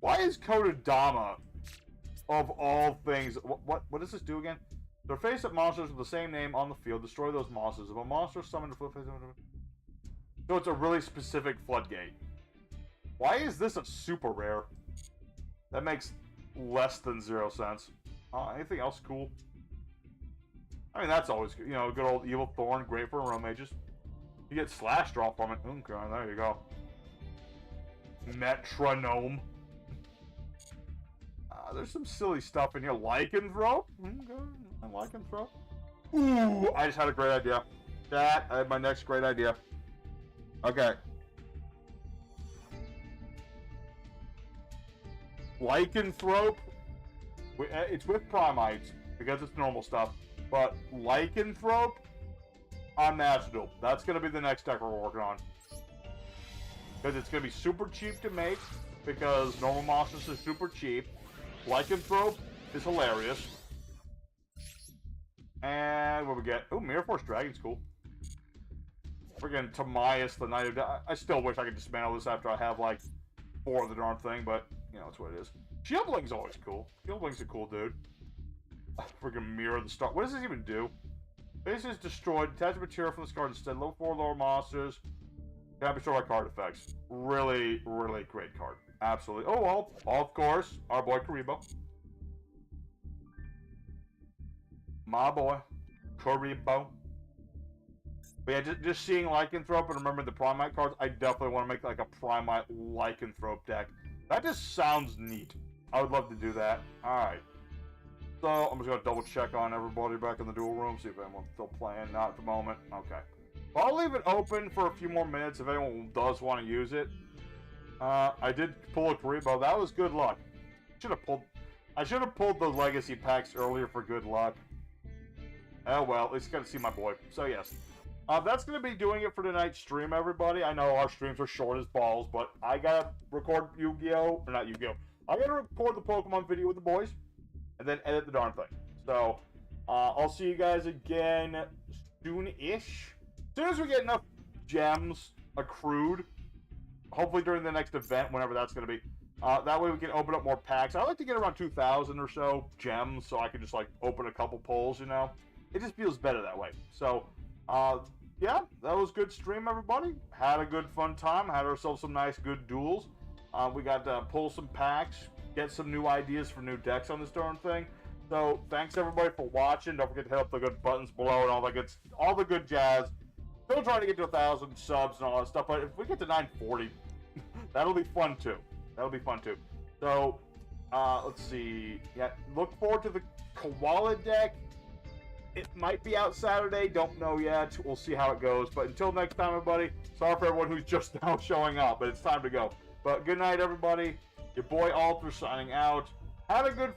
Why is Kodadama, of all things... What does this do again? They're face-up monsters with the same name on the field. Destroy those monsters. If a monster summoned to flip face... So it's a really specific floodgate. Why is this a super rare? That makes less than 0 sense. Anything else cool? I mean, that's always good. You know, good old Evil Thorn, great for Realm Mages. You get Slash Draw from it. Okay, there you go. Metronome. There's some silly stuff in here. Lycanthrope? Okay, Lycanthrope. Ooh, I just had a great idea. I had my next great idea. Okay. Lycanthrope. It's with Primites, because it's normal stuff. But Lycanthrope on Master Duel. That's going to be the next deck we're working on. Because it's going to be super cheap to make. because normal monsters are super cheap. Lycanthrope is hilarious. And what we get? Oh, Mirror Force Dragon's cool. Friggin' Timaeus, the Knight of Death. I still wish I could dismantle this after I have, like, 4 of the darn thing, but, you know, it's what it is. Shieldling's always cool. Shieldling's a cool dude. Friggin' Mirror the Star. What does this even do? Base is destroyed. Detach material from this card instead. Level 4 lower monsters. Can't be destroyed by card effects. Really, really great card. Absolutely. Oh, well, of course, our boy Karibo. My boy, Karibo. But yeah, just seeing Lycanthrope and remembering the Primite cards, I definitely want to make like a Primite Lycanthrope deck. That just sounds neat. I would love to do that. Alright. So, I'm just going to double check on everybody back in the duel room, see if anyone's still playing. Not at the moment. Okay. Well, I'll leave it open for a few more minutes if anyone does want to use it. I did pull a Karibo. That was good luck. I should have pulled the Legacy packs earlier for good luck. Oh well, at least got to see my boy. So yes. That's going to be doing it for tonight's stream, everybody. I know our streams are short as balls, but I got to record Yu-Gi-Oh! Or not Yu-Gi-Oh! I got to record the Pokemon video with the boys, and then edit the darn thing. So, I'll see you guys again soon-ish. As soon as we get enough gems accrued, hopefully during the next event, whenever that's going to be. That way we can open up more packs. I like to get around 2,000 or so gems, so I can just, like, open a couple pulls, you know? It just feels better that way. So, yeah, that was a good stream, everybody. Had a good fun time. Had ourselves some nice, good duels. We got to pull some packs, get some new ideas for new decks on this darn thing. So, thanks everybody for watching. Don't forget to hit up the good buttons below and all the good jazz. Still trying to get to 1,000 subs and all that stuff, but if we get to 940, that'll be fun too. That'll be fun too. So, let's see. Yeah, look forward to the Koala deck. It might be out Saturday, don't know yet. We'll see how it goes. But until next time, everybody, sorry for everyone who's just now showing up, but it's time to go. But good night, everybody. Your boy Alter signing out. Have a good